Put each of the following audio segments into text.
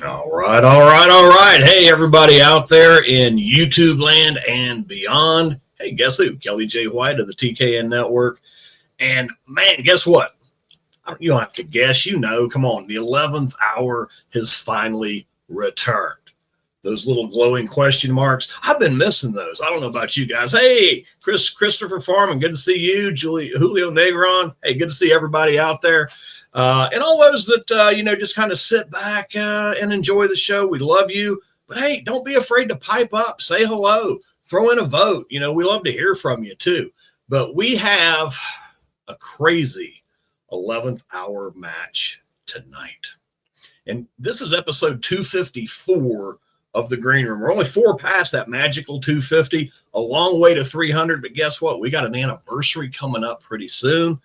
All right, all right, all right. Hey, everybody out there in YouTube land and beyond. Hey, guess who? Kelly J. White of the TKN Network. And man, guess what? You don't have to guess, you know. Come on, the 11th hour has finally returned. Those little glowing question marks, I've been missing those. I don't know about you guys. Hey, Christopher Farman, good to see you. Julio Negron, hey, good to see everybody out there. And all those that, just kind of sit back and enjoy the show. We love you. But, hey, don't be afraid to pipe up. Say hello. Throw in a vote. We love to hear from you, too. But we have a crazy 11th hour match tonight. And this is episode 254 of the Green Room. We're only 4 past that magical 250, a long way to 300. But guess what? We got an anniversary coming up pretty soon.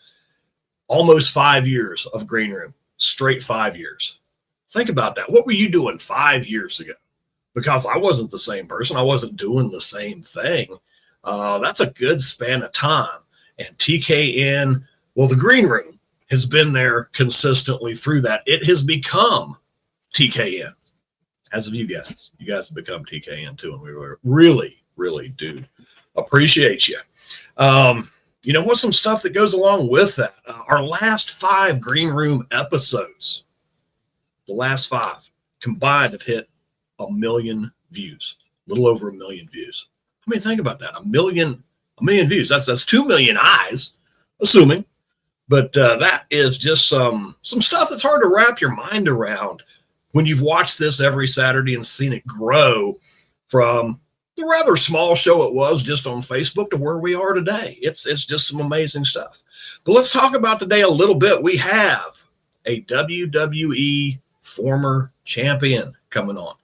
Almost 5 years of Green Room, straight 5 years. Think about that. What were you doing 5 years ago? Because I wasn't the same person. I wasn't doing the same thing. That's a good span of time. And TKN, well, the Green Room has been there consistently through that. It has become TKN. As of you guys have become TKN too. And we really, really do appreciate you. What's some stuff that goes along with that? Our last 5 Green Room episodes, the last 5 combined have hit 1 million views, a little over 1 million views. I mean, think about that. 1 million views. That's 2 million eyes, assuming. But that is just some stuff that's hard to wrap your mind around when you've watched this every Saturday and seen it grow from the rather small show it was just on Facebook to where we are today. It's just some amazing stuff. But let's talk about today a little bit. We have a WWE former champion coming on.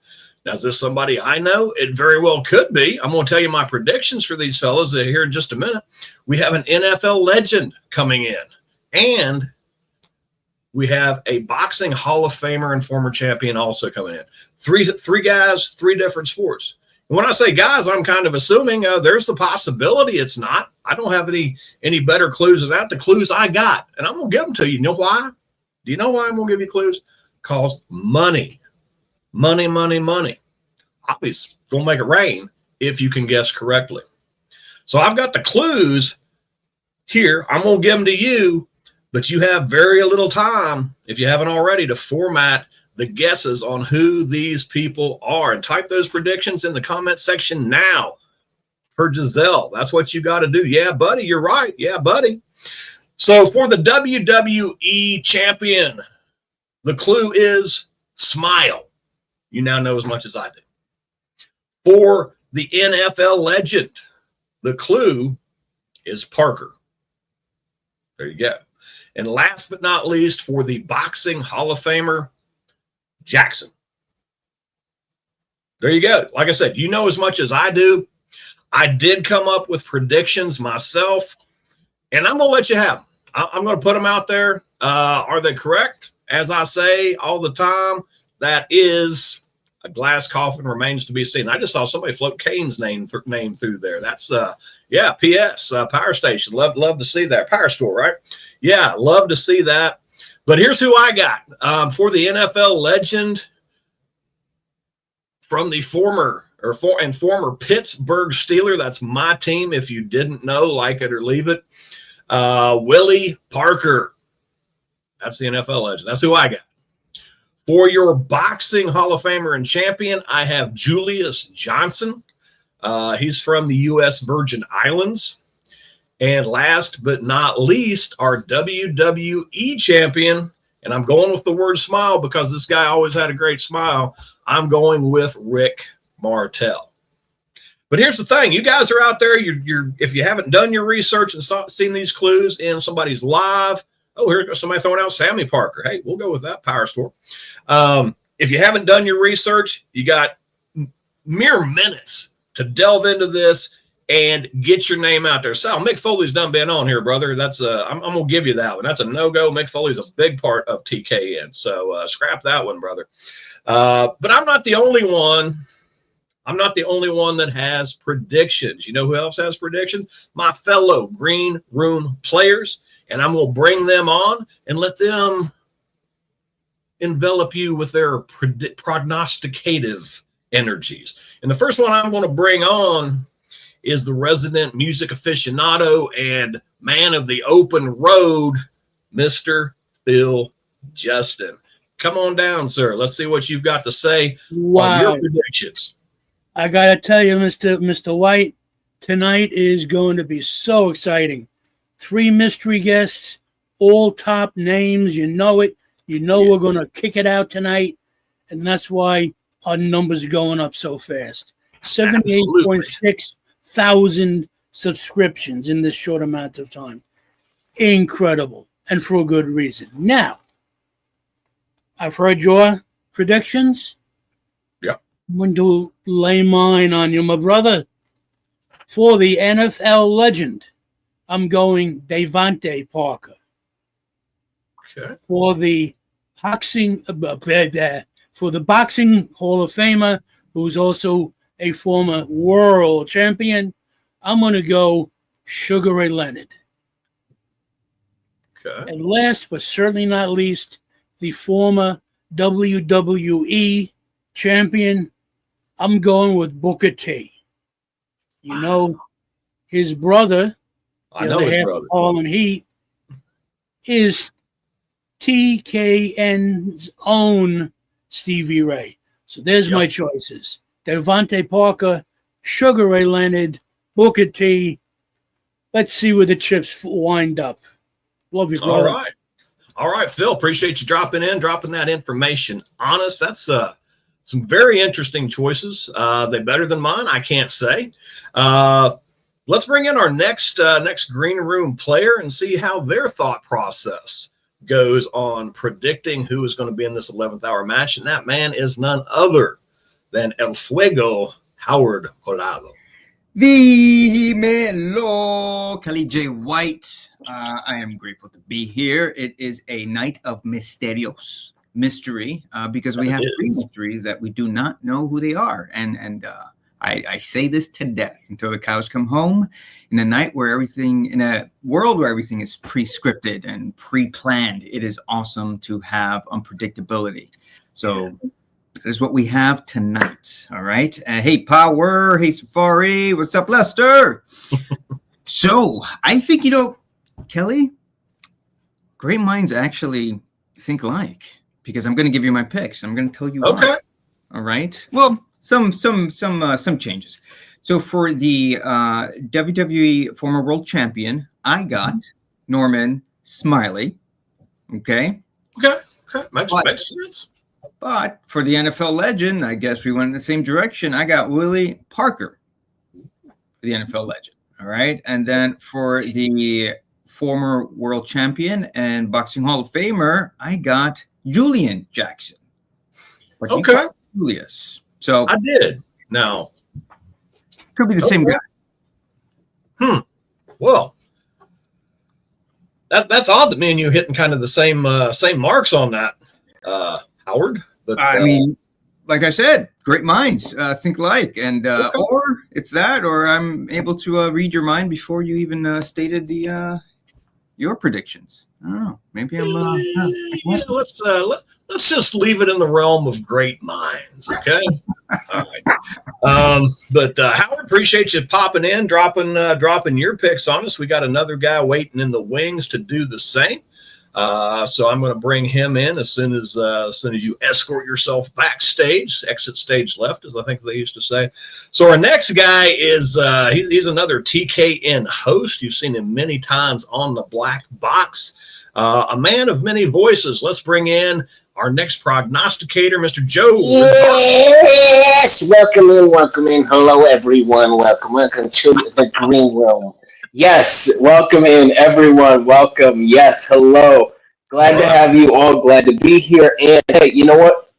Now, is this somebody I know? It very well could be. I'm going to tell you my predictions for these fellas here in just a minute. We have an NFL legend coming in. And we have a boxing Hall of Famer and former champion also coming in. Three guys, 3 different sports. When I say guys, I'm kind of assuming there's the possibility it's not. I don't have any better clues than that. The clues I got, and I'm going to give them to you. You know why? Do you know why I'm going to give you clues? Because money. Money, money, money. Obviously, going to make it rain if you can guess correctly. So I've got the clues here. I'm going to give them to you, but you have very little time, if you haven't already, to format the guesses on who these people are, and type those predictions in the comment section now for Jazelle. That's what you got to do. Yeah, buddy, you're right. Yeah, buddy. So for the WWE Champion, the clue is smile. You now know as much as I do. For the NFL legend, the clue is Parker. There you go. And last but not least, for the boxing Hall of Famer, Jackson. There you go. Like I said, you know as much as I do. I did come up with predictions myself, and I'm going to let you have them. I'm going to put them out there. Are they correct? As I say all the time, that is a glass coffin, remains to be seen. I just saw somebody float Kane's name through there. That's, PS, Power Station. Love to see that. Power Store, right? Yeah, love to see that. But here's who I got for the NFL legend from the former Pittsburgh Steeler. That's my team. If you didn't know, like it or leave it. Willie Parker. That's the NFL legend. That's who I got. For your boxing Hall of Famer and champion, I have Julius Johnson. He's from the U.S. Virgin Islands. And last but not least, our WWE champion, and I'm going with the word smile because this guy always had a great smile. I'm going with Rick Martel. But here's the thing. You guys are out there. If you haven't done your research and seen these clues in somebody's live, here's somebody throwing out Sammy Parker. Hey, we'll go with that. Power Store. If you haven't done your research, you got mere minutes to delve into this and get your name out there. Sal, Mick Foley's done been on here, brother. That's I'm going to give you that one. That's a no-go. Mick Foley's a big part of TKN. So scrap that one, brother. But I'm not the only one. I'm not the only one that has predictions. You know who else has predictions? My fellow Green Room players. And I'm going to bring them on and let them envelop you with their prognosticative energies. And the first one I'm going to bring on is the resident music aficionado and man of the open road, Mr. Phil Justin. Come on down, sir. Let's see what you've got to say on your predictions. I got to tell you, Mr. White, tonight is going to be so exciting. 3 mystery guests, all top names. You know it. You know we're going to kick it out tonight, and that's why our numbers are going up so fast. 78.6 thousand subscriptions in this short amount of time. Incredible, and for a good reason. Now, I've heard your predictions. Yeah. I'm going to lay mine on you, my brother. For the NFL legend, I'm going Devontae Parker. Okay. For the boxing Hall of Famer, who's also a former world champion, I'm going to go Sugar Ray Leonard. Okay. And last but certainly not least, the former WWE champion, I'm going with Booker T. You know, his brother, I know his brother. Harlem Heat, is TKN's own Stevie Ray. So there's my choices. Devontae Parker, Sugar Ray Leonard, Booker T. Let's see where the chips wind up. Love you, brother. All right, Phil. Appreciate you dropping that information on us. That's some very interesting choices. They're better than mine, I can't say. Let's bring in our next green room player and see how their thought process goes on predicting who is going to be in this 11th hour match. And that man is none other than El Fuego, Howard Collado. Dímelo, Kelly J. White. I am grateful to be here. It is a night of mysterios, mystery, because we have 3 mysteries that we do not know who they are. And I say this to death until the cows come home. In a night where in a world where everything is pre-scripted and pre-planned, it is awesome to have unpredictability. So that is what we have tonight. All right. Hey, Power. Hey, Safari. What's up, Lester? So I think, Kelly, great minds actually think alike, because I'm going to give you my picks. I'm going to tell you why. All right. Well, some changes. So for the WWE former world champion, I got Norman Smiley. Okay. Makes sense. But for the NFL legend, I guess we went in the same direction. I got Willie Parker for the NFL legend. All right. And then for the former world champion and Boxing Hall of Famer, I got Julian Jackson. Okay. Julius. So I did. Now, could be the same guy. Well, that's odd to me, and you hitting kind of the same marks on that, Howard. But I mean, like I said, great minds think alike, and or it's that, or I'm able to read your mind before you even stated your predictions. I don't know. Maybe I'm. Let's just leave it in the realm of great minds, okay? All right. But Howard, appreciate you popping in, dropping your picks on us. We got another guy waiting in the wings to do the same. So I'm going to bring him in as soon as you escort yourself backstage, exit stage left, as I think they used to say. So our next guy is he's another TKN host. You've seen him many times on the Black Box. A man of many voices. Let's bring in our next prognosticator, Mr. Joe. Yes, welcome in. Hello, everyone. Welcome to the green room. Yes, welcome in, everyone. Welcome. Yes, hello. Glad to have you all. Glad to be here. And hey, you know what?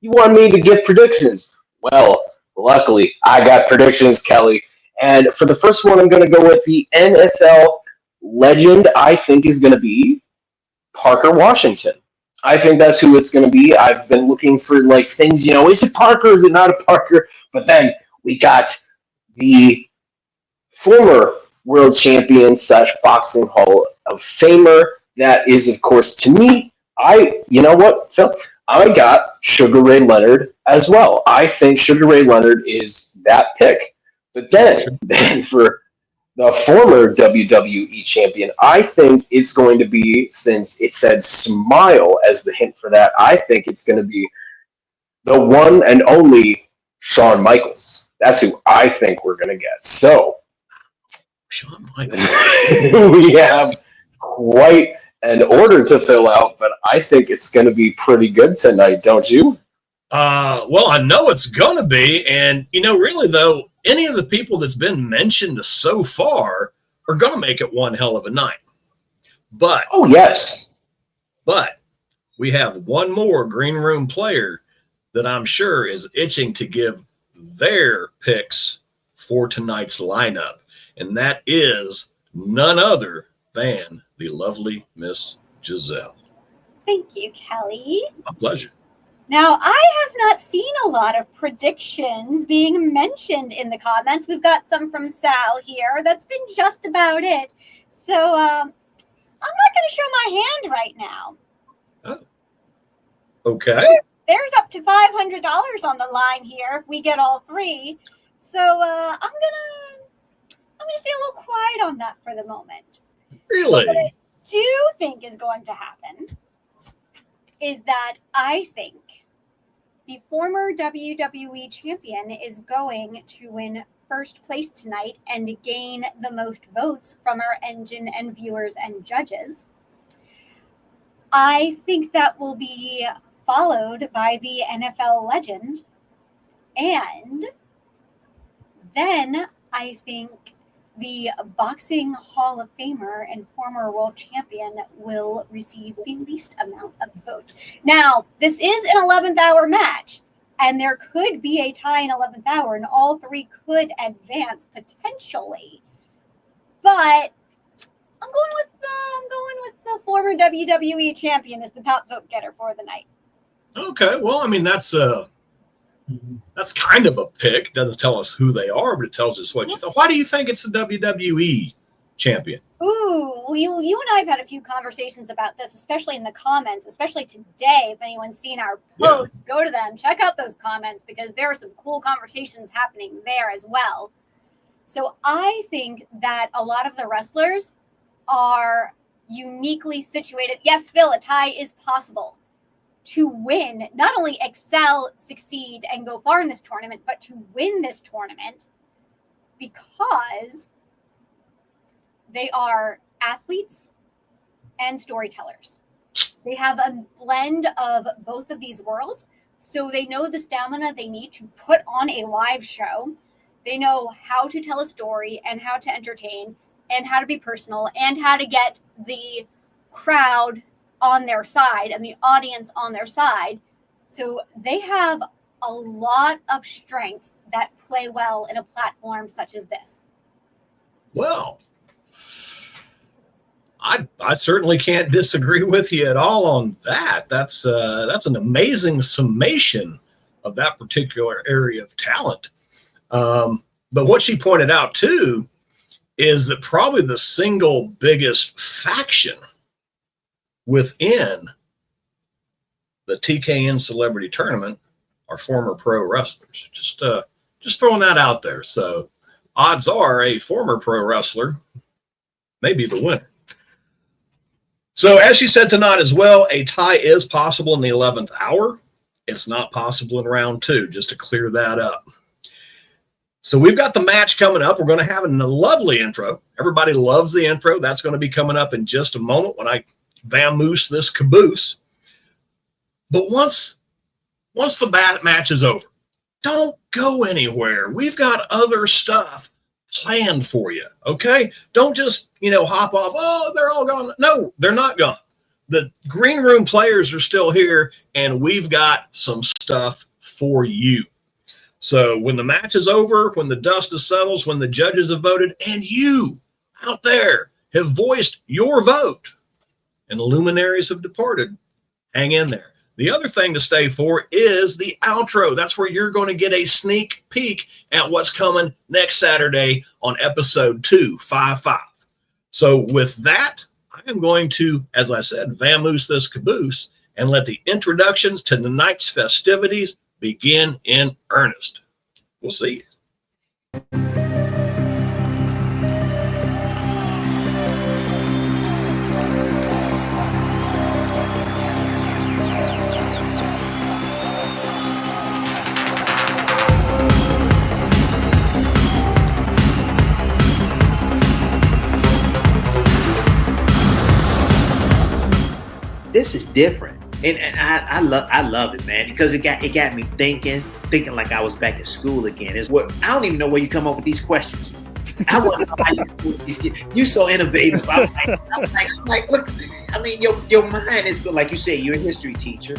You want me to give predictions? Well, luckily, I got predictions, Kelly. And for the first one, I'm going to go with the NFL legend. I think is going to be Parker Washington. I think that's who it's going to be. I've been looking for things, is it Parker? Is it not a Parker? But then we got the former world champion / Boxing Hall of Famer. That is, of course, to me, you know what, Phil? I got Sugar Ray Leonard as well. I think Sugar Ray Leonard is that pick. But then for the former WWE champion, I think it's going to be, since it said smile as the hint for that, I think it's going to be the one and only Shawn Michaels. That's who I think we're going to get. So, Shawn Michaels. we have quite an order to fill out, but I think it's going to be pretty good tonight, don't you? Well, I know it's going to be. And, really, though, any of the people that's been mentioned so far are going to make it one hell of a night. But, oh, yes. But we have one more green room player that I'm sure is itching to give their picks for tonight's lineup. And that is none other than the lovely Miss Jazelle. Thank you, Kelly. My pleasure. Now, I have not seen a lot of predictions being mentioned in the comments. We've got some from Sal here. That's been just about it. So I'm not going to show my hand right now. Oh. Okay. There's up to $500 on the line here if we get all three. So I'm gonna stay a little quiet on that for the moment. Really? What I do think is going to happen is that I think the former WWE champion is going to win first place tonight and gain the most votes from our engine and viewers and judges. I think that will be followed by the NFL legend. And then I think the Boxing Hall of Famer and former world champion will receive the least amount of votes. Now, this is an 11th hour match, and there could be a tie in 11th hour, and all three could advance potentially. But I'm going with the former WWE champion as the top vote getter for the night. Okay. Well, I mean, that's kind of a pick. Doesn't tell us who they are, but it tells us what you thought. Why do you think it's the WWE champion? Ooh, you and I have had a few conversations about this, especially in the comments, especially today. If anyone's seen our posts, go to them, check out those comments, because there are some cool conversations happening there as well. So I think that a lot of the wrestlers are uniquely situated. Yes, Phil, a tie is possible. To win, not only excel, succeed, and go far in this tournament, but to win this tournament because they are athletes and storytellers. They have a blend of both of these worlds, so they know the stamina they need to put on a live show. They know how to tell a story and how to entertain and how to be personal and how to get the crowd on their side and the audience on their side. So they have a lot of strengths that play well in a platform such as this. Well, I certainly can't disagree with you at all on that. That's an amazing summation of that particular area of talent. But what she pointed out too is that probably the single biggest faction within the TKN Celebrity Tournament are former pro wrestlers. Just throwing that out there. So odds are a former pro wrestler may be the winner. So as she said tonight as well, a tie is possible in the 11th hour. It's not possible in round 2, just to clear that up. So we've got the match coming up. We're going to have a lovely intro. Everybody loves the intro. That's going to be coming up in just a moment when I vamoose this caboose. But once the match is over, don't go anywhere. We've got other stuff planned for you, okay? Don't just, hop off. Oh, they're all gone. No, they're not gone. The green room players are still here, and we've got some stuff for you. So when the match is over, when the dust settles, when the judges have voted, and you out there have voiced your vote, and the luminaries have departed, hang in there. The other thing to stay for is the outro. That's where you're going to get a sneak peek at what's coming next Saturday on episode 255. So with that, I am going to, as I said, vamoose this caboose and let the introductions to tonight's festivities begin in earnest. We'll see you. This is different, and I love it, man, because it got me thinking like I was back at school again. Is what I don't even know where you come up with these questions. I want to know how you do these. You're so innovative. I'm like, look, I mean, your mind is, like you say, you're a history teacher,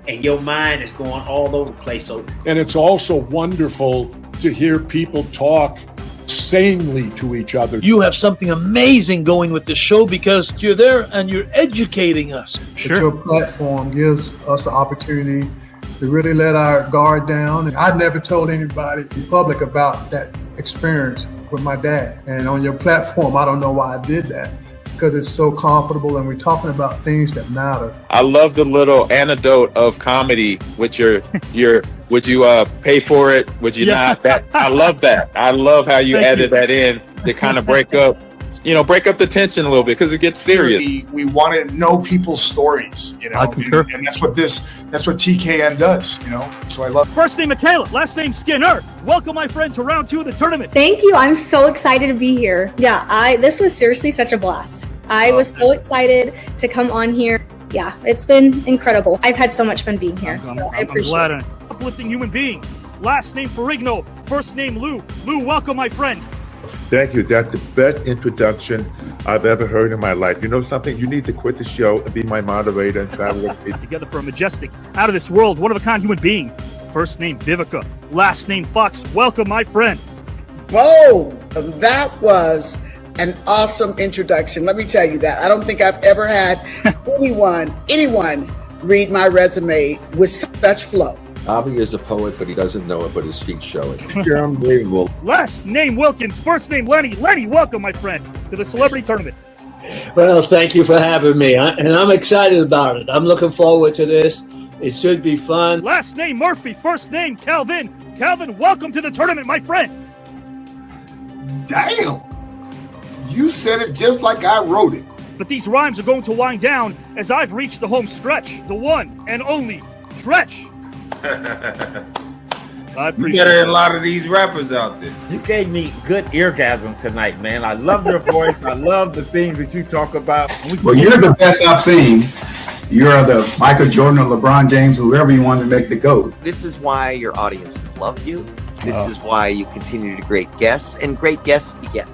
and your mind is going all over the place. So, and it's also wonderful to hear people talk sanely to each other. You have something amazing going with the show because you're there and you're educating us. Sure. Your platform gives us the opportunity to really let our guard down. And I've never told anybody in public about that experience with my dad. And on your platform, I don't know why I did that, because it's so comfortable and we're talking about things that matter. I love the little anecdote of comedy with your would you pay for it? Would you not? That I love that. I love how you added that in to kind of break up the tension a little bit, because it gets serious. We want to know people's stories, I concur. And that's what TKN does, So I love it. First name Michaela, last name Skinner. Welcome, my friend, to round 2 of the tournament. Thank you. I'm so excited to be here. Yeah, this was seriously such a blast. I was so excited to come on here. Yeah, it's been incredible. I've had so much fun being here, so I appreciate it. Uplifting human being. Last name Ferrigno, first name Lou. Lou, welcome, my friend. Thank you. That's the best introduction I've ever heard in my life. You know something? You need to quit the show and be my moderator and travel with me. Together for a majestic, out of this world, one of a kind human being. First name Vivica, last name Fox. Welcome, my friend. Whoa, that was an awesome introduction. Let me tell you that. I don't think I've ever had anyone read my resume with such flow. Bobby is a poet, but he doesn't know it, but his feet show it. You're unbelievable. Last name Wilkins, first name Lenny. Lenny, welcome, my friend, to the celebrity tournament. Well, thank you for having me, and I'm excited about it. I'm looking forward to this. It should be fun. Last name Murphy, first name Calvin. Calvin, welcome to the tournament, my friend. Damn. You said it just like I wrote it. But these rhymes are going to wind down as I've reached the home stretch, the one and only stretch. I appreciate a lot of these rappers out there. You gave me good eargasm tonight, man. I love your voice. I love the things that you talk about. Well, you're the best I've seen. You're the Michael Jordan or LeBron James, whoever you want to make the GOAT. This is why your audiences love you. This is why you continue to great guests, and great guests beget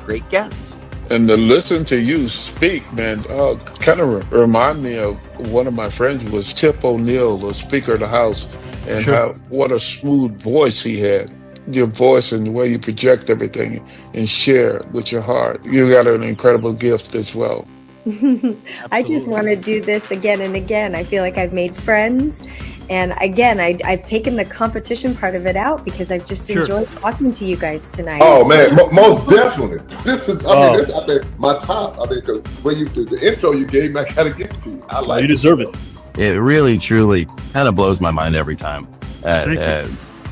great guests. And to listen to you speak, man, kind of remind me of one of my friends was Tip O'Neill, the Speaker of the House, and what a smooth voice he had. Your voice and the way you project everything and share with your heart. You got an incredible gift as well. I just want to do this again and again. I feel like I've made friends. And again, I've taken the competition part of it out because I've just enjoyed talking to you guys tonight. Oh man, most definitely. This is, this I think my top. I think when you do the intro you gave me, I gotta give it to you. I like. You deserve it. It really, truly, kind of blows my mind every time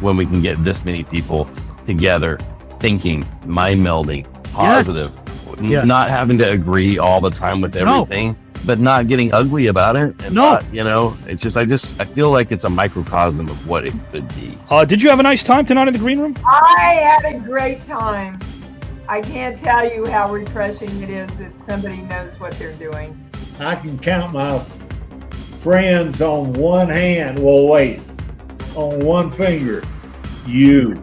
when we can get this many people together, thinking, mind melding, positive, not having to agree all the time with everything. But not getting ugly about it. And it's just, I feel like it's a microcosm of what it could be. Did you have a nice time tonight in the green room? I had a great time. I can't tell you how refreshing it is that somebody knows what they're doing. I can count my friends on one hand. Well, wait, on one finger. You.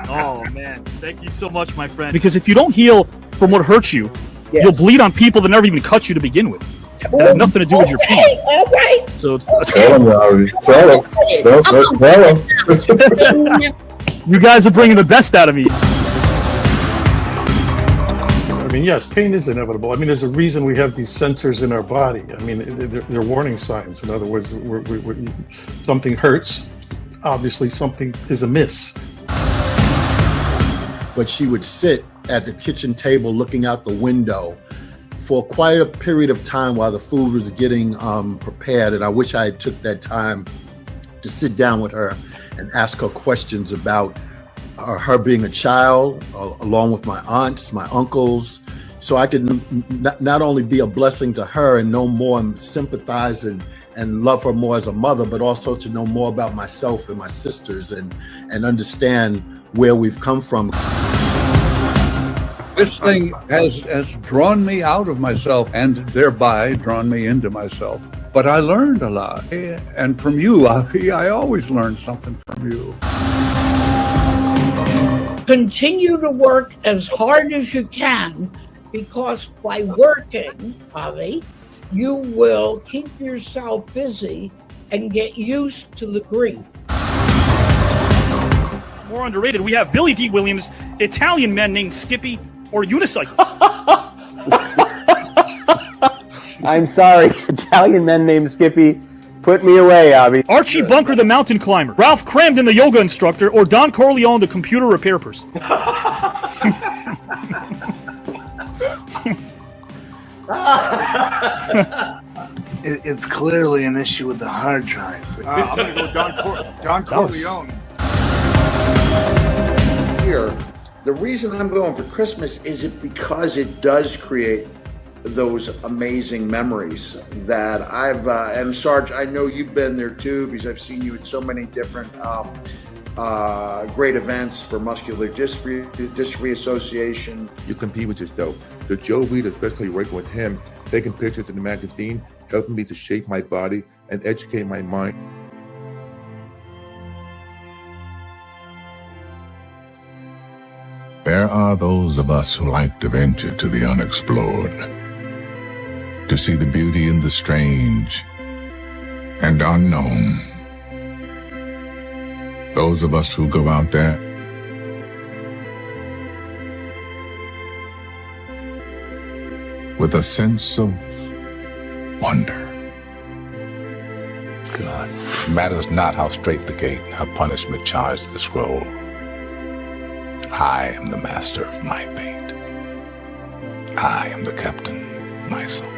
Oh, man. Thank you so much, my friend. Because if you don't heal from what hurts you, you'll bleed on people that never even cut you to begin with. It had nothing to do with your pain. All right. So tell him, Robbie. Tell him. You guys are bringing the best out of me. I mean, yes, pain is inevitable. I mean, there's a reason we have these sensors in our body. I mean, they're warning signs. In other words, something hurts. Obviously, something is amiss. But she would sit at the kitchen table looking out the window for quite a period of time while the food was getting prepared, and I wish I had took that time to sit down with her and ask her questions about her being a child, along with my aunts, my uncles, so I could not only be a blessing to her and know more and sympathize and love her more as a mother, but also to know more about myself and my sisters and understand where we've come from. This thing has drawn me out of myself and thereby drawn me into myself. But I learned a lot. And from you, I always learn something from you. Continue to work as hard as you can, because by working, Avi, you will keep yourself busy and get used to the grief. More underrated, we have Billy D. Williams, Italian men named Skippy, or unicycle. I'm sorry, Italian men named Skippy. Put me away, Abby. Archie Bunker, the mountain climber. Ralph Cramden, the yoga instructor, or Don Corleone, the computer repair person. It's clearly an issue with the hard drive. I'm going to go Don Corleone. Here, the reason I'm going for Christmas is because it does create those amazing memories that and Sarge, I know you've been there too, because I've seen you at so many different great events for Muscular Dystrophy Association. You compete with yourself. The Joe Reed, especially working with him, taking pictures in the magazine, helping me to shape my body and educate my mind. There are those of us who like to venture to the unexplored, to see the beauty in the strange and unknown. Those of us who go out there with a sense of wonder. God, it matters not how straight the gate, how punishment charged the scroll. I am the master of my fate. I am the captain of my soul.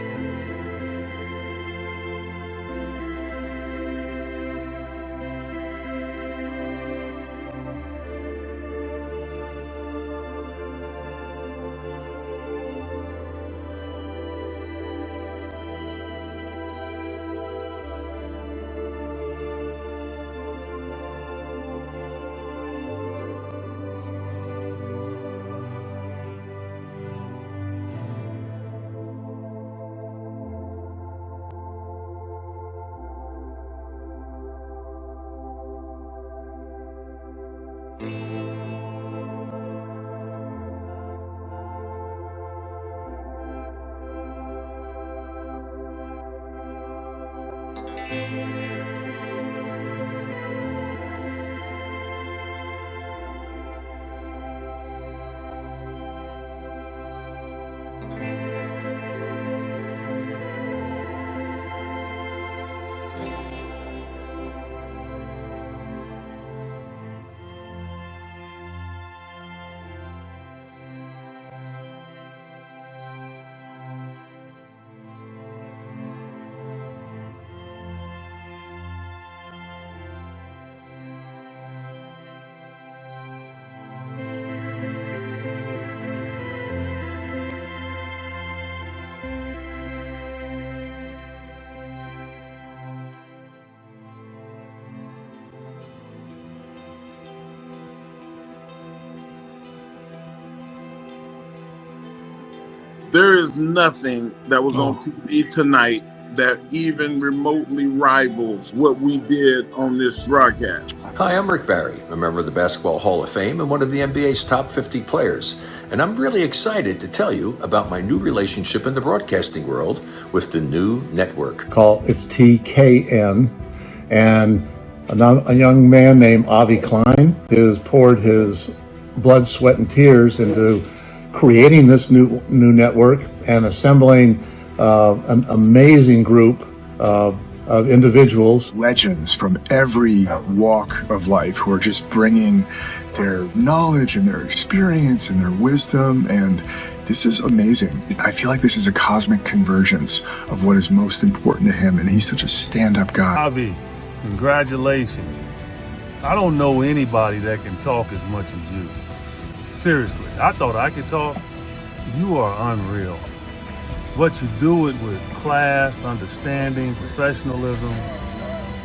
There is nothing that was on TV tonight that even remotely rivals what we did on this broadcast. Hi, I'm Rick Barry, a member of the Basketball Hall of Fame and one of the NBA's top 50 players. And I'm really excited to tell you about my new relationship in the broadcasting world with the new network. It's TKN, and a young man named Avi Klein has poured his blood, sweat, and tears into creating this new network and assembling an amazing group of of individuals. Legends from every walk of life who are just bringing their knowledge and their experience and their wisdom, and this is amazing. I feel like this is a cosmic convergence of what is most important to him, and he's such a stand-up guy. Avi, congratulations. I don't know anybody that can talk as much as you. Seriously, I thought I could talk. You are unreal. What you do it with class, understanding, professionalism.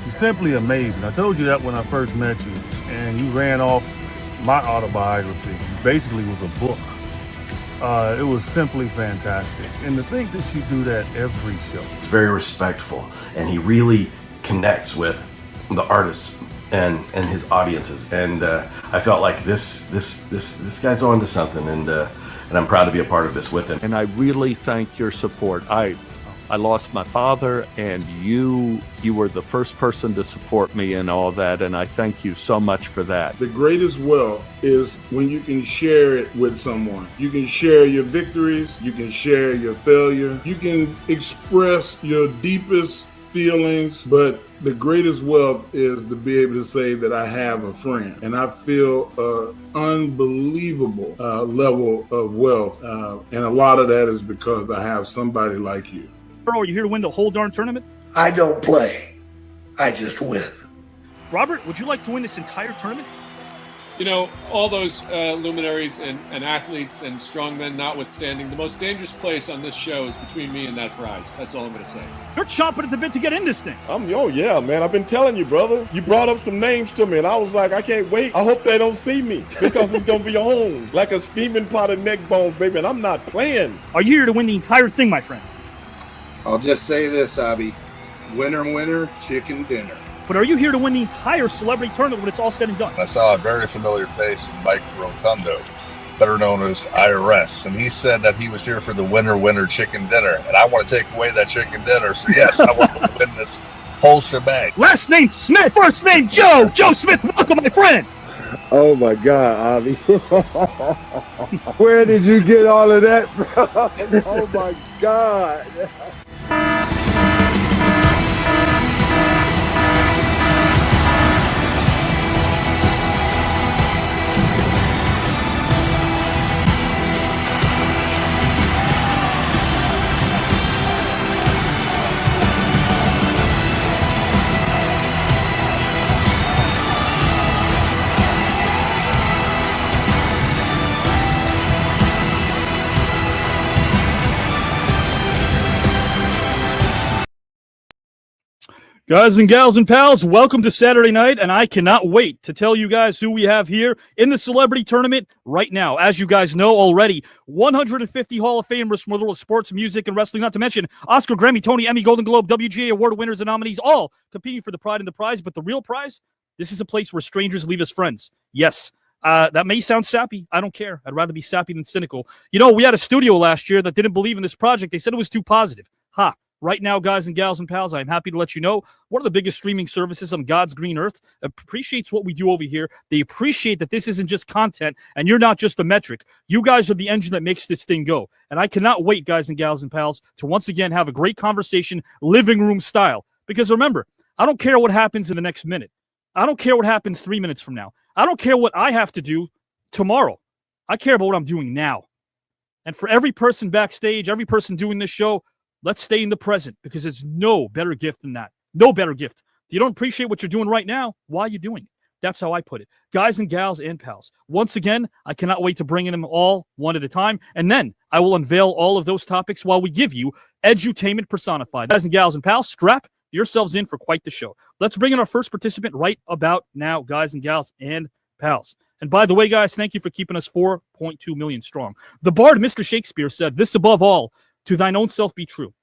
You're simply amazing. I told you that when I first met you, and you ran off my autobiography. It basically was a book. It was simply fantastic. And to think that you do that every show. It's very respectful, and he really connects with the artists and his audiences. And I felt like this guy's on to something, and I'm proud to be a part of this with him. And I really thank your support. I lost my father, and you were the first person to support me in all that, and I thank you so much for that. The greatest wealth is when you can share it with someone. You can share your victories, you can share your failure, you can express your deepest feelings, but the greatest wealth is to be able to say that I have a friend, and I feel an unbelievable level of wealth, and a lot of that is because I have somebody like you. Are you here to win the whole darn tournament? I don't play. I just win. Robert, would you like to win this entire tournament? You know, all those luminaries and athletes and strongmen notwithstanding, the most dangerous place on this show is between me and that prize. That's all I'm going to say. You're chomping at the bit to get in this thing. Oh, yeah, man. I've been telling you, brother. You brought up some names to me, and I was like, I can't wait. I hope they don't see me, because it's going to be on like a steaming pot of neck bones, baby, and I'm not playing. Are you here to win the entire thing, my friend? I'll just say this, Abby. Winner, winner, chicken dinner. But are you here to win the entire celebrity tournament when it's all said and done? I saw a very familiar face in Mike Rotundo, better known as IRS, and he said that he was here for the winner, winner, chicken dinner, and I want to take away that chicken dinner, so yes, I want to win this whole shebang. Last name Smith, first name Joe. Joe Smith, welcome, my friend. Oh my God, Avi. Where did you get all of that from? Oh my God. Guys and gals and pals, welcome to Saturday night, and I cannot wait to tell you guys who we have here in the celebrity tournament right now. As you guys know already, 150 Hall of Famers from the world of sports, music, and wrestling, not to mention Oscar, Grammy, Tony, Emmy, Golden Globe, WGA Award winners and nominees, all competing for the pride and the prize. But the real prize, this is a place where strangers leave as friends. Yes, that may sound sappy. I don't care. I'd rather be sappy than cynical. You know, we had a studio last year that didn't believe in this project. They said it was too positive. Ha! Right now, guys and gals and pals, I'm happy to let you know one of the biggest streaming services on God's green earth appreciates what we do over here. They appreciate that this isn't just content and you're not just a metric. You guys are the engine that makes this thing go. And I cannot wait, guys and gals and pals, to once again have a great conversation, living room style. Because remember, I don't care what happens in the next minute. I don't care what happens 3 minutes from now. I don't care what I have to do tomorrow. I care about what I'm doing now. And for every person backstage, every person doing this show, let's stay in the present, because there's no better gift than that. No better gift. If you don't appreciate what you're doing right now, why are you doing it? That's how I put it. Guys and gals and pals, once again, I cannot wait to bring in them all one at a time, and then I will unveil all of those topics while we give you edutainment personified. Guys and gals and pals, strap yourselves in for quite the show. Let's bring in our first participant right about now, guys and gals and pals. And by the way, guys, thank you for keeping us 4.2 million strong. The bard, Mr. Shakespeare, said, "This above all, to thine own self be true."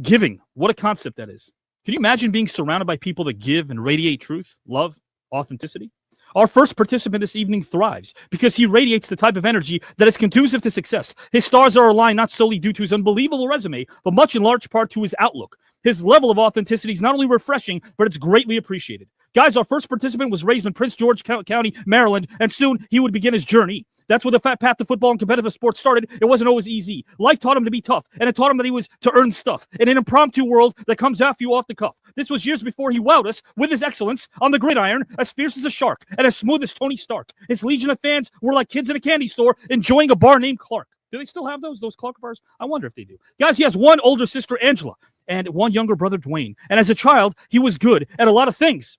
Giving, what a concept that is. Can you imagine being surrounded by people that give and radiate truth, love, authenticity? Our first participant this evening thrives because he radiates the type of energy that is conducive to success. His stars are aligned not solely due to his unbelievable resume, but much in large part to his outlook. His level of authenticity is not only refreshing, but it's greatly appreciated. Guys, our first participant was raised in Prince George County, Maryland, and soon he would begin his journey. That's where the fat path to football and competitive sports started. It wasn't always easy. Life taught him to be tough, and it taught him that he was to earn stuff in an impromptu world that comes after you off the cuff. This was years before he wowed us with his excellence on the gridiron, as fierce as a shark and as smooth as Tony Stark. His legion of fans were like kids in a candy store enjoying a bar named Clark. Do they still have those Clark bars? I wonder if they do. Guys, he has one older sister, Angela, and one younger brother, Dwayne. And as a child, he was good at a lot of things.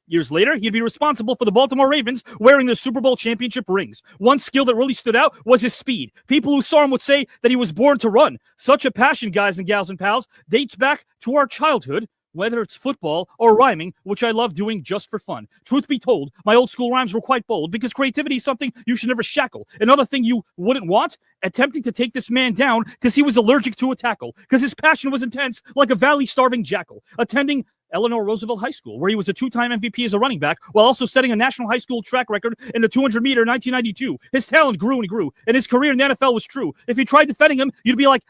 Years later, he'd be responsible for the Baltimore Ravens wearing their Super Bowl championship rings. One skill that really stood out was his speed. People who saw him would say that he was born to run. Such a passion, guys and gals and pals, dates back to our childhood, whether it's football or rhyming, which I love doing just for fun. Truth be told, my old school rhymes were quite bold because creativity is something you should never shackle. Another thing you wouldn't want, attempting to take this man down because he was allergic to a tackle, because his passion was intense like a valley-starving jackal. Attending Eleanor Roosevelt High School, where he was a two-time MVP as a running back, while also setting a national high school track record in the 200-meter in 1992. His talent grew and grew, and his career in the NFL was true. If you tried defending him, you'd be like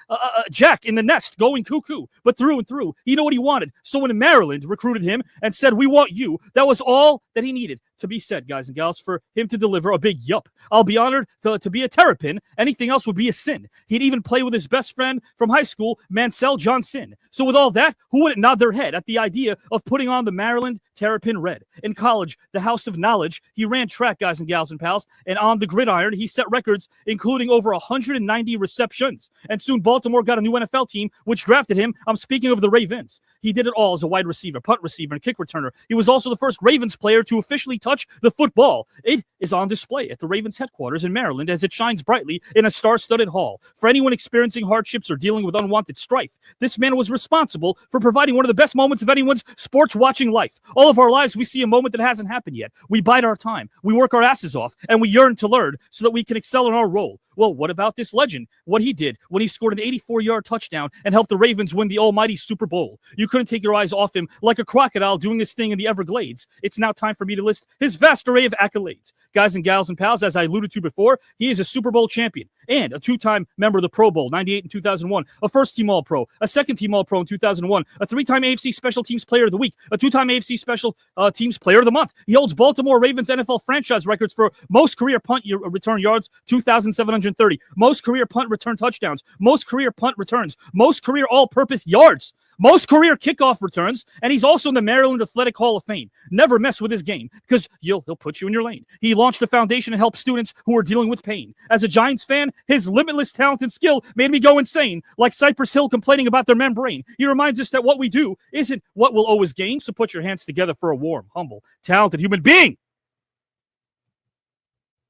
Jack in the Nest, going cuckoo. But through and through, he knew what he wanted. So when Maryland recruited him and said, "We want you," that was all that he needed to be said, guys and gals, for him to deliver a big yup. I'll be honored to be a terrapin. Anything else would be a sin. He'd even play with his best friend from high school, Mansell Johnson. So with all that, who wouldn't nod their head at the idea of putting on the Maryland Terrapin Red? In college, the house of knowledge, he ran track, guys and gals and pals, and on the gridiron, he set records, including over 190 receptions. And soon Baltimore got a new NFL team, which drafted him. I'm speaking of the Ravens. He did it all as a wide receiver, punt receiver, and kick returner. He was also the first Ravens player to officially touch the football. It is on display at the Ravens headquarters in Maryland as it shines brightly in a star-studded hall. For anyone experiencing hardships or dealing with unwanted strife, this man was responsible for providing one of the best moments of anyone's sports watching life. All of our lives, we see a moment that hasn't happened yet. We bide our time, we work our asses off, and we yearn to learn so that we can excel in our role. Well, what about this legend? What he did when he scored an 84-yard touchdown and helped the Ravens win the almighty Super Bowl. You couldn't take your eyes off him like a crocodile doing his thing in the Everglades. It's now time for me to list his vast array of accolades. Guys and gals and pals, as I alluded to before, he is a Super Bowl champion and a two-time member of the Pro Bowl, 98 and 2001, a first-team All-Pro, a second-team All-Pro in 2001, a three-time AFC Special Teams Player of the Week, a two-time AFC Special Teams Player of the Month. He holds Baltimore Ravens NFL franchise records for most career punt return yards, 2,730, most career punt return touchdowns, most career punt returns, most career all-purpose yards, most career kickoff returns, and he's also in the Maryland Athletic Hall of Fame. Never mess with his game, because he'll put you in your lane. He launched a foundation to help students who are dealing with pain. As a Giants fan, his limitless talent and skill made me go insane, like Cypress Hill complaining about their membrane. He reminds us that what we do isn't what we'll always gain, so put your hands together for a warm, humble, talented human being.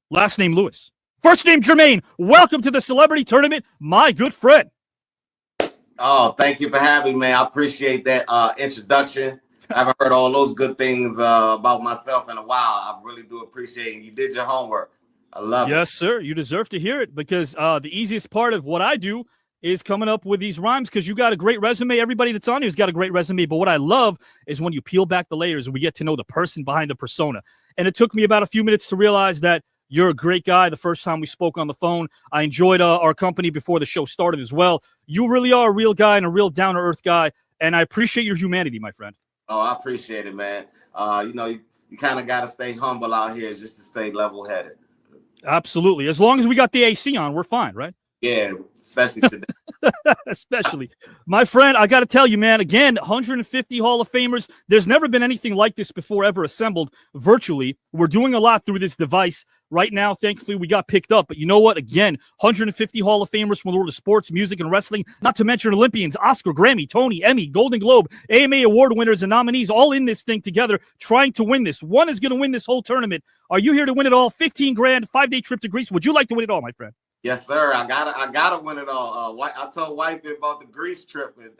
Last name Lewis. First name Jermaine. Welcome to the celebrity tournament, my good friend. Oh, thank you for having me. I appreciate that introduction. I haven't heard all those good things about myself in a while. I really do appreciate it. You did your homework. I love it. Yes, sir. You deserve to hear it, because the easiest part of what I do is coming up with these rhymes, because you got a great resume. Everybody that's on here has got a great resume. But what I love is when you peel back the layers and we get to know the person behind the persona. And it took me about a few minutes to realize that you're a great guy. The first time we spoke on the phone, I enjoyed our company before the show started as well. You really are a real guy and a real down-to-earth guy, and I appreciate your humanity, my friend. Oh, I appreciate it, man. You kind of got to stay humble out here just to stay level-headed. Absolutely. As long as we got the AC on, we're fine, right? Yeah, especially today. Especially. My friend, I got to tell you, man, again, 150 Hall of Famers. There's never been anything like this before ever assembled virtually. We're doing a lot through this device right now. Thankfully, we got picked up. But you know what? Again, 150 Hall of Famers from the world of sports, music, and wrestling, not to mention Olympians, Oscar, Grammy, Tony, Emmy, Golden Globe, AMA award winners, and nominees all in this thing together trying to win this. One is going to win this whole tournament. Are you here to win it all? 15 grand, 5-day trip to Greece. Would you like to win it all, my friend? Yes, sir. I gotta win it all. I told wifey about the Greece trip, and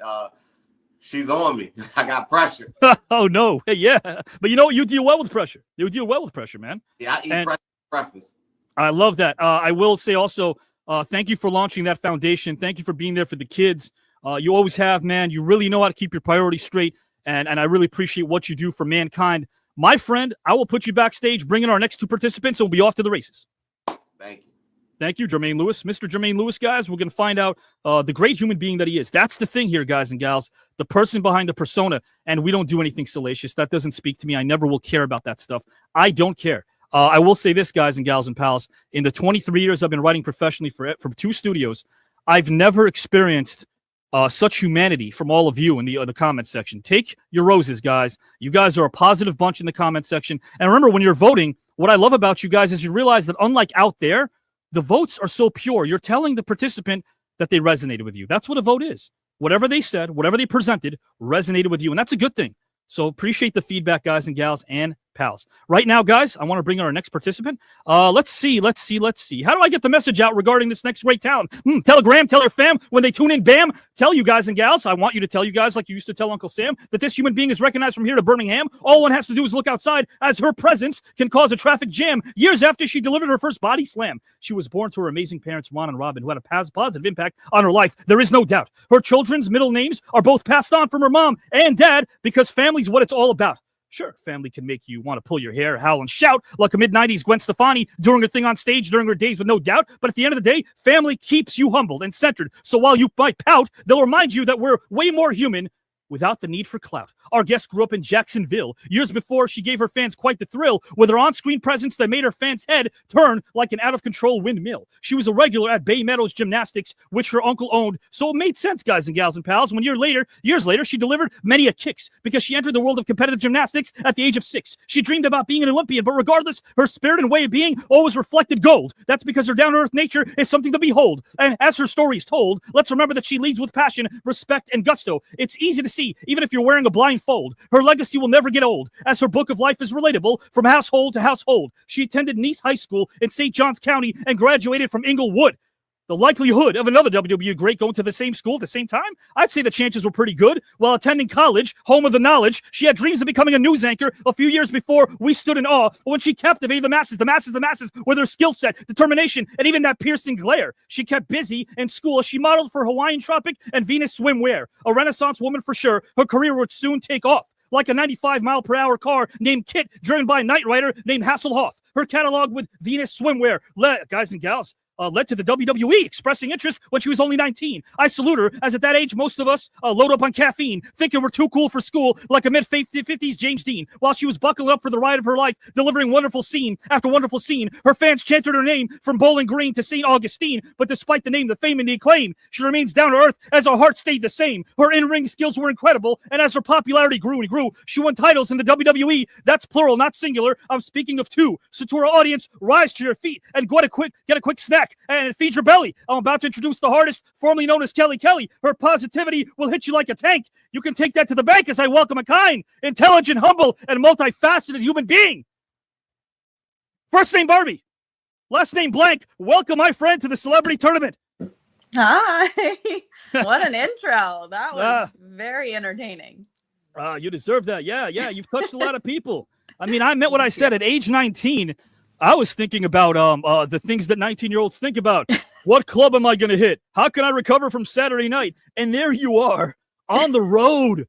she's on me. I got pressure. Oh no, hey, yeah. But you know what? You deal well with pressure. You deal well with pressure, man. Yeah, I eat pressure for breakfast. I love that. I will say also, thank you for launching that foundation. Thank you for being there for the kids. You always have, man. You really know how to keep your priorities straight, and I really appreciate what you do for mankind. My friend, I will put you backstage, bring in our next two participants, and we'll be off to the races. Thank you. Thank you, Jermaine Lewis. Mr. Jermaine Lewis, guys, we're going to find out the great human being that he is. That's the thing here, guys and gals, the person behind the persona. And we don't do anything salacious. That doesn't speak to me. I never will care about that stuff. I don't care. I will say this, guys and gals and pals. In the 23 years I've been writing professionally for 2 studios, I've never experienced such humanity from all of you in the comment section. Take your roses, guys. You guys are a positive bunch in the comment section. And remember, when you're voting, what I love about you guys is you realize that unlike out there, the votes are so pure. You're telling the participant that they resonated with you. That's what a vote is. Whatever they said, whatever they presented, resonated with you. And that's a good thing. So appreciate the feedback, guys and gals and pals. Right now, guys, I want to bring on our next participant. Let's see. How do I get the message out regarding this next great talent? Telegram, tell your fam when they tune in, bam. Tell you guys and gals. I want you to tell you guys, like you used to tell Uncle Sam, that this human being is recognized from here to Birmingham. All one has to do is look outside, as her presence can cause a traffic jam. Years after she delivered her first body slam, she was born to her amazing parents, Ron and Robin, who had a positive impact on her life. There is no doubt. Her children's middle names are both passed on from her mom and dad, because family's what it's all about. Sure, family can make you want to pull your hair, howl, and shout like a mid-90s Gwen Stefani during her thing on stage during her days with no doubt. But at the end of the day, family keeps you humbled and centered. So while you might pout, they'll remind you that we're way more human without the need for clout. Our guest grew up in Jacksonville years before she gave her fans quite the thrill with her on-screen presence that made her fans' head turn like an out-of-control windmill. She was a regular at Bay Meadows Gymnastics, which her uncle owned, so it made sense, guys and gals and pals, when years later, she delivered many a kicks because she entered the world of competitive gymnastics at the age of 6. She dreamed about being an Olympian, but regardless, her spirit and way of being always reflected gold. That's because her down-to-earth nature is something to behold. And as her story is told, let's remember that she leads with passion, respect, and gusto. It's easy to see, even if you're wearing a blindfold. Her legacy will never get old, as her book of life is relatable from household to household. She attended Nice High School in St. Johns County and graduated from Inglewood. The likelihood of another WWE great going to the same school at the same time, I'd say the chances were pretty good. While attending college, home of the knowledge, she had dreams of becoming a news anchor a few years before we stood in awe. But when she captivated the masses with her skill set, determination, and even that piercing glare, she kept busy in school as she modeled for Hawaiian Tropic and Venus Swimwear. A Renaissance woman for sure, her career would soon take off. Like a 95-mile-per-hour car named Kit, driven by a night rider named Hasselhoff. Her catalog with Venus Swimwear, guys and gals, led to the WWE expressing interest when she was only 19. I salute her, as at that age, most of us load up on caffeine, thinking we're too cool for school, like a mid-50s James Dean. While she was buckling up for the ride of her life, delivering wonderful scene after wonderful scene, her fans chanted her name from Bowling Green to St. Augustine. But despite the name, the fame, and the acclaim, she remains down to earth as her heart stayed the same. Her in-ring skills were incredible, and as her popularity grew and grew, she won titles in the WWE. That's plural, not singular. I'm speaking of 2. So to our audience, rise to your feet and get a quick snack and feed your belly. I'm about to introduce the hardest, formerly known as Kelly Kelly. Her positivity will hit you like a tank. You can take that to the bank as I welcome a kind, intelligent, humble, and multifaceted human being. First name Barbie, last name blank. Welcome, my friend, to the celebrity tournament. Hi. What an intro. That was very entertaining. You deserve that. Yeah. You've touched a lot of people. I mean, I meant what I said at age 19. I was thinking about the things that 19-year-olds think about. What club am I going to hit? How can I recover from Saturday night? And there you are on the road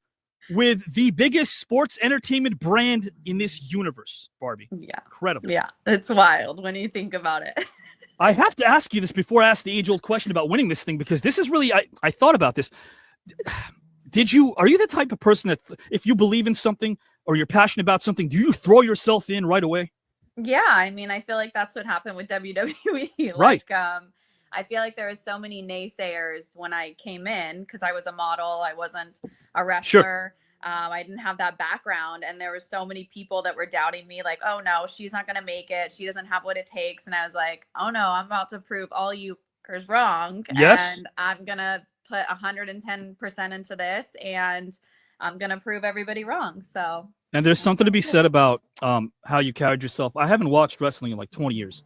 with the biggest sports entertainment brand in this universe, Barbie. Yeah. Incredible. Yeah, it's wild when you think about it. I have to ask you this before I ask the age-old question about winning this thing, because this is really, I thought about this. Are you the type of person that if you believe in something or you're passionate about something, do you throw yourself in right away? Yeah, I mean, I feel like that's what happened with WWE. Right. I feel like there was so many naysayers when I came in because I was a model. I wasn't a wrestler. Sure. I didn't have that background. And there were so many people that were doubting me like, oh, no, she's not going to make it. She doesn't have what it takes. And I was like, oh, no, I'm about to prove all you wrong. Yes. And I'm going to put 110% into this. And I'm going to prove everybody wrong. So. And there's something to be said about how you carried yourself. I haven't watched wrestling in like 20 years,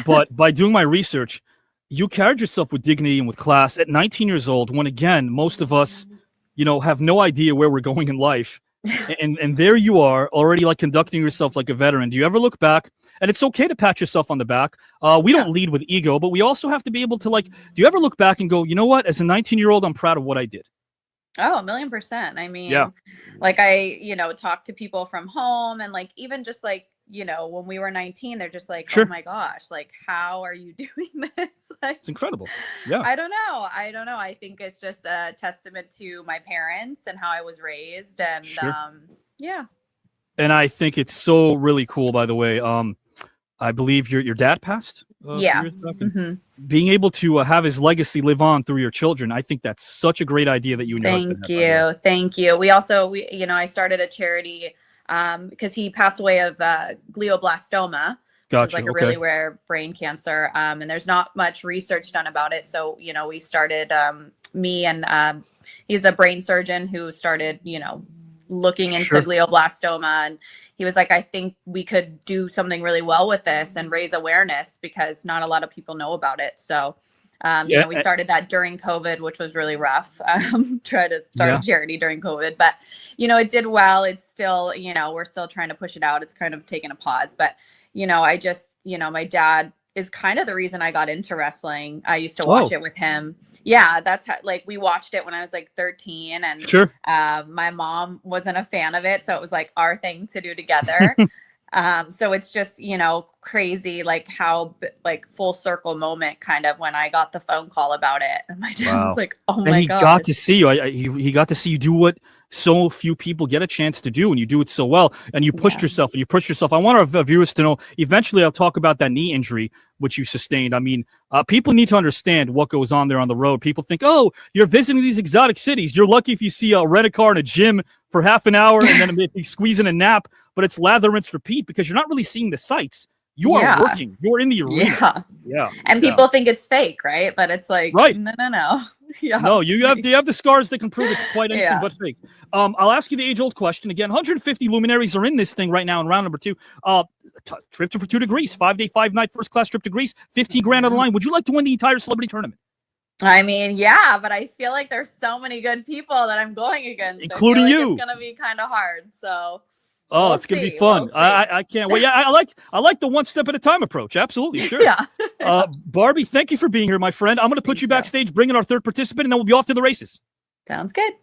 but by doing my research, you carried yourself with dignity and with class at 19 years old, when, again, most of us, have no idea where we're going in life. And there you are already like conducting yourself like a veteran. Do you ever look back? And it's okay to pat yourself on the back. We don't lead with ego, but we also have to be able to do you ever look back and go, you know what? As a 19-year-old, I'm proud of what I did. Oh, 1,000,000%. I mean, Yeah. like I, talk to people from home and like even just like, when we were 19, they're just like, Sure. oh my gosh, like how are you doing this? Like, It's incredible. Yeah. I don't know. I think it's just a testament to my parents and how I was raised. And Sure. yeah. And I think it's so really cool, by the way. I believe your dad passed. A few Yeah. years back, and Mhm. being able to have his legacy live on through your children, I think that's such a great idea that you and your husband Thank have, by the way. you. Thank you. We also, I started a charity because he passed away of glioblastoma, which is Gotcha. like a Okay. really rare brain cancer. And there's not much research done about it. So, we started, me and he's a brain surgeon who started, looking into Sure. glioblastoma. And he was like, I think we could do something really well with this and raise awareness because not a lot of people know about it. So, Yeah, we started that during COVID, which was really rough. Try to start Yeah. a charity during COVID, but it did well. It's still, we're still trying to push it out. It's kind of taken a pause, but I just, my dad is kind of the reason I got into wrestling. I used to watch it with him. Yeah, that's how, like, we watched it when I was like 13, and Sure. my mom wasn't a fan of it, so it was like our thing to do together. So it's just, crazy, like how like full circle moment kind of when I got the phone call about it. And my dad was like, oh And my he God. got to see you. He got to see you do what so few people get a chance to do, and you do it so well. And you pushed yourself, and you pushed yourself. I want our viewers to know. Eventually, I'll talk about that knee injury which you sustained. I mean, people need to understand what goes on there on the road. People think, oh, you're visiting these exotic cities. You're lucky if you see a rent-a-car in a gym for half an hour and then maybe squeeze in a nap. But it's lather, rinse, repeat because you're not really seeing the sights. You are working. You're in the arena. Yeah. And people think it's fake, right? But it's like, Right. no. Yeah. No, you have the scars that can prove it's quite anything Yeah. but fake. I'll ask you the age-old question again. 150 luminaries are in this thing right now in round number 2. Trip for 2 degrees, 5-day, 5-night first-class trip to Greece, 15 grand on the line. Would you like to win the entire celebrity tournament? I mean, yeah, but I feel like there's so many good people that I'm going against. Including I feel like you. It's gonna be kind of hard. So Oh, we'll it's gonna be see. fun. We'll see. I can't wait. Yeah, I like the one step at a time approach. Absolutely, sure. Yeah. Barbie, thank you for being here, my friend. I'm gonna put you backstage, bring in our third participant, and then we'll be off to the races. Sounds good.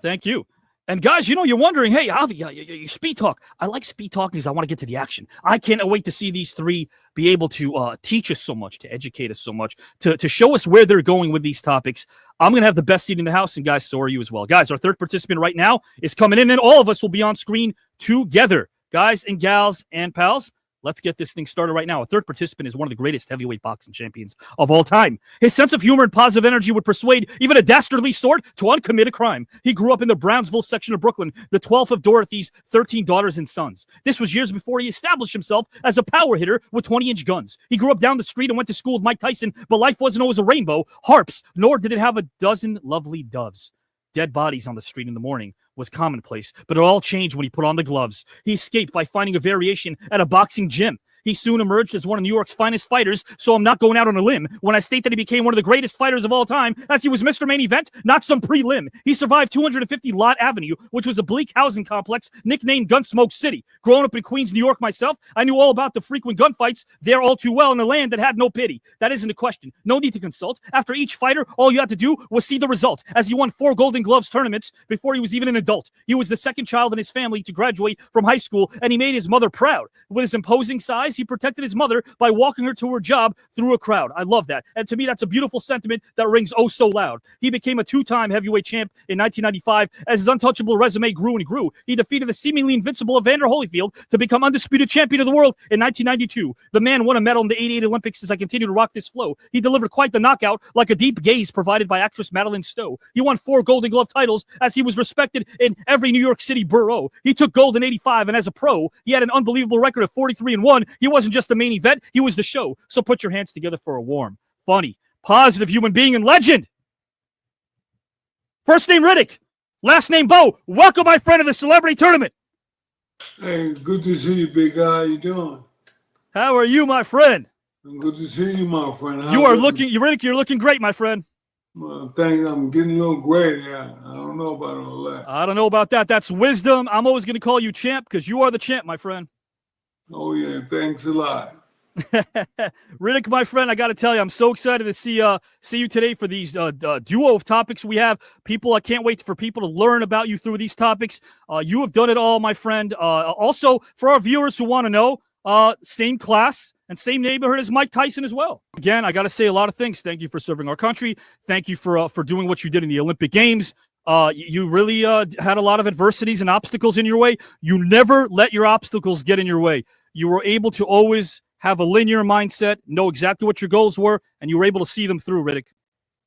Thank you. And guys, you're wondering, hey, Avi, you speed talk. I like speed talking because I want to get to the action. I can't wait to see these three be able to teach us so much, to educate us so much, to show us where they're going with these topics. I'm going to have the best seat in the house, and guys, so are you as well. Guys, our third participant right now is coming in, and all of us will be on screen together. Guys and gals and pals, let's get this thing started right now. A third participant is one of the greatest heavyweight boxing champions of all time. His sense of humor and positive energy would persuade even a dastardly sort to uncommit a crime. He grew up in the Brownsville section of Brooklyn, the 12th of Dorothy's 13 daughters and sons. This was years before he established himself as a power hitter with 20-inch guns. He grew up down the street and went to school with Mike Tyson, but life wasn't always a rainbow, harps, nor did it have a dozen lovely doves. Dead bodies on the street in the morning was commonplace, but it all changed when he put on the gloves. He escaped by finding a variation at a boxing gym. He soon emerged as one of New York's finest fighters, so I'm not going out on a limb when I state that he became one of the greatest fighters of all time, as he was Mr. Main Event, not some prelim. He survived 250 Lot Avenue, which was a bleak housing complex nicknamed Gunsmoke City. Growing up in Queens, New York myself, I knew all about the frequent gunfights there all too well in a land that had no pity. That isn't a question. No need to consult. After each fighter, all you had to do was see the result, as he won 4 Golden Gloves tournaments before he was even an adult. He was the second child in his family to graduate from high school, and he made his mother proud. With his imposing size, he protected his mother by walking her to her job through a crowd. I love that. And to me, that's a beautiful sentiment that rings oh so loud. He became a 2-time heavyweight champ in 1995. As his untouchable resume grew and grew, he defeated the seemingly invincible Evander Holyfield to become undisputed champion of the world in 1992. The man won a medal in the 88 Olympics. As I continue to rock this flow, he delivered quite the knockout, like a deep gaze provided by actress Madeline Stowe. He won 4 Golden Glove titles, as he was respected in every New York City borough. He took gold in 85, and as a pro, he had an unbelievable record of 43-1. He wasn't just the main event, he was the show. So put your hands together for a warm, funny, positive human being and legend. First name Riddick, last name Bowe. Welcome, my friend, to the celebrity tournament. Hey, good to see you, big guy. How you doing? How are you, my friend? I'm good to see you, my friend. Riddick, you're looking great, my friend. Thanks. I'm getting a little gray. Yeah, I don't know about all that. I don't know about that. That's wisdom. I'm always going to call you champ because you are the champ, my friend. Oh, yeah. Thanks a lot. Riddick, my friend, I got to tell you, I'm so excited to see you today for these duo of topics we have. People, I can't wait for people to learn about you through these topics. You have done it all, my friend. Also, for our viewers who want to know, same class and same neighborhood as Mike Tyson as well. Again, I got to say a lot of things. Thank you for serving our country. Thank you for doing what you did in the Olympic Games. You really had a lot of adversities and obstacles in your way. You never let your obstacles get in your way. You were able to always have a linear mindset, know exactly what your goals were, and you were able to see them through, Riddick.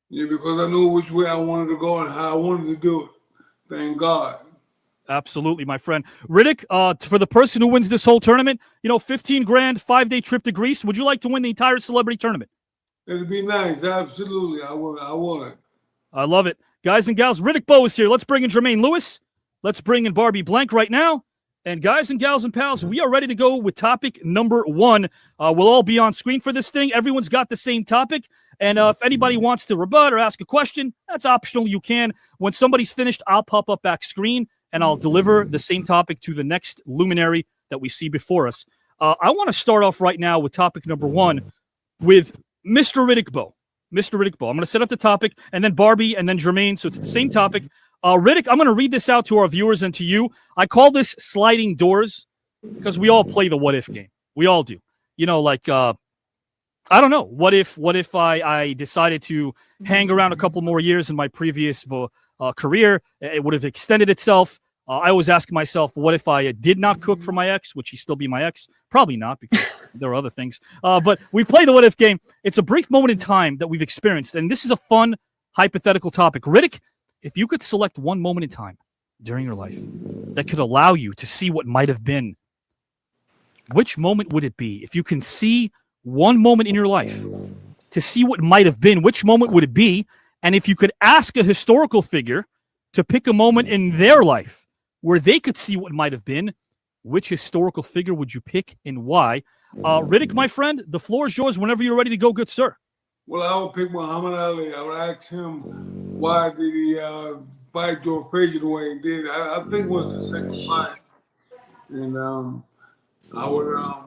Yeah, because I knew which way I wanted to go and how I wanted to do it. Thank God. Absolutely, my friend. Riddick, for the person who wins this whole tournament, 15 grand, 5-day trip to Greece. Would you like to win the entire celebrity tournament? It'd be nice. Absolutely. I would. I love it. Guys and gals, Riddick Bowe is here. Let's bring in Jermaine Lewis. Let's bring in Barbie Blank right now. And guys and gals and pals, we are ready to go with topic number 1. We'll all be on screen for this thing. Everyone's got the same topic. And if anybody wants to rebut or ask a question, that's optional. You can. When somebody's finished, I'll pop up back screen and I'll deliver the same topic to the next luminary that we see before us. I want to start off right now with topic number 1 with Mr. Riddick Bowe. Mr. Riddick Bowe. I'm going to set up the topic, and then Barbie, and then Jermaine, so it's the same topic. Riddick, I'm going to read this out to our viewers and to you. I call this sliding doors because we all play the what if game. We all do. I don't know. What if I decided to hang around a couple more years in my previous career? It would have extended itself. I always ask myself, what if I did not cook for my ex? Would she still be my ex? Probably not, because there are other things. But we play the what if game. It's a brief moment in time that we've experienced, and this is a fun hypothetical topic. Riddick, if you could select one moment in time during your life that could allow you to see what might have been, which moment would it be? If you can see one moment in your life to see what might have been, which moment would it be? And if you could ask a historical figure to pick a moment in their life where they could see what might have been, which historical figure would you pick and why? Riddick, my friend, the floor is yours whenever you're ready to go, good sir. Well, I would pick Muhammad Ali. I would ask him, why did he fight Joe Frazier the way he did? I think it was the second fight. And I would, I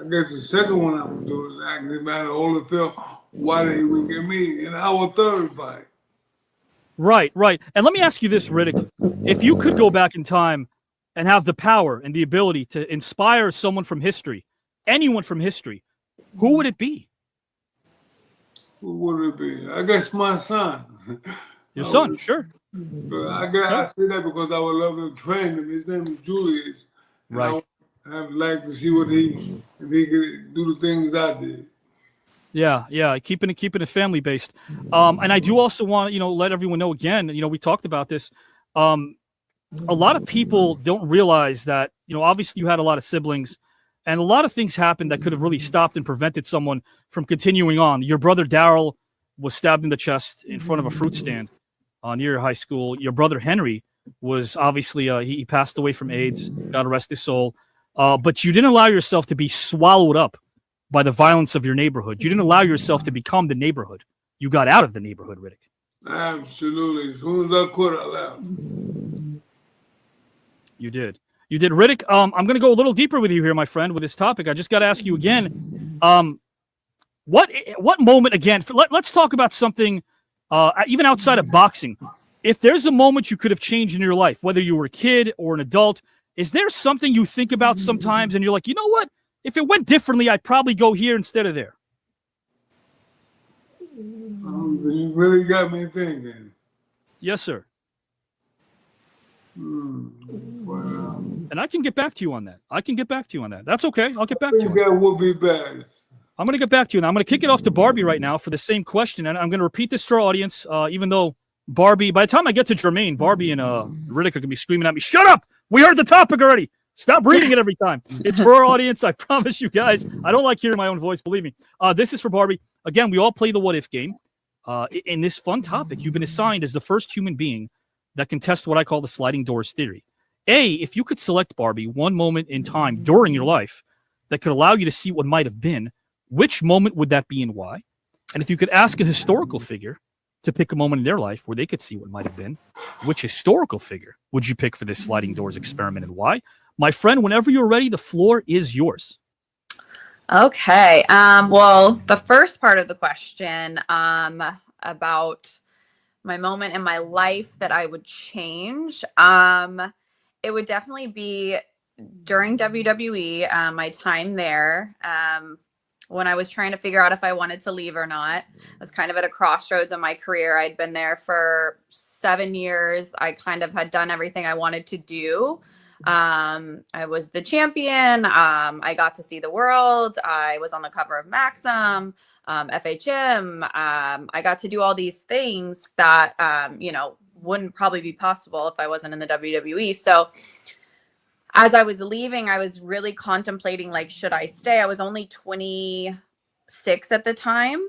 guess the second one I would do is ask him about Holyfield, why did he win at me? And our third fight. Right. And let me ask you this, Riddick. If you could go back in time and have the power and the ability to inspire someone from history, anyone from history, who would it be? Who would it be? I guess my son. Your son, sure. I say that because I would love to train him. His name is Julius. Right. I would like to see if he could do the things I did. Yeah, keeping it family based. And I do also want to, let everyone know again, we talked about this. A lot of people don't realize that, obviously you had a lot of siblings and a lot of things happened that could have really stopped and prevented someone from continuing on. Your brother Daryl was stabbed in the chest in front of a fruit stand near your high school. Your brother Henry was obviously, he passed away from AIDS, God rest his soul. But you didn't allow yourself to be swallowed up by the violence of your neighborhood. You didn't allow yourself to become the neighborhood. You got out of the neighborhood, Riddick. Absolutely. As soon as I could, I left. You did, Riddick. I'm going to go a little deeper with you here, my friend, with this topic. I just got to ask you again. What moment again? Let's talk about something, even outside of boxing. If there's a moment you could have changed in your life, whether you were a kid or an adult, is there something you think about sometimes and you're like, you know what? If it went differently, I'd probably go here instead of there. You really got me thinking. Yes, sir. And I can get back to you on that. That's okay. I'll get back to you. That would be best. I'm going to get back to you. And I'm going to kick it off to Barbie right now for the same question. And I'm going to repeat this to our audience, even though Barbie, by the time I get to Jermaine, Barbie and Riddick are going to be screaming at me, shut up! We heard the topic already. Stop reading it every time. It's for our audience. I promise you guys. I don't like hearing my own voice. Believe me. This is for Barbie. Again, we all play the what if game. In this fun topic, you've been assigned as the first human being that can test what I call the sliding doors theory. If you could select, Barbie, one moment in time during your life that could allow you to see what might have been, which moment would that be and why? And if you could ask a historical figure to pick a moment in their life where they could see what might have been, which historical figure would you pick for this sliding doors experiment and why? My friend, whenever you're ready, the floor is yours. Okay. Well, the first part of the question, about my moment in my life that I would change, it would definitely be during WWE, my time there, when I was trying to figure out if I wanted to leave or not. I was kind of at a crossroads in my career. I'd been there for 7 years. I kind of had done everything I wanted to do. I was the champion. I got to see the world. I was on the cover of Maxim, FHM. I got to do all these things that, wouldn't probably be possible if I wasn't in the WWE. So as I was leaving, I was really contemplating, like, should I stay? I was only 26 at the time.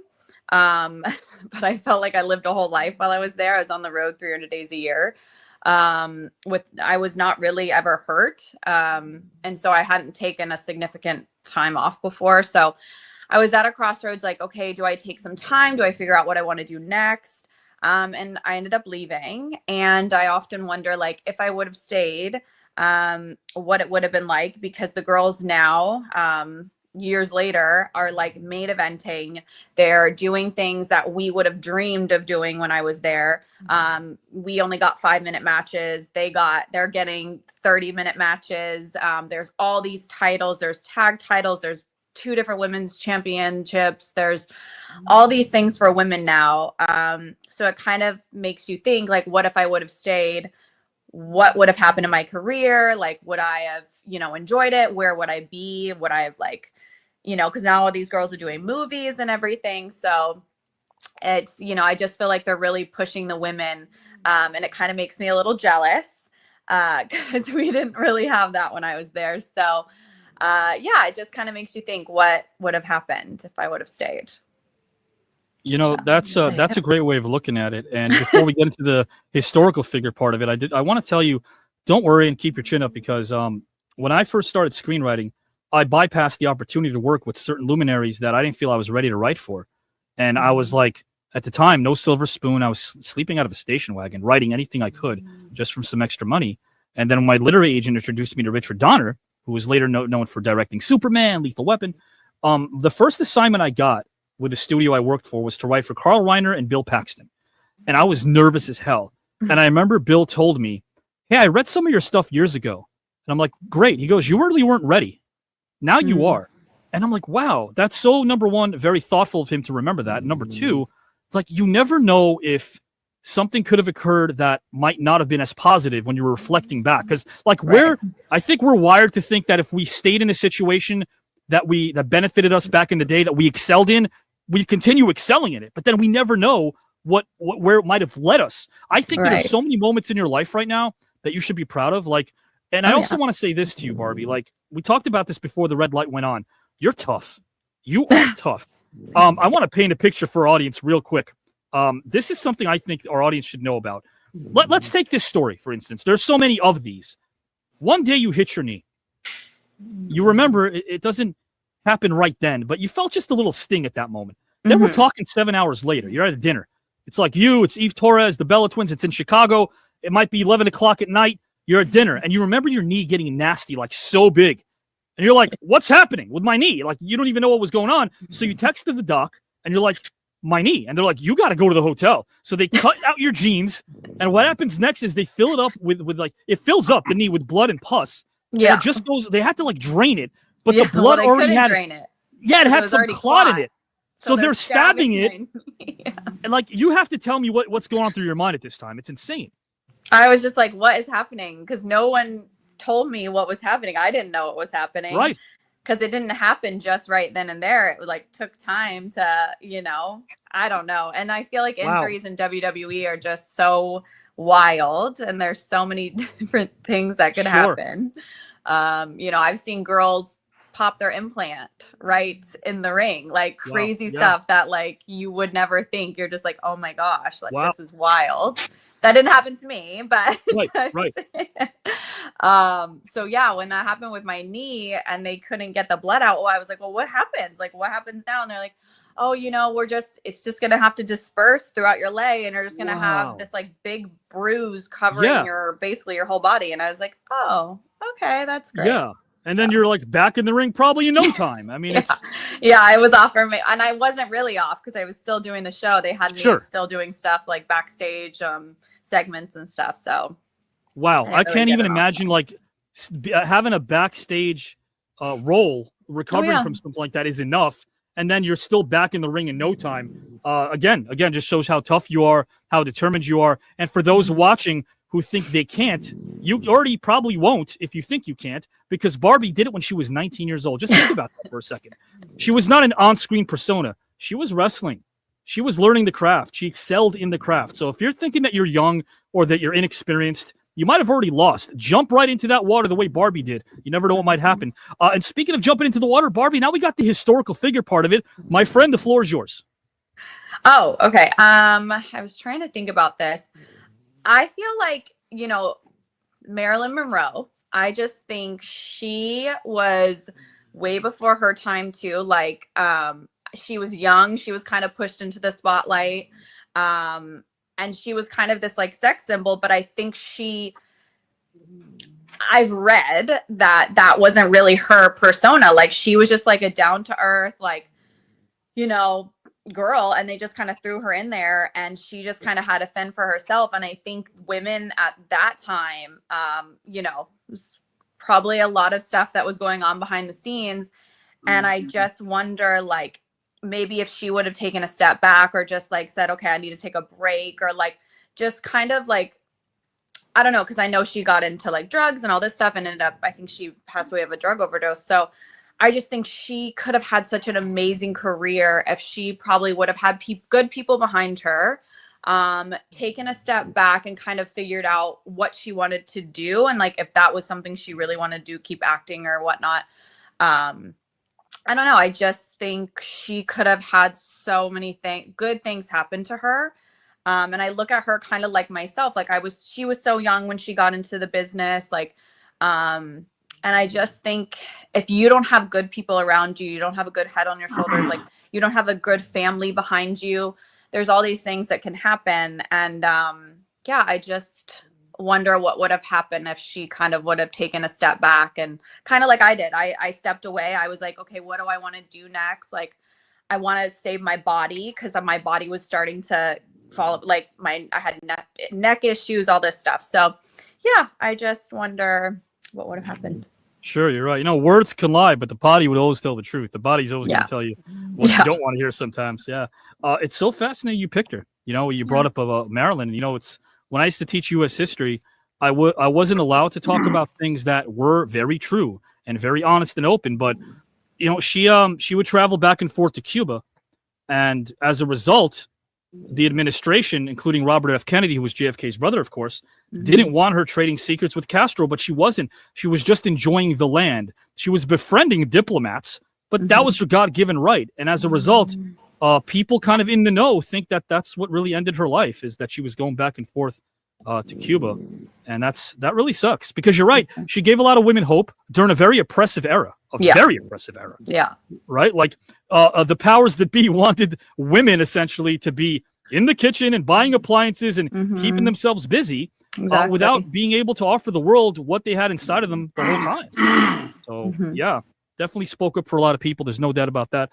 But I felt like I lived a whole life while I was there. I was on the road 300 days a year. I was not really ever hurt. And so I hadn't taken a significant time off before. So I was at a crossroads, like, okay, do I take some time? Do I figure out what I want to do next? And I ended up leaving. And I often wonder, like, if I would have stayed, what it would have been like, because the girls now, years later, are like main eventing. They're doing things that we would have dreamed of doing when I was there. We only got 5-minute matches. They're getting 30-minute matches. There's all these titles. There's tag titles. There's 2 different women's championships. There's all these things for women now. So it kind of makes you think, like, what if I would have stayed? What would have happened in my career? Like, would I have, enjoyed it? Where would I be? Would I have, like, because now all these girls are doing movies and everything. So it's, I just feel like they're really pushing the women. And it kind of makes me a little jealous, because we didn't really have that when I was there. So it just kind of makes you think, what would have happened if I would have stayed? That's a great way of looking at it. And before we get into the historical figure part of it, I want to tell you, don't worry and keep your chin up, because when I first started screenwriting, I bypassed the opportunity to work with certain luminaries that I didn't feel I was ready to write for. And I was like, at the time, no silver spoon. I was sleeping out of a station wagon, writing anything I could just from some extra money. And then when my literary agent introduced me to Richard Donner, who was later known for directing Superman, Lethal Weapon, the first assignment I got with the studio I worked for was to write for Carl Reiner and Bill Paxton. And I was nervous as hell. And I remember Bill told me, hey, I read some of your stuff years ago. And I'm like, great. He goes, you really weren't ready. Now you are. And I'm like, wow, that's so, number one, very thoughtful of him to remember that. Number two, it's like, you never know if something could have occurred that might not have been as positive when you were reflecting back. Because like I think we're wired to think that if we stayed in a situation that benefited us back in the day, that we excelled in, we continue excelling in it, but then we never know where it might have led us. I think that there's so many moments in your life right now that you should be proud of. Like, and I also want to say this to you, Barbie. Like, we talked about this before the red light went on. You're tough. You are tough. I want to paint a picture for our audience real quick. This is something I think our audience should know about. Let's take this story, for instance. There's so many of these. One day you hit your knee. You remember it doesn't happen right then, but you felt just a little sting at that moment. Then we're talking 7 hours later. You're at a dinner. It's like it's Eve Torres, the Bella Twins. It's in Chicago. It might be 11 o'clock at night. You're at dinner, and you remember your knee getting nasty, like so big. And you're like, what's happening with my knee? Like, you don't even know what was going on. So you texted the doc, and you're like, my knee. And they're like, you got to go to the hotel. So they cut out your jeans, and what happens next is they fill it up with like, it fills up the knee with blood and pus. Yeah. And it just goes, they had to like drain it, but the blood already had drain it. Yeah, it had some clot in it. So they're stabbing it. And like, you have to tell me what's going on through your mind at this time. It's insane. I was just like, what is happening? Because no one told me what was happening. I didn't know what was happening. Right. Because it didn't happen just right then and there. It like took time to, I don't know. And I feel like injuries in WWE are just so wild, and there's so many different things that could happen. I've seen girls pop their implant right in the ring, like crazy stuff that like you would never think. You're just like, oh my gosh, like this is wild. That didn't happen to me, but right. So yeah, when that happened with my knee and they couldn't get the blood out, I was like, well, what happens? Like, what happens now? And they're like, oh, it's just gonna have to disperse throughout your leg, and you're just gonna have this like big bruise covering basically your whole body. And I was like, oh, okay, that's great. Yeah. And then you're like back in the ring probably in no time. I mean, it's I was off for me, and I wasn't really off because I was still doing the show. They had me still doing stuff like backstage segments and stuff. So wow, I can't even imagine like having a backstage role, recovering from something like that is enough, and then you're still back in the ring in no time. Again, just shows how tough you are, how determined you are, and for those watching who think they can't, you already probably won't if you think you can't, because Barbie did it when she was 19 years old. Just think about that for a second. She was not an on-screen persona. She was wrestling. She was learning the craft. She excelled in the craft. So if you're thinking that you're young or that you're inexperienced, you might have already lost. Jump right into that water the way Barbie did. You never know what might happen. And speaking of jumping into the water, Barbie, now we got the historical figure part of it. My friend, the floor is yours. Oh, okay. I was trying to think about this. I feel like, Marilyn Monroe, I just think she was way before her time too. Like, she was young. She was kind of pushed into the spotlight. And she was kind of this like sex symbol, but I think I've read that wasn't really her persona. Like, she was just like a down to earth, like, girl, and they just kind of threw her in there, and she just kind of had to fend for herself. And I think women at that time, was probably a lot of stuff that was going on behind the scenes. And I just wonder, like, maybe if she would have taken a step back or just like said, okay, I need to take a break, or like just kind of like, I don't know, because I know she got into like drugs and all this stuff and ended up, I think she passed away of a drug overdose. So I just think she could have had such an amazing career if she probably would have had good people behind her, taken a step back and kind of figured out what she wanted to do. And like, if that was something she really wanted to do, keep acting or whatnot. I don't know. I just think she could have had so many good things happen to her. And I look at her kind of like myself, like she was so young when she got into the business, like, and I just think if you don't have good people around you, you don't have a good head on your shoulders, like you don't have a good family behind you, there's all these things that can happen. And I just wonder what would have happened if she kind of would have taken a step back, and kind of like I did. I stepped away. I was like, okay, what do I want to do next? Like, I want to save my body because my body was starting to fall. Like I had neck issues, all this stuff. So yeah, I just wonder what would have happened. Sure, you're right. Words can lie, but the body would always tell the truth. The body's always going to tell you what you don't want to hear sometimes. Yeah. It's so fascinating you picked her. You brought up Marilyn. It's when I used to teach U.S. history, I wasn't allowed to talk about things that were very true and very honest and open. But, she would travel back and forth to Cuba. And as a result, the administration, including Robert F. Kennedy, who was JFK's brother, of course, didn't want her trading secrets with Castro, but she wasn't. She was just enjoying the land. She was befriending diplomats, but that was her God-given right. And as a result, people kind of in the know think that that's what really ended her life, is that she was going back and forth to Cuba. And that really sucks, because you're right. She gave a lot of women hope during a very oppressive era. Very oppressive era. Yeah. Right? Like the powers that be wanted women essentially to be in the kitchen and buying appliances and keeping themselves busy without being able to offer the world what they had inside of them the whole time. So yeah, definitely spoke up for a lot of people. There's no doubt about that.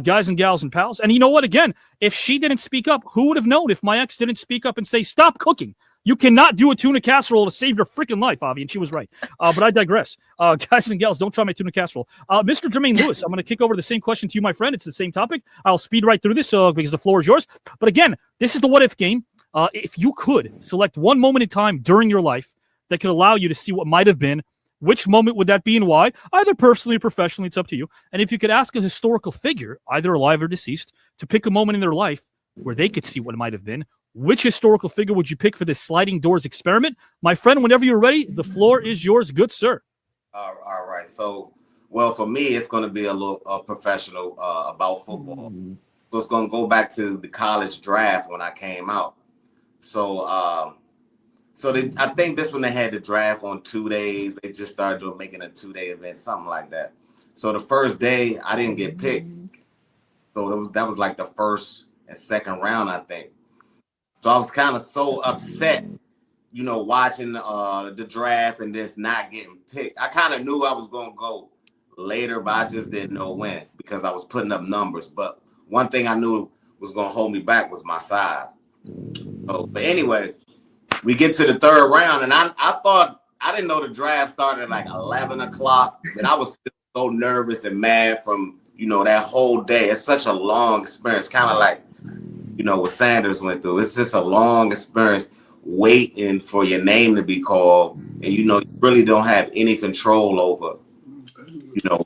Guys and gals and pals. And you know what? Again, if she didn't speak up, who would have known if my ex didn't speak up and say, stop cooking? You cannot do a tuna casserole to save your freaking life, Avi. And she was right. But I digress. Guys and gals, don't try my tuna casserole. Mr. Jermaine Lewis, I'm going to kick over the same question to you, my friend. It's the same topic. I'll speed right through this because the floor is yours. But again, this is the what if game. If you could select one moment in time during your life that could allow you to see what might have been, which moment would that be and why? Either personally or professionally, it's up to you. And if you could ask a historical figure, either alive or deceased, to pick a moment in their life where they could see what it might have been, which historical figure would you pick for this sliding doors experiment? My friend, whenever you're ready, the floor is yours. Good, sir. All right. So, well, for me, it's going to be a little professional about football. So it's going to go back to the college draft when I came out. So, I think this one they had the draft on 2 days. They just started making a 2-day event, something like that. So the first day I didn't get picked. So that was like the first and second round, I think. So I was kind of so upset watching the draft and just not getting picked. I kind of knew I was going to go later, but I just didn't know when because I was putting up numbers. But one thing I knew was going to hold me back was my size. So, but anyway, we get to the third round, and I thought, I didn't know the draft started at like 11 o'clock, and I was so nervous and mad from, that whole day. It's such a long experience, kind of like, what Sanders went through. It's just a long experience waiting for your name to be called, and you really don't have any control over,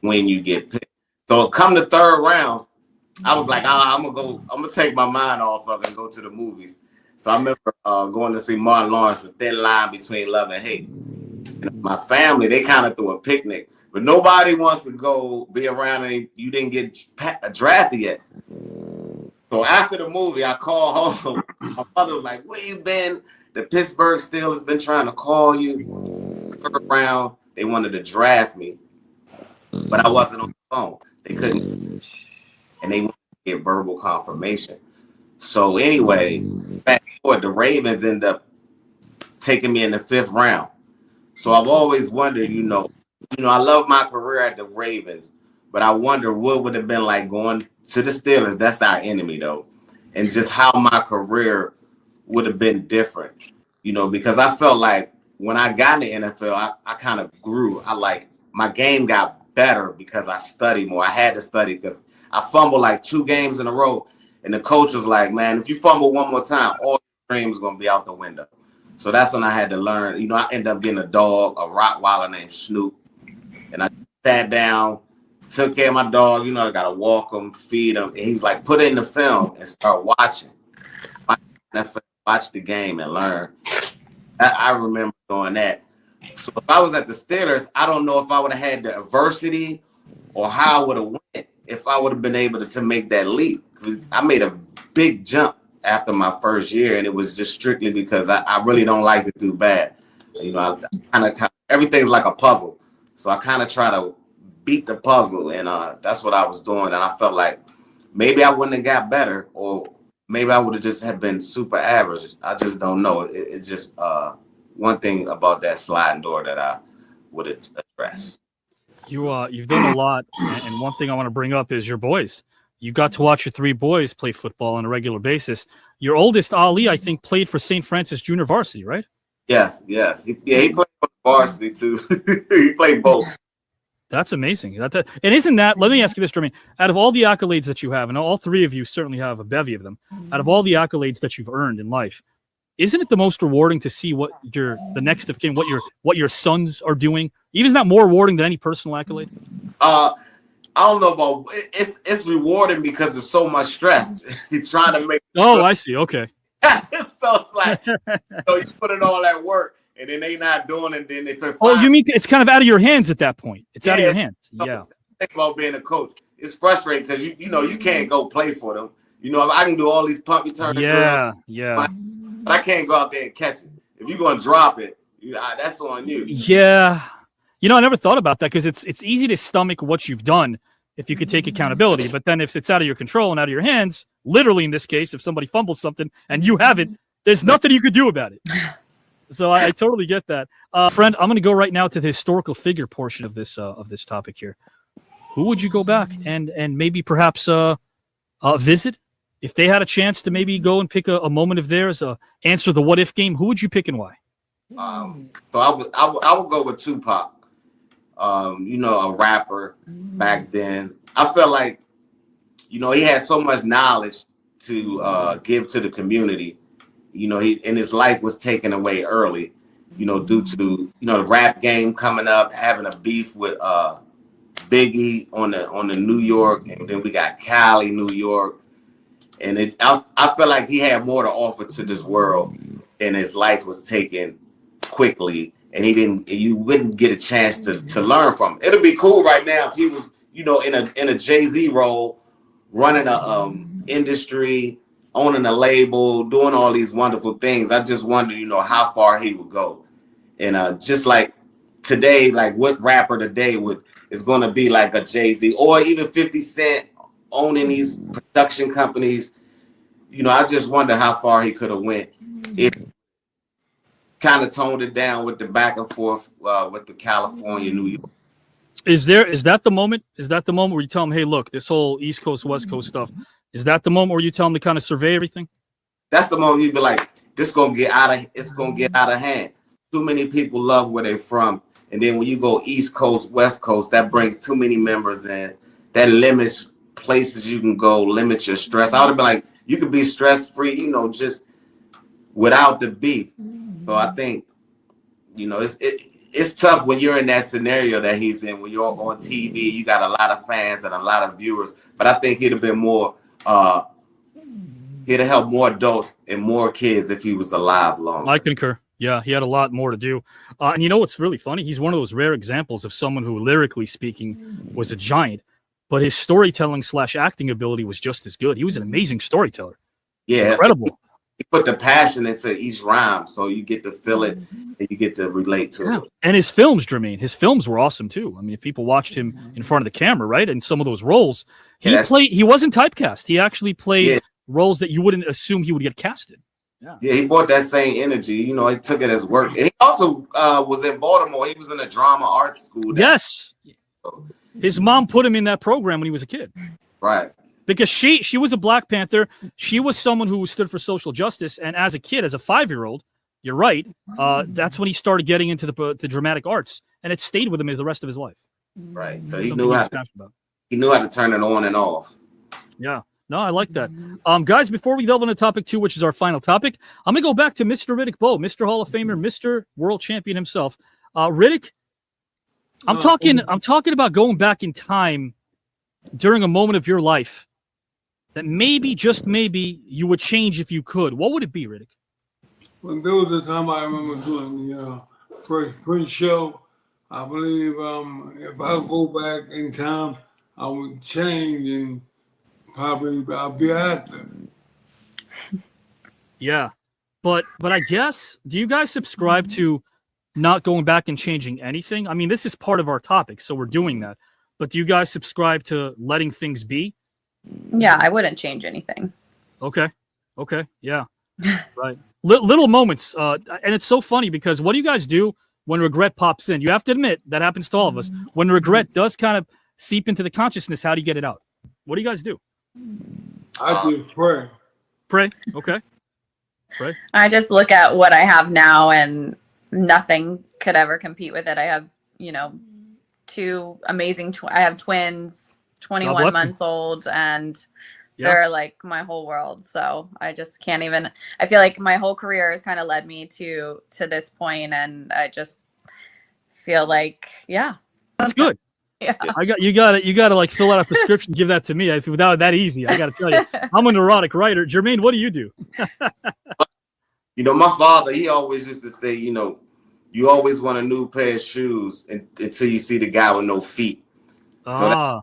when you get picked. So come the third round, I was like, I'm gonna take my mind off of it and go to the movies. So I remember going to see Martin Lawrence, A Thin Line Between Love and Hate. And my family, they kind of threw a picnic, but nobody wants to go be around and you didn't get drafted yet. So after the movie, I called home. My mother was like, "Where you been? The Pittsburgh Steelers been trying to call you." Third round, they wanted to draft me, but I wasn't on the phone. They couldn't, and they wanted to get verbal confirmation. So anyway, back forward, the Ravens end up taking me in the 5th round. So I've always wondered, I love my career at the Ravens, but I wonder what would have been like going to the Steelers. That's our enemy, though, and just how my career would have been different, because I felt like when I got in the NFL, I kind of grew. My game got better because I studied more. I had to study because I fumbled like 2 games in a row. And the coach was like, "Man, if you fumble one more time, all your dreams going to be out the window." So that's when I had to learn. I ended up getting a dog, a Rottweiler named Snoop. And I sat down, took care of my dog. I got to walk him, feed him. And he's like, "Put it in the film and start watching. Watch the game and learn." I remember doing that. So if I was at the Steelers, I don't know if I would have had the adversity or how I would have went if I would have been able to make that leap. I made a big jump after my first year, and it was just strictly because I really don't like to do bad. I kind of everything's like a puzzle, so I kind of try to beat the puzzle, and that's what I was doing. And I felt like maybe I wouldn't have got better, or maybe I would have just have been super average. I just don't know. It's just one thing about that sliding door that I would address. You've done a lot, and one thing I want to bring up is your boys. You got to watch your 3 boys play football on a regular basis. Your oldest, Ali, I think, played for St. Francis Junior Varsity, right? Yes. He played for varsity too. He played both. That's amazing. And isn't that? Let me ask you this, Jermaine. Out of all the accolades that you have, and all 3 of you certainly have a bevy of them. Out of all the accolades that you've earned in life, isn't it the most rewarding to see what the next of kin, what your sons are doing? Even is that more rewarding than any personal accolade? I don't know about it's rewarding because there's so much stress. You're trying to make. Oh, I see. Okay. So it's like you put in all that work and then they not doing it. Then they feel. Oh, you mean it's kind of out of your hands at that point? It's out of your hands. Yeah. Think about being a coach. It's frustrating because you can't go play for them. I can do all these pump return. Yeah. But I can't go out there and catch it. If you're gonna drop it, that's on you. Yeah. I never thought about that because it's easy to stomach what you've done if you could take accountability. But then if it's out of your control and out of your hands, literally in this case, if somebody fumbles something and you have it, there's nothing you could do about it. So I totally get that. Friend, I'm going to go right now to the historical figure portion of this topic here. Who would you go back and maybe perhaps visit? If they had a chance to maybe go and pick a moment of theirs, answer the what if game, who would you pick and why? So I would go with Tupac. A rapper back then. I felt like, he had so much knowledge to give to the community. And his life was taken away early, due to, the rap game coming up, having a beef with Biggie on the New York, and then we got Cali, New York. And I felt like he had more to offer to this world, and his life was taken quickly. And you wouldn't get a chance to learn from him. It'd be cool right now if he was, in a Jay-Z role, running a industry, owning a label, doing all these wonderful things. I just wonder, how far he would go. And just like today, like what rapper today is going to be like a Jay-Z or even 50 Cent owning these production companies. I just wonder how far he could have went if kind of toned it down with the back and forth with the California, New York. Is that the moment? Is that the moment where you tell them, hey, look, this whole East Coast, West Coast stuff, is that the moment where you tell them to kind of survey everything? That's the moment you'd be like, it's gonna get out of hand. Too many people love where they're from. And then when you go East Coast, West Coast, that brings too many members in. That limits places you can go, limit your stress. I would have been like, you could be stress-free, just without the beef. So I think, it's tough when you're in that scenario that he's in, when you're on TV, you got a lot of fans and a lot of viewers. But I think he'd have been more, he'd have helped more adults and more kids if he was alive longer. I concur. Yeah, he had a lot more to do. And you know what's really funny? He's one of those rare examples of someone who, lyrically speaking, was a giant, but his storytelling / acting ability was just as good. He was an amazing storyteller. Yeah. Incredible. He put the passion into each rhyme, so you get to feel it and you get to relate to it. And his films, Jermaine, his films were awesome too. I mean, if people watched him in front of the camera, right, and some of those roles, he wasn't typecast. He actually played roles that you wouldn't assume he would get casted. Yeah, he brought that same energy. He took it as work. And he also was in Baltimore. He was in a drama arts school. Yes. His mom put him in that program when he was a kid. Right. Because she was a Black Panther. She was someone who stood for social justice. And as a kid, as a 5-year-old, you're right, that's when he started getting into the dramatic arts. And it stayed with him the rest of his life. Right. So he knew how to turn it on and off. Yeah. No, I like that. Guys, before we delve into topic 2, which is our final topic, I'm going to go back to Mr. Riddick Bowe, Mr. Hall of Famer, Mr. World Champion himself. Riddick, I'm talking about going back in time during a moment of your life that maybe, just maybe, you would change if you could. What would it be, Riddick? Well, there was a time I remember doing the Fresh Prince show. I believe if I go back in time, I would change and probably I'll be an actor. Yeah. But I guess, do you guys subscribe to not going back and changing anything? I mean, this is part of our topic, so we're doing that. But do you guys subscribe to letting things be? Yeah, I wouldn't change anything. Okay. Yeah. Right. Little moments. And it's so funny because what do you guys do when regret pops in? You have to admit that happens to all of us. When regret does kind of seep into the consciousness, how do you get it out? What do you guys do? I just pray. Pray. Okay. Pray. I just look at what I have now and nothing could ever compete with it. I have, 2 amazing, I have twins, 21 months old, and they're like my whole world. So I just can't even, I feel like my whole career has kind of led me to this point, and I just feel like, that's good. Yeah. You got to like fill out a prescription, give that to me. Without that easy, I got to tell you, I'm a neurotic writer. Jermaine, what do you do? My father, he always used to say, you always want a new pair of shoes until you see the guy with no feet. So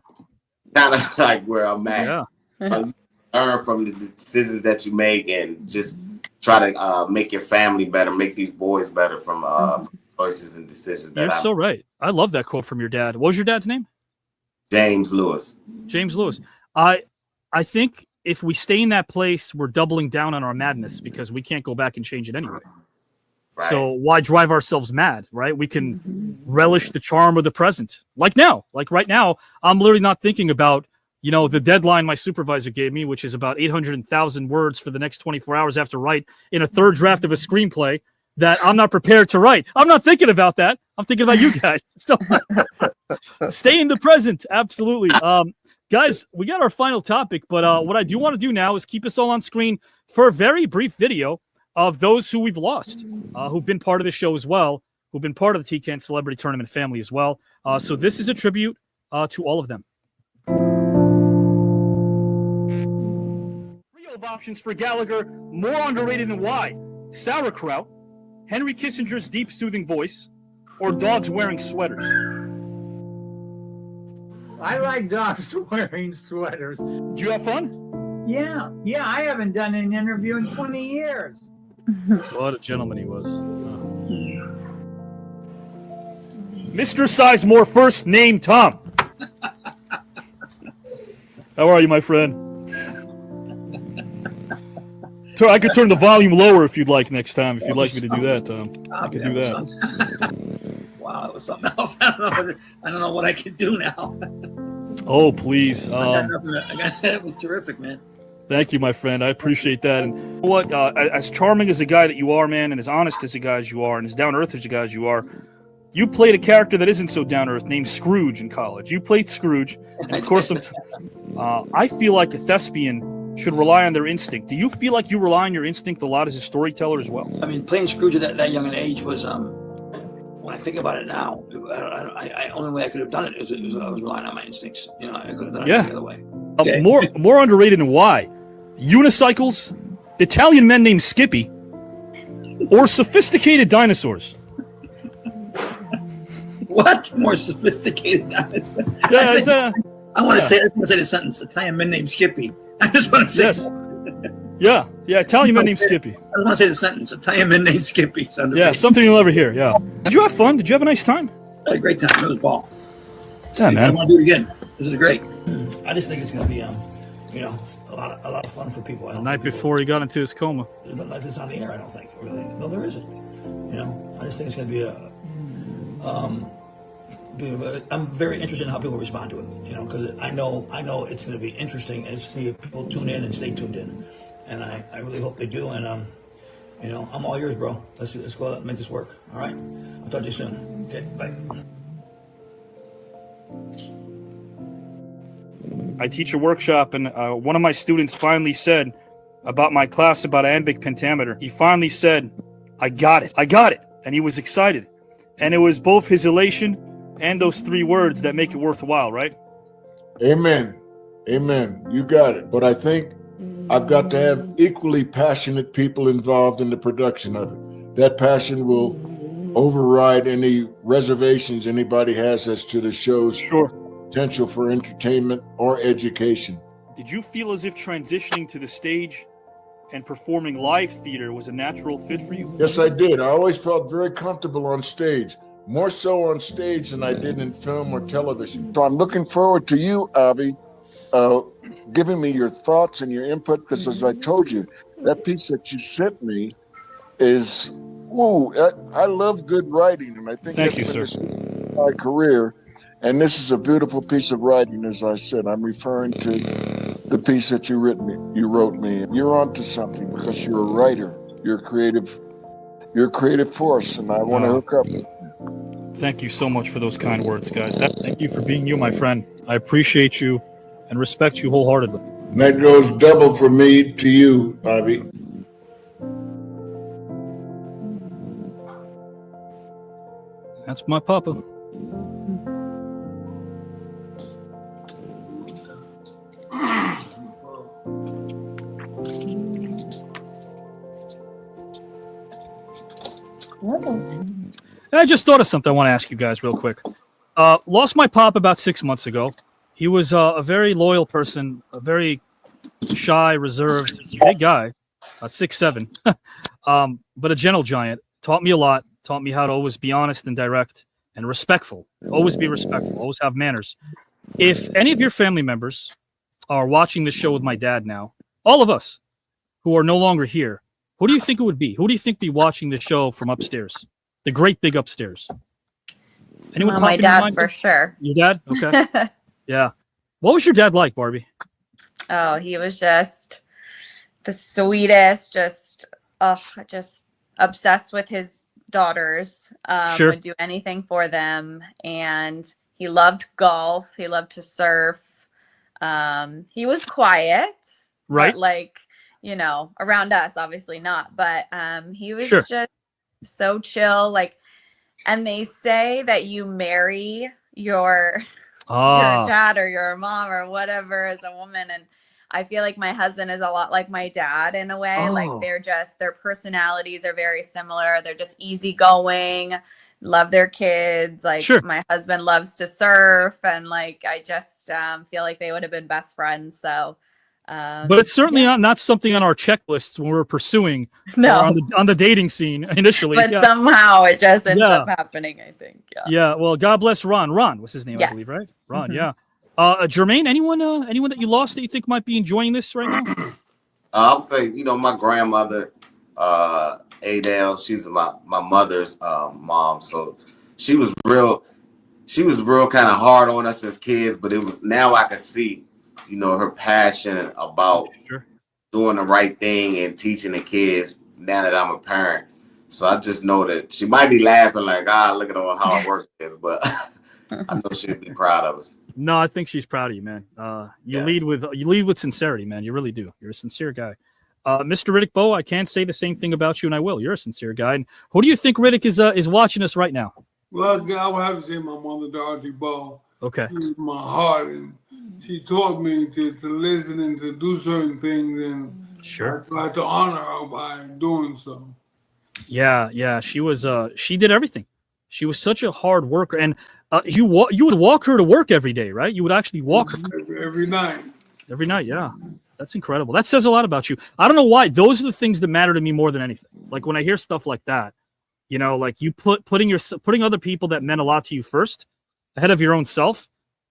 that's kind of like where I'm at. Yeah. Learn from the decisions that you make and just try to make your family better, make these boys better from choices and decisions. You're so right. I love that quote from your dad. What was your dad's name? James Lewis. James Lewis. I think if we stay in that place, we're doubling down on our madness because we can't go back and change it anyway. Right. So why drive ourselves mad, right? We can relish the charm of the present. Like right now, I'm literally not thinking about, the deadline my supervisor gave me, which is about 800,000 words for the next 24 hours after write in a third draft of a screenplay that I'm not prepared to write. I'm not thinking about that. I'm thinking about you guys. So stay in the present. Absolutely. Guys, we got our final topic, but what I do want to do now is keep us all on screen for a very brief video of those who we've lost, who've been part of the show as well, who've been part of the TKN Celebrity Tournament family as well. So this is a tribute to all of them. Trio of options for Gallagher, more underrated and why? Sauerkraut, Henry Kissinger's deep soothing voice, or dogs wearing sweaters? I like dogs wearing sweaters. Did you have fun? Yeah, I haven't done an interview in 20 years. What a gentleman he was. Mr. Sizemore, first name Tom. How are you, my friend? I could turn the volume lower if you'd like next time. If you'd like me to do that, I could do that. Wow, it was something else. I don't know what I can do now. Oh, please. It was terrific, man. Thank you, my friend. I appreciate that. And what, as charming as a guy that you are, man, and as honest as a guy as you are, and as down to earth as a guy as you are, you played a character that isn't so down to earth named Scrooge in college. You played Scrooge, and of course, I feel like a thespian should rely on their instinct. Do you feel like you rely on your instinct a lot as a storyteller as well? I mean, playing Scrooge at that young an age was, when I think about it now, I only way I could have done it is I was relying on my instincts. You know, I could have done it the other way. Okay. More underrated than why? Unicycles, Italian men named Skippy, or sophisticated dinosaurs? What? More sophisticated dinosaurs? Yeah, I want to say the sentence. Italian men named Skippy. I just want to say. Yes. Yeah, Italian men named Skippy. I just want to say the sentence. Italian men named Skippy. Something you'll never hear. Yeah. Did you have fun? Did you have a nice time? I had a great time. It was ball. Yeah, man. I want to do it again. This is great. I just think it's going to be, a lot of fun for people. The night before he got into his coma. There's nothing like this on the air, I don't think. Really. No, there isn't. I just think it's going to be I'm very interested in how people respond to it. Because I know it's going to be interesting and see if people tune in and stay tuned in. And I really hope they do. And I'm all yours, bro. Let's go out and make this work. All right. I'll talk to you soon. Okay. Bye. I teach a workshop, and one of my students finally said about my class about iambic pentameter. He finally said, I got it. And he was excited. And it was both his elation and those 3 words that make it worthwhile, right? Amen. You got it. But I think I've got to have equally passionate people involved in the production of it. That passion will override any reservations anybody has as to the show's potential for entertainment or education. Did you feel as if transitioning to the stage and performing live theater was a natural fit for you? Yes, I did. I always felt very comfortable on stage, more so on stage than I did in film or television. So I'm looking forward to you, Avi, giving me your thoughts and your input, because as I told you, that piece that you sent me is, I love good writing, and I think Thank you, sir. My career. And this is a beautiful piece of writing, as I said. I'm referring to the piece that you wrote me. You're onto something because you're a writer. You're a creative force, and I want to hook up with you. Thank you so much for those kind words, guys. Thank you for being you, my friend. I appreciate you and respect you wholeheartedly. And that goes double from me to you, Avi. That's my papa. I just thought of something I want to ask you guys real quick. Lost my pop about 6 months ago. He was a very loyal person, a very shy, reserved, big guy, about 6'7", but a gentle giant. Taught me a lot, taught me how to always be honest and direct and respectful. Always be respectful, always have manners. If any of your family members are watching this show with my dad now, all of us who are no longer here, who do you think it would be? Who do you think would be watching the show from upstairs? The great big upstairs. Anyone? My dad, for sure. Your dad? Okay. Yeah. What was your dad like, Barbie? Oh, he was just the sweetest, just obsessed with his daughters. Would do anything for them. And he loved golf. He loved to surf. He was quiet. Right. But around us, obviously not. But he was just so chill. And they say that you marry your dad or your mom or whatever as a woman. And I feel like my husband is a lot like my dad in a way. Like their personalities are very similar. They're just easygoing, love their kids. My husband loves to surf, and I just feel like they would have been best friends. So but it's certainly not something on our checklists when we're pursuing on the dating scene initially. But somehow it just ends up happening, I think. Yeah. Well, God bless Ron. Ron was his name, I believe, right? Ron, yeah. Jermaine, anyone that you lost that you think might be enjoying this right now? I would say, my grandmother, Adele, she's my mother's mom. So she was real kind of hard on us as kids, but now I can see, her passion about doing the right thing and teaching the kids now that I'm a parent. So I just know that she might be laughing like, look at all how hard work is, but I know she'd be proud of us. No, I think she's proud of you, man. You lead with sincerity, man. You really do. You're a sincere guy. Mr. Riddick Bowe, I can't say the same thing about you, and I will. You're a sincere guy. And who do you think Riddick is watching us right now? Well, I would have to say my mother, Dorothy Bowe. Okay. She was my heart, and she taught me to listen and to do certain things, and I tried to honor her by doing so. Yeah. She was. She did everything. She was such a hard worker, and you would walk her to work every day, right? You would actually walk her every night. Every night, yeah. That's incredible. That says a lot about you. I don't know why. Those are the things that matter to me more than anything. Like when I hear stuff like that, like you putting other people that meant a lot to you first ahead of your own self.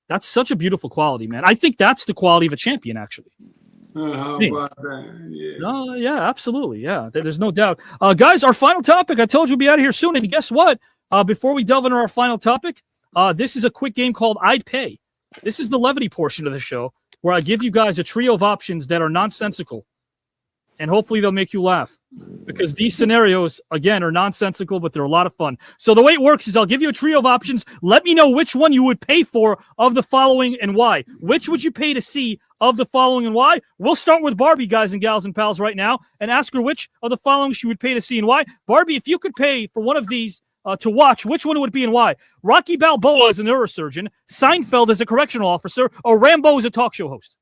That's such a beautiful quality, man. I think that's the quality of a champion, actually. How about that? Yeah. Yeah, absolutely. Yeah, there's no doubt. Guys, our final topic. I told you we'll be out of here soon. And guess what? Before we delve into our final topic, this is a quick game called I'd Pay. This is the levity portion of the show where I give you guys a trio of options that are nonsensical. And hopefully they'll make you laugh. Because these scenarios, again, are nonsensical, but they're a lot of fun. So the way it works is I'll give you a trio of options. Let me know which one you would pay for of the following and why. Which would you pay to see of the following and why? We'll start with Barbie, guys and gals and pals, right now, and ask her which of the following she would pay to see and why. Barbie, if you could pay for one of these to watch, which one would it be and why? Rocky Balboa as a neurosurgeon, Seinfeld as a correctional officer, or Rambo as a talk show host?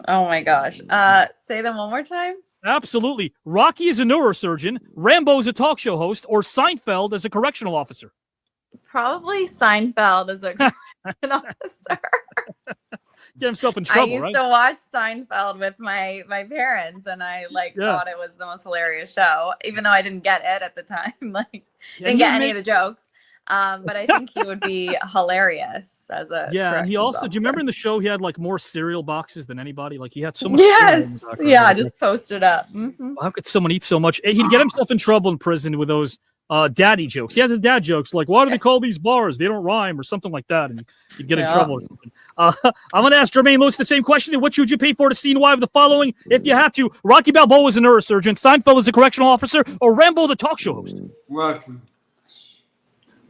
Oh my gosh. Say them one more time. Absolutely. Rocky is a neurosurgeon, Rambo is a talk show host, or Seinfeld as a correctional officer? Probably Seinfeld as a correctional officer. Get himself in trouble, I used to watch Seinfeld with my parents, and I thought it was the most hilarious show, even though I didn't get it at the time. Didn't get any of the jokes. But I think he would be hilarious as a and he also, officer. do you remember in the show he had more cereal boxes than anybody? He had so much. Yes, just posted up. Mm-hmm. How could someone eat so much? He'd get himself in trouble in prison with those daddy jokes. He had the dad jokes like, why do they call these bars? They don't rhyme or something like that. And he'd get in trouble or something. I'm going to ask Jermaine Lewis the same question. What would you pay for to see and why of the following? If you had to, Rocky Balboa is a neurosurgeon, Seinfeld is a correctional officer, or Rambo the talk show host? Rocky.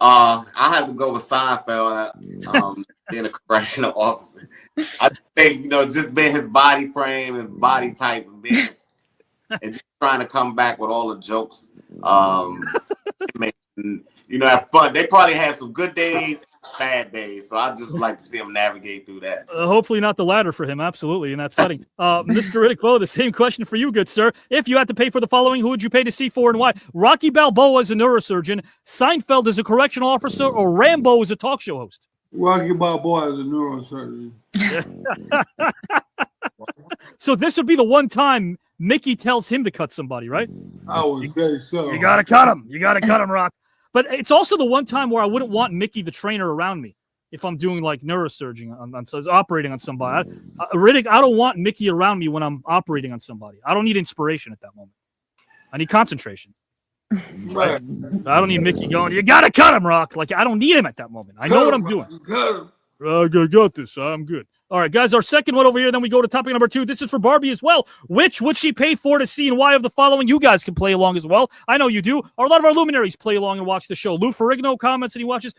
I have to go with Seinfeld, being a correctional officer. I think, just being his body frame and body type and just trying to come back with all the jokes. Have fun. They probably had some good days, bad days. So I just like to see him navigate through that. Hopefully not the latter for him. Absolutely in that setting. Mr. Riddick Bowe, the same question for you, good sir. If you had to pay for the following, who would you pay to see for and why? Rocky Balboa is a neurosurgeon, Seinfeld is a correctional officer, or Rambo is a talk show host? Rocky Balboa is a neurosurgeon. So this would be the one time Mickey tells him to cut somebody, right? I would say so. You gotta cut him. You gotta cut him, Rock. But it's also the one time where I wouldn't want Mickey the trainer around me if I'm doing neurosurgery on operating on somebody. Riddick, I don't want Mickey around me when I'm operating on somebody. I don't need inspiration at that moment. I need concentration. Right? I don't need Mickey going, you gotta cut him, Rock. I don't need him at that moment. I know what I'm doing. I got this. I'm good. All right, guys, our second one over here. Then we go to topic number 2. This is for Barbie as well. Which would she pay for to see and why of the following? You guys can play along as well. I know you do. Or a lot of our luminaries play along and watch the show. Lou Ferrigno comments and he watches.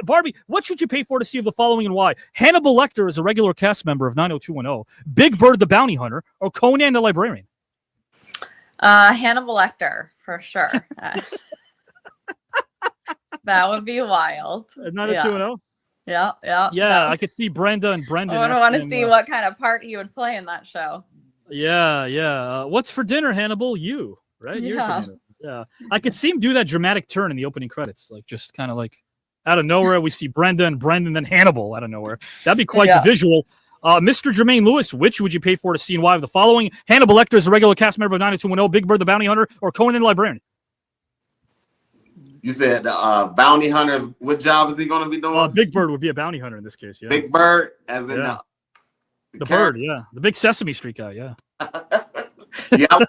Barbie, what should you pay for to see of the following and why? Hannibal Lecter is a regular cast member of 90210, Big Bird the Bounty Hunter, or Conan the Librarian? Hannibal Lecter, for sure. That would be wild. 90210? Yeah. Yeah, I could see Brenda and Brendan. I would want to see what kind of part he would play in that show. Yeah. What's for dinner, Hannibal? You, right? Yeah. You're for dinner. Yeah. I could see him do that dramatic turn in the opening credits, just kind of out of nowhere, we see Brenda and Brendan, then Hannibal out of nowhere. That'd be quite the visual. Mr. Jermaine Lewis, which would you pay for to see and why of the following? Hannibal Lecter is a regular cast member of 90210, Big Bird the Bounty Hunter, or Conan the Librarian? You said bounty hunters. What job is he going to be doing? Big Bird would be a bounty hunter in this case. Yeah. Big Bird, as in the bird. Yeah, the big Sesame Street guy. Yeah. Yeah, I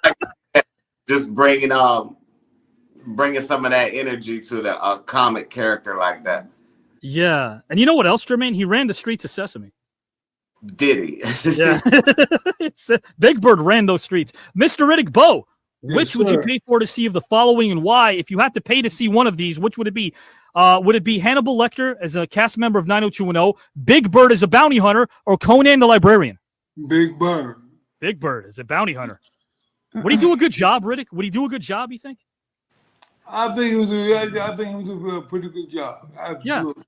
like just bringing some of that energy to the comic character like that. Yeah. And you know what else, Jermaine? He ran the streets of Sesame. Did he? Yeah. Big Bird ran those streets. Mr. Riddick Bowe, which would you pay for to see of the following and why? If you had to pay to see one of these, which would it be? Would it be Hannibal Lecter as a cast member of 90210, Big Bird as a bounty hunter, or Conan the Librarian? Big Bird. Big Bird as a bounty hunter. Would he do a good job, Riddick? Would he do a good job, you think? I think he was a pretty good job. Absolutely.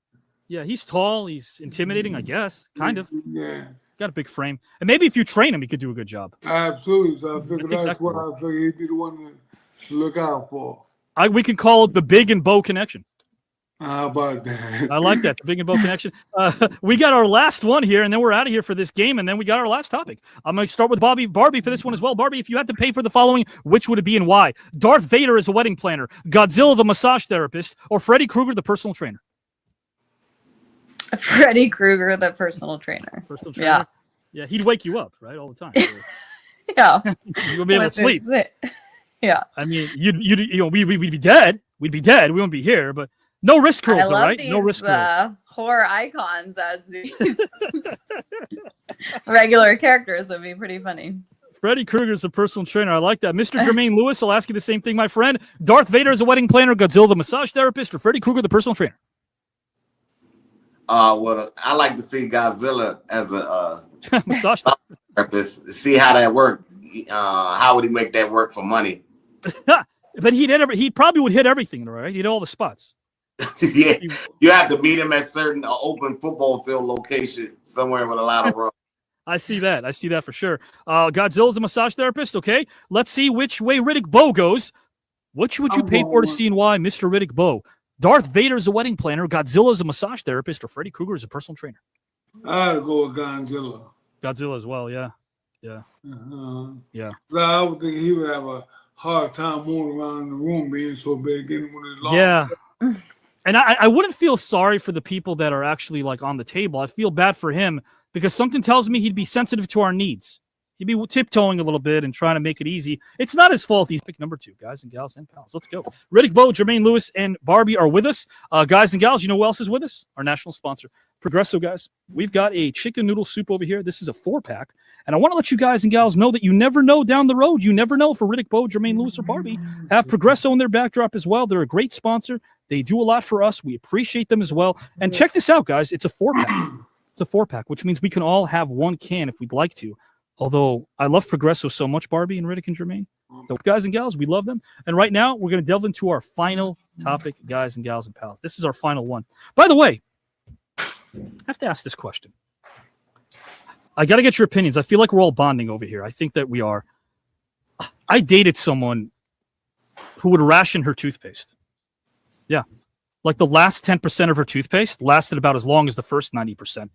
Yeah, he's tall. He's intimidating, I guess. Kind of. Yeah. Got a big frame. And maybe if you train him, he could do a good job. Absolutely. So I figured that's what I figured he'd be the one to look out for. We can call it the Big and Bow connection. How about that? I like that, the Big and Bow connection. We got our last one here, and then we're out of here for this game, and then we got our last topic. I'm going to start with Barbie for this one as well. Barbie, if you had to pay for the following, which would it be and why? Darth Vader as a wedding planner, Godzilla the massage therapist, or Freddy Krueger the personal trainer? Freddy Krueger, the personal trainer. Personal trainer? Yeah, he'd wake you up, right, all the time. So. Yeah. You would be able to sleep. Yeah. I mean, we'd be dead. We'd be dead. We wouldn't be here, but no wrist curls, I love right? these, No wrist curls. Horror icons as these regular characters would be pretty funny. Freddy Krueger's the personal trainer. I like that. Mr. Jermaine Lewis, I'll ask you the same thing, my friend. Darth Vader is a wedding planner, Godzilla the massage therapist, or Freddy Krueger the personal trainer? Well, I like to see Godzilla as a massage therapist. See how that worked. How would he make that work for money? But he probably would hit everything, right? He'd hit all the spots. Yeah, you have to meet him at certain open football field location somewhere with a lot of room. I see that for sure. Godzilla's a massage therapist. Okay, let's see which way Riddick Bowe goes. Which would you pay for to see and why, Mr. Riddick Bowe? Darth Vader is a wedding planner, Godzilla is a massage therapist, or Freddy Krueger is a personal trainer? I'd go with Godzilla. Godzilla as well, yeah. Yeah. Yeah. I would think he would have a hard time moving around the room being so big. Yeah. And I wouldn't feel sorry for the people that are actually like on the table. I feel bad for him because something tells me he'd be sensitive to our needs. He'd be tiptoeing a little bit and trying to make it easy. It's not his fault. He's pick number 2, guys and gals and pals. Let's go. Riddick Bowe, Jermaine Lewis, and Barbie are with us. Guys and gals, you know who else is with us? Our national sponsor, Progresso, guys. We've got a chicken noodle soup over here. This is a 4-pack. And I want to let you guys and gals know that you never know down the road. You never know for Riddick Bowe, Jermaine Lewis, or Barbie have Progresso in their backdrop as well. They're a great sponsor. They do a lot for us. We appreciate them as well. And check this out, guys. It's a 4-pack. It's a 4-pack, which means we can all have one can if we'd like to. Although I love Progresso so much, Barbie and Riddick and Jermaine. So guys and gals, we love them. And right now, we're going to delve into our final topic, guys and gals and pals. This is our final one. By the way, I have to ask this question. I got to get your opinions. I feel like we're all bonding over here. I think that we are. I dated someone who would ration her toothpaste. Yeah. Like the last 10% of her toothpaste lasted about as long as the first 90%.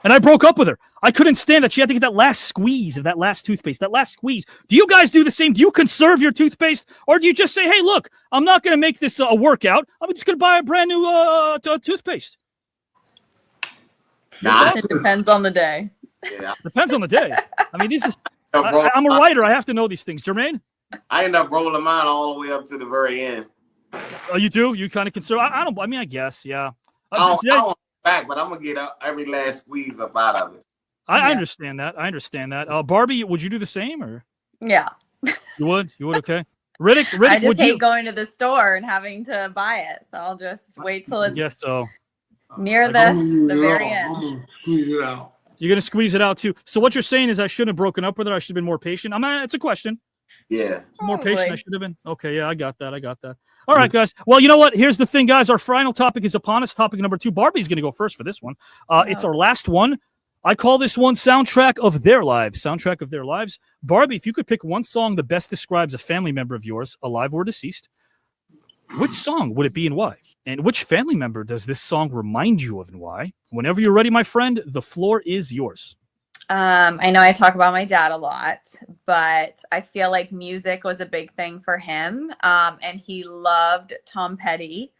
And I broke up with her. I couldn't stand that. She had to get that last squeeze of that last toothpaste, that last squeeze. Do you guys do the same? Do you conserve your toothpaste? Or do you just say, hey, look, I'm not going to make this a workout. I'm just going to buy a brand new toothpaste? It depends on the day. Yeah. Depends on the day. I mean, this is. I'm a writer. I have to know these things. Jermaine? I end up rolling mine all the way up to the very end. Oh, you do? You kind of conserve? I guess, yeah. I don't back, but I'm gonna get every last squeeze up out of it. I understand that. I understand that. Barbie, would you do the same or? Yeah. You would? You would? Okay. Riddick, I just would hate you? going to the store and having to buy it, so I'll just wait till it's Yes, so near the very end. Squeeze it out. You're gonna squeeze it out too. So what you're saying is I shouldn't have broken up with her. I should have been more patient. It's a question. Yeah. More patient I should have been. Okay, yeah, I got that. All right, guys. Well, you know what? Here's the thing, guys. Our final topic is upon us. Topic number 2. Barbie's going to go first for this one. It's our last one. I call this one Soundtrack of Their Lives. Soundtrack of Their Lives. Barbie, if you could pick one song that best describes a family member of yours, alive or deceased, which song would it be and why? And which family member does this song remind you of and why? Whenever you're ready, my friend, the floor is yours. I know I talk about my dad a lot, but I feel like music was a big thing for him. And he loved Tom Petty.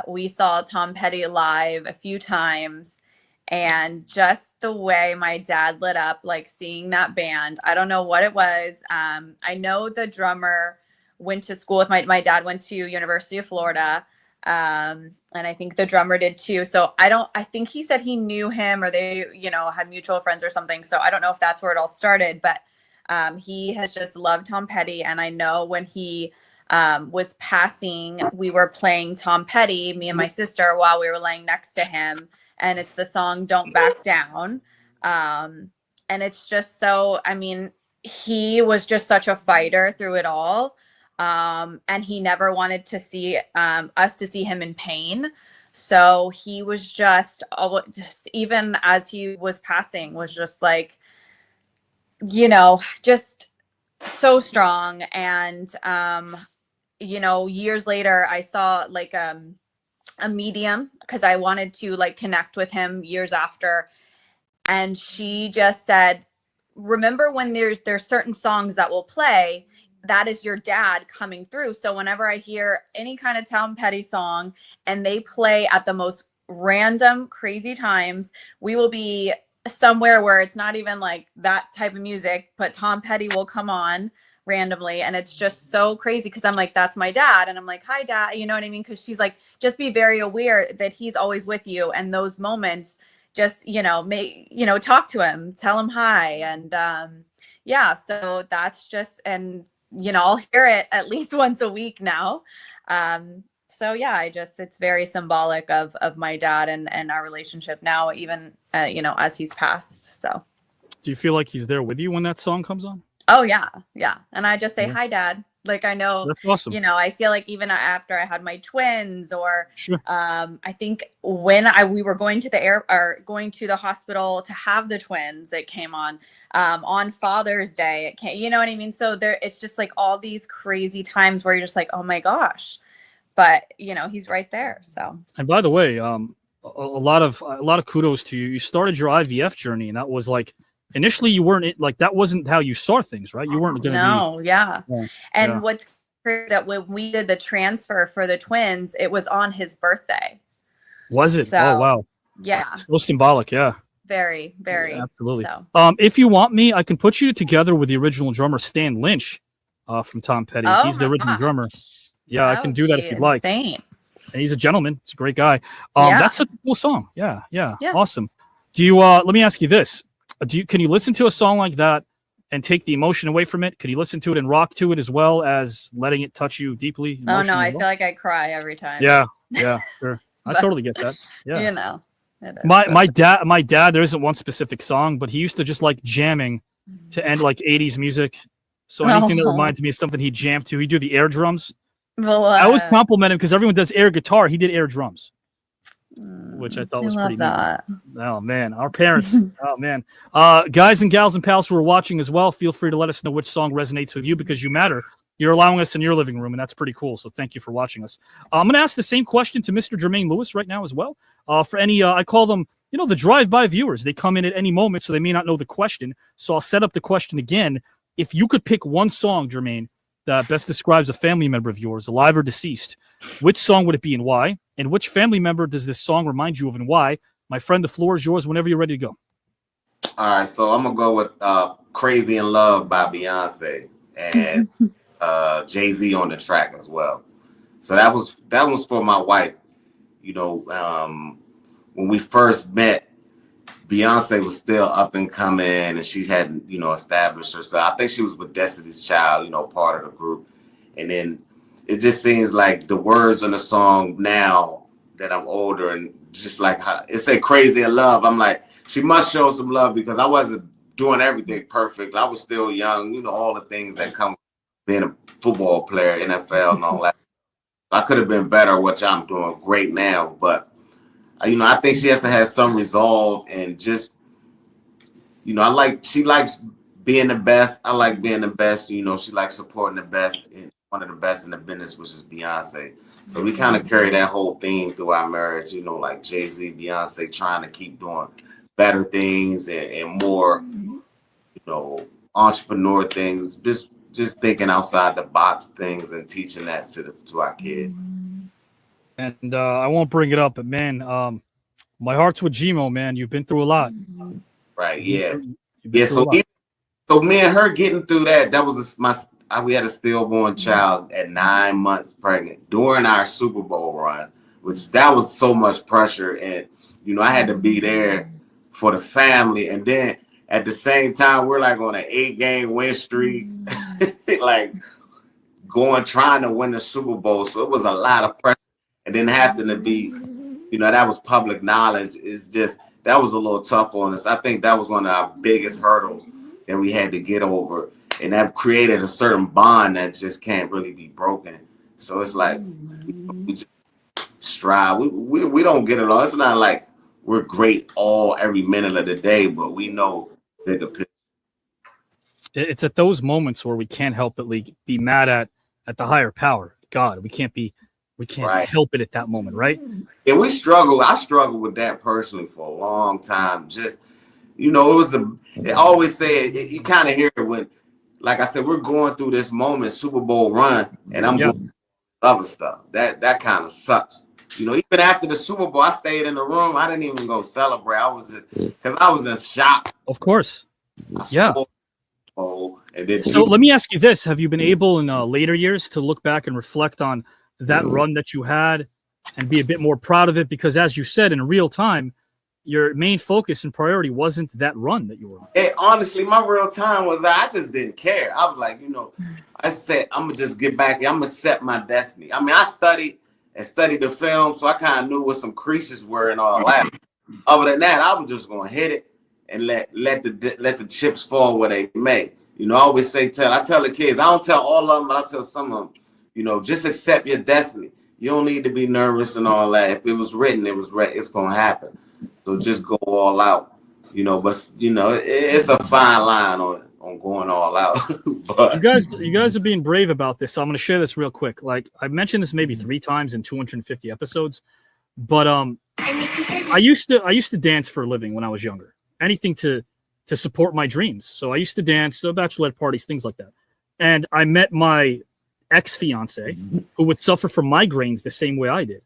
We saw Tom Petty live a few times, And just the way my dad lit up, like seeing that band, I don't know what it was. I know the drummer went to school with my dad went to University of Florida. And I think the drummer did too. So I think he said he knew him, or they, had mutual friends or something. So I don't know if that's where it all started, but he has just loved Tom Petty. And I know when he was passing, we were playing Tom Petty, me and my sister, while we were laying next to him. And it's the song Don't Back Down. And it's just so, I mean, he was just such a fighter through it all. And he never wanted to see us to see him in pain. So he was just even as he was passing, was just like, just so strong. And years later, I saw like a medium, because I wanted to like connect with him years after, and she just said, remember when there's certain songs that will play, that is your dad coming through. So whenever I hear any kind of Tom Petty song and they play at the most random crazy times, we will be somewhere where it's not even like that type of music, but Tom Petty will come on randomly. And it's just so crazy, because I'm like, that's my dad. And I'm like, hi, Dad. You know what I mean? Because she's like, just be very aware that he's always with you. And those moments, just, talk to him, tell him hi. And so that's just, and, I'll hear it at least once a week now. It's very symbolic of my dad and our relationship now, even, as he's passed. So Do you feel like he's there with you when that song comes on? Oh yeah. Yeah. And I just say, hi, Dad. Like, I know, that's awesome. I feel like even after I had my twins, or sure. I think when we were going to going to the hospital to have the twins, it came on Father's Day. It came, you know what I mean? So it's just like all these crazy times where you're just like, oh my gosh, but he's right there. So. And by the way, a lot of kudos to you. You started your IVF journey, and that was like, initially you weren't like, that wasn't how you saw things, right? You weren't gonna And what's crazy, that when we did the transfer for the twins, it was on his birthday. Was it? So, oh wow. Yeah. So symbolic, yeah. Very, very. Yeah, absolutely. So. If you want me, I can put you together with the original drummer Stan Lynch from Tom Petty. Oh, he's the original drummer. Yeah, I can do that if you'd like. Insane. And he's a gentleman. He's a great guy. That's such a cool song. Yeah. Awesome. Do you let me ask you this. Can you listen to a song like that and take the emotion away from it? Can you listen to it and rock to it as well as letting it touch you deeply? Oh no, I feel like I cry every time. Yeah, sure. I totally get that. Yeah. My dad, there isn't one specific song, but he used to just like jamming to end like 80s music. So anything that reminds me of something he jammed to, he'd do the air drums. Well, I always compliment him because everyone does air guitar. He did air drums, which I thought was pretty neat. Oh man, our parents. Oh man, guys and gals and pals who are watching as well, feel free to let us know which song resonates with you, because you matter. You're allowing us in your living room, and that's pretty cool. So thank you for watching us. I'm going to ask the same question to Mr. Jermaine Lewis right now as well. For any, I call them, the drive-by viewers. They come in at any moment, so they may not know the question. So I'll set up the question again. If you could pick one song, Jermaine, that best describes a family member of yours, alive or deceased, which song would it be and why? And which family member does this song remind you of and why? My friend, the floor is yours whenever you're ready to go. All right, so I'm going to go with Crazy in Love by Beyonce and Jay-Z on the track as well. So that was for my wife. When we first met, Beyonce was still up and coming, and she hadn't, established herself. I think she was with Destiny's Child, part of the group. And then it just seems like the words on the song now that I'm older, and just like how it said Crazy in Love, I'm like, she must show some love, because I wasn't doing everything perfect. I was still young, all the things that come with being a football player, NFL and all that. I could have been better, which I'm doing great now, but I think she has to have some resolve, and just, she likes being the best. I like being the best. She likes supporting the best, and one of the best in the business, which is Beyonce. So we kind of carry that whole theme through our marriage, like Jay-Z, Beyonce, trying to keep doing better things and more, entrepreneur things, just thinking outside the box things and teaching that to our kid. And I won't bring it up, but man, My heart's with Gmo, man. You've been through a lot. Right. Yeah. You've been Yeah. through a lot. So me and her getting through that was we had a stillborn child at 9 months pregnant during our Super Bowl run, which that was so much pressure. And, you know, I had to be there for the family. And then at the same time, we're like on an 8-game win streak, like trying to win the Super Bowl. So it was a lot of pressure. And then having to be, you know, that was public knowledge. It's just, that was a little tough on us. I think that was one of our biggest hurdles that we had to get over. And that created a certain bond that just can't really be broken. So it's like, we just strive. We don't get along. It's not like we're great every minute of the day, but we know bigger picture. It's at those moments where we can't help but be mad at the higher power, God. We can't help it at that moment, right? Yeah, we struggle. I struggled with that personally for a long time. Just, you know, I always say it, you kind of hear it when, like I said, we're going through this moment, Super Bowl run, and I'm doing other stuff. That kind of sucks. You know, even after the Super Bowl, I stayed in the room. I didn't even go celebrate. I was just, because I was in shock. Of course. Yeah. And then so let me ask you this. Have you been able in later years to look back and reflect on that run that you had and be a bit more proud of it? Because as you said, in real time, your main focus and priority wasn't that run that you were on. Hey, honestly, my real time was I just didn't care. I was like, you know, I said, I'm going to just get back. I'm going to set my destiny. I mean, I studied the film, so I kind of knew what some creases were and all that. Other than that, I was just going to hit it and let the chips fall where they may. You know, I always say, I tell the kids, I don't tell all of them, but I tell some of them, you know, just accept your destiny. You don't need to be nervous and all that. If it was written, it's going to happen. So just go all out, you know, but, you know, it's a fine line on going all out. But you guys are being brave about this. So I'm going to share this real quick. Like I've mentioned this maybe 3 times in 250 episodes, but I used to dance for a living when I was younger. Anything to support my dreams. So I used to dance, bachelorette parties, things like that. And I met my ex-fiance who would suffer from migraines the same way I did.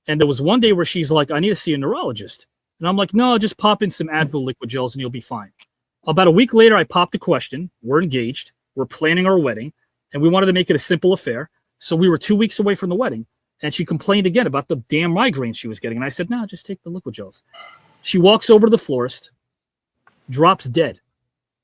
And there was one day where she's like, I need to see a neurologist. And I'm like, no, just pop in some Advil liquid gels and you'll be fine. About a week later, I popped a question. We're engaged. We're planning our wedding. And we wanted to make it a simple affair. So we were 2 weeks away from the wedding. And she complained again about the damn migraines she was getting. And I said, no, just take the liquid gels. She walks over to the florist, drops dead.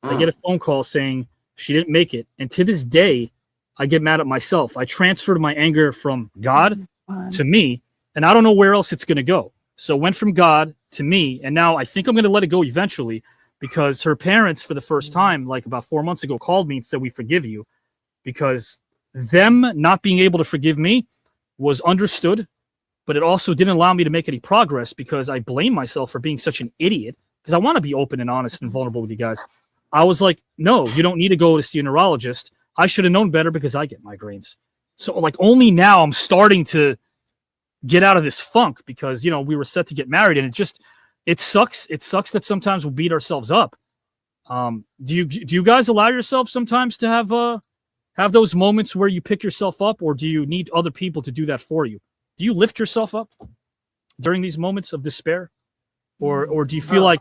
I get a phone call saying she didn't make it. And to this day, I get mad at myself. I transferred my anger from God to me, and I don't know where else it's going to go. So it went from God to me, and now I think I'm going to let it go eventually because her parents, for the first time, like about 4 months ago, called me and said, we forgive you, because them not being able to forgive me was understood, but it also didn't allow me to make any progress because I blame myself for being such an idiot because I want to be open and honest and vulnerable with you guys. I was like, no, you don't need to go to see a neurologist. I should have known better because I get migraines. So like only now I'm starting to get out of this funk because, you know, we were set to get married and it sucks. It sucks that sometimes we'll beat ourselves up. Do you guys allow yourself sometimes to have those moments where you pick yourself up, or do you need other people to do that for you? Do you lift yourself up during these moments of despair? Or do you feel like,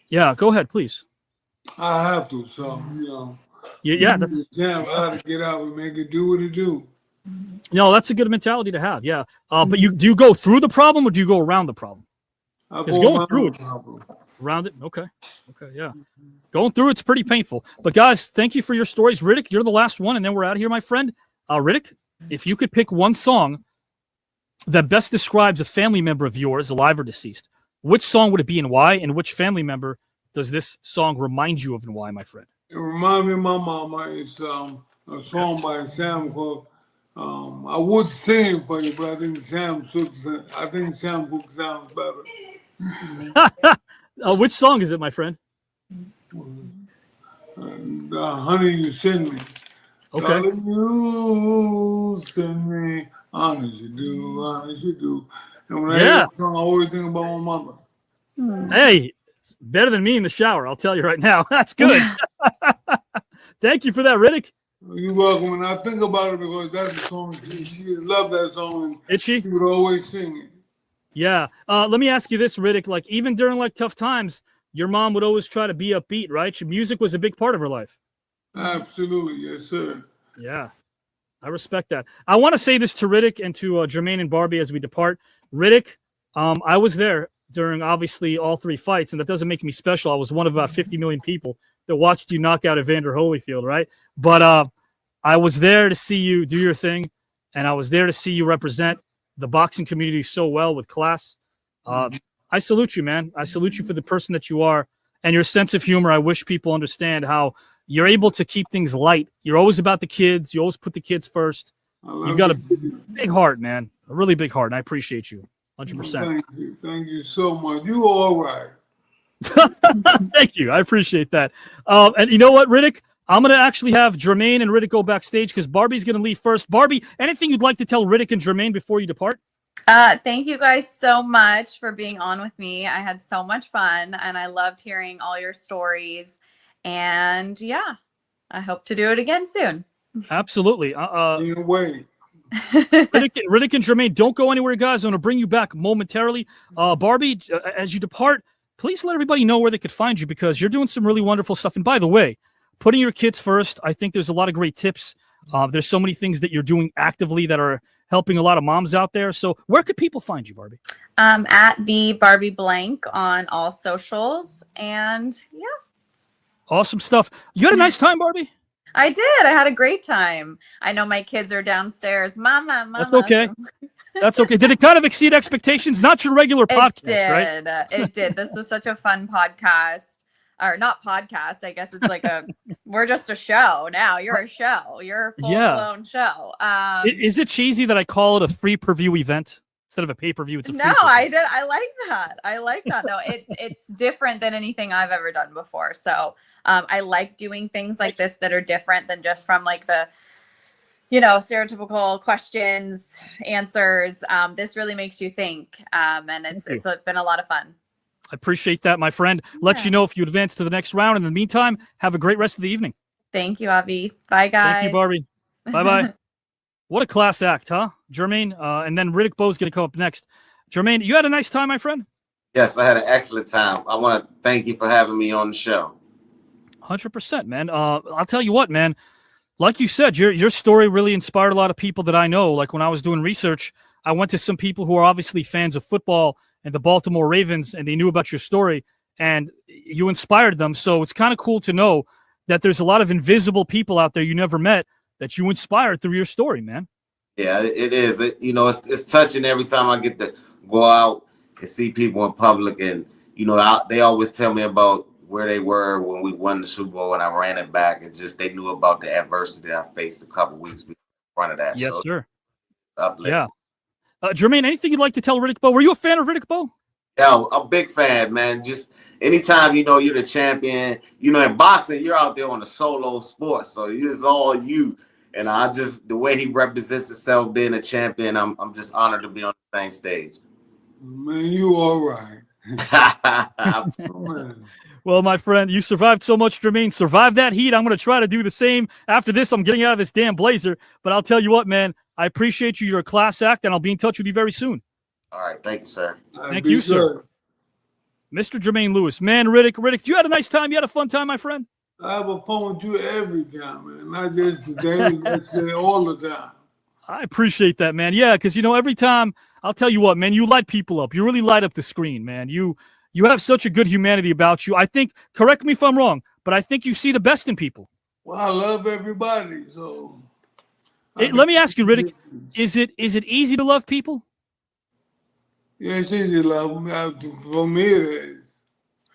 yeah, go ahead, please. I have to, so, you know. Yeah, I got to get out and make it do what it do. No, that's a good mentality to have. Yeah, but do you go through the problem or do you go around the problem? Because going through it, around it. Okay, yeah. Going through it's pretty painful. But guys, thank you for your stories, Riddick. You're the last one, and then we're out of here, my friend. Riddick, if you could pick one song that best describes a family member of yours, alive or deceased, which song would it be and why? And which family member does this song remind you of and why, my friend? It reminds me of my mama. It's a song by Sam called, I would sing it for you, but I think Sam Cooke sounds better. Which song is it, my friend? Honey, You Send Me. Okay. Darling, you send me, honest you do. And when I hear that song, I always think about my mama. Hey, it's better than me in the shower, I'll tell you right now. That's good. Thank you for that, Riddick. You're welcome. And I think about it because that's the song. She loved that song. Did she? She would always sing it. Yeah. Let me ask you this, Riddick. Like, even during like tough times, your mom would always try to be upbeat, right? Music was a big part of her life. Absolutely, yes, sir. Yeah. I respect that. I want to say this to Riddick and to Jermaine and Barbie as we depart. Riddick, I was there during obviously all three fights, and that doesn't make me special. I was one of about 50 million people that watched you knock out Evander Holyfield, right? But I was there to see you do your thing, and I was there to see you represent the boxing community so well with class. I salute you, man. I salute you for the person that you are and your sense of humor. I wish people understand how you're able to keep things light. You're always about the kids. You always put the kids first. You've got a big heart, man. A really big heart, and I appreciate you 100%. Thank you. Thank you so much. You all right. Thank you. I appreciate that. And you know what, Riddick? I'm going to actually have Jermaine and Riddick go backstage because Barbie's going to leave first. Barbie, anything you'd like to tell Riddick and Jermaine before you depart? Thank you guys so much for being on with me. I had so much fun, and I loved hearing all your stories. And yeah, I hope to do it again soon. Absolutely. Wait. Riddick and Jermaine, don't go anywhere, guys. I'm going to bring you back momentarily. Barbie, as you depart, please let everybody know where they could find you because you're doing some really wonderful stuff. And by the way, putting your kids first, I think there's a lot of great tips. There's so many things that you're doing actively that are helping a lot of moms out there. So where could people find you, Barbie? At the Barbie Blank on all socials. And yeah. Awesome stuff. You had a nice time, Barbie? I did. I had a great time. I know my kids are downstairs. Mama. That's okay. That's okay. Did it kind of exceed expectations? Not your regular podcast, right? It did. This was such a fun podcast. Or not podcast. I guess it's like we're just a show now. You're a show. You're a full-blown show. Is it cheesy that I call it a free per-view event? Instead of a pay-per-view, it's a free I did. I like that. I like that though. It's different than anything I've ever done before. So I like doing things like this that are different than just from like the, stereotypical questions, answers. This really makes you think. And it's been a lot of fun. I appreciate that, my friend. Let you know if you advance to the next round. In the meantime, have a great rest of the evening. Thank you, Avi. Bye, guys. Thank you, Barbie. Bye-bye. What a class act, huh, Jermaine? And then Riddick Bowe's going to come up next. Jermaine, you had a nice time, my friend? Yes, I had an excellent time. I want to thank you for having me on the show. 100%, man. I'll tell you what, man. Like you said, your story really inspired a lot of people that I know. Like when I was doing research, I went to some people who are obviously fans of football and the Baltimore Ravens, and they knew about your story, and you inspired them. So it's kind of cool to know that there's a lot of invisible people out there you never met that you inspired through your story, man. Yeah, it is. It's touching every time I get to go out and see people in public, and they always tell me about where they were when we won the Super Bowl and I ran it back, and just they knew about the adversity I faced a couple weeks before in front of that. Yes, sir. Uplifting. Yeah. Jermaine, anything you'd like to tell Riddick Bowe? Were you a fan of Riddick Bowe? Yeah, I'm a big fan, man. Just anytime you're the champion, in boxing, you're out there on a solo sport, so it's all you. And the way he represents himself being a champion, I'm just honored to be on the same stage. Man, you all right. Well, my friend, you survived so much, Jermaine. Survive that heat. I'm going to try to do the same. After this, I'm getting out of this damn blazer. But I'll tell you what, man, I appreciate you. You're a class act, and I'll be in touch with you very soon. All right. Thank you, sir. Thank you, sir. Mr. Jermaine Lewis. Man, Riddick, you had a nice time? You had a fun time, my friend? I have a fun with you every time, man. Not just today, just all the time. I appreciate that, man. Yeah, because, every time, I'll tell you what, man, you light people up. You really light up the screen, man. You have such a good humanity about you. I think, correct me if I'm wrong, but I think you see the best in people. Well, I love everybody, so. Let me ask you, Riddick, is it easy to love people? Yeah, it's easy to love them. For me, it is.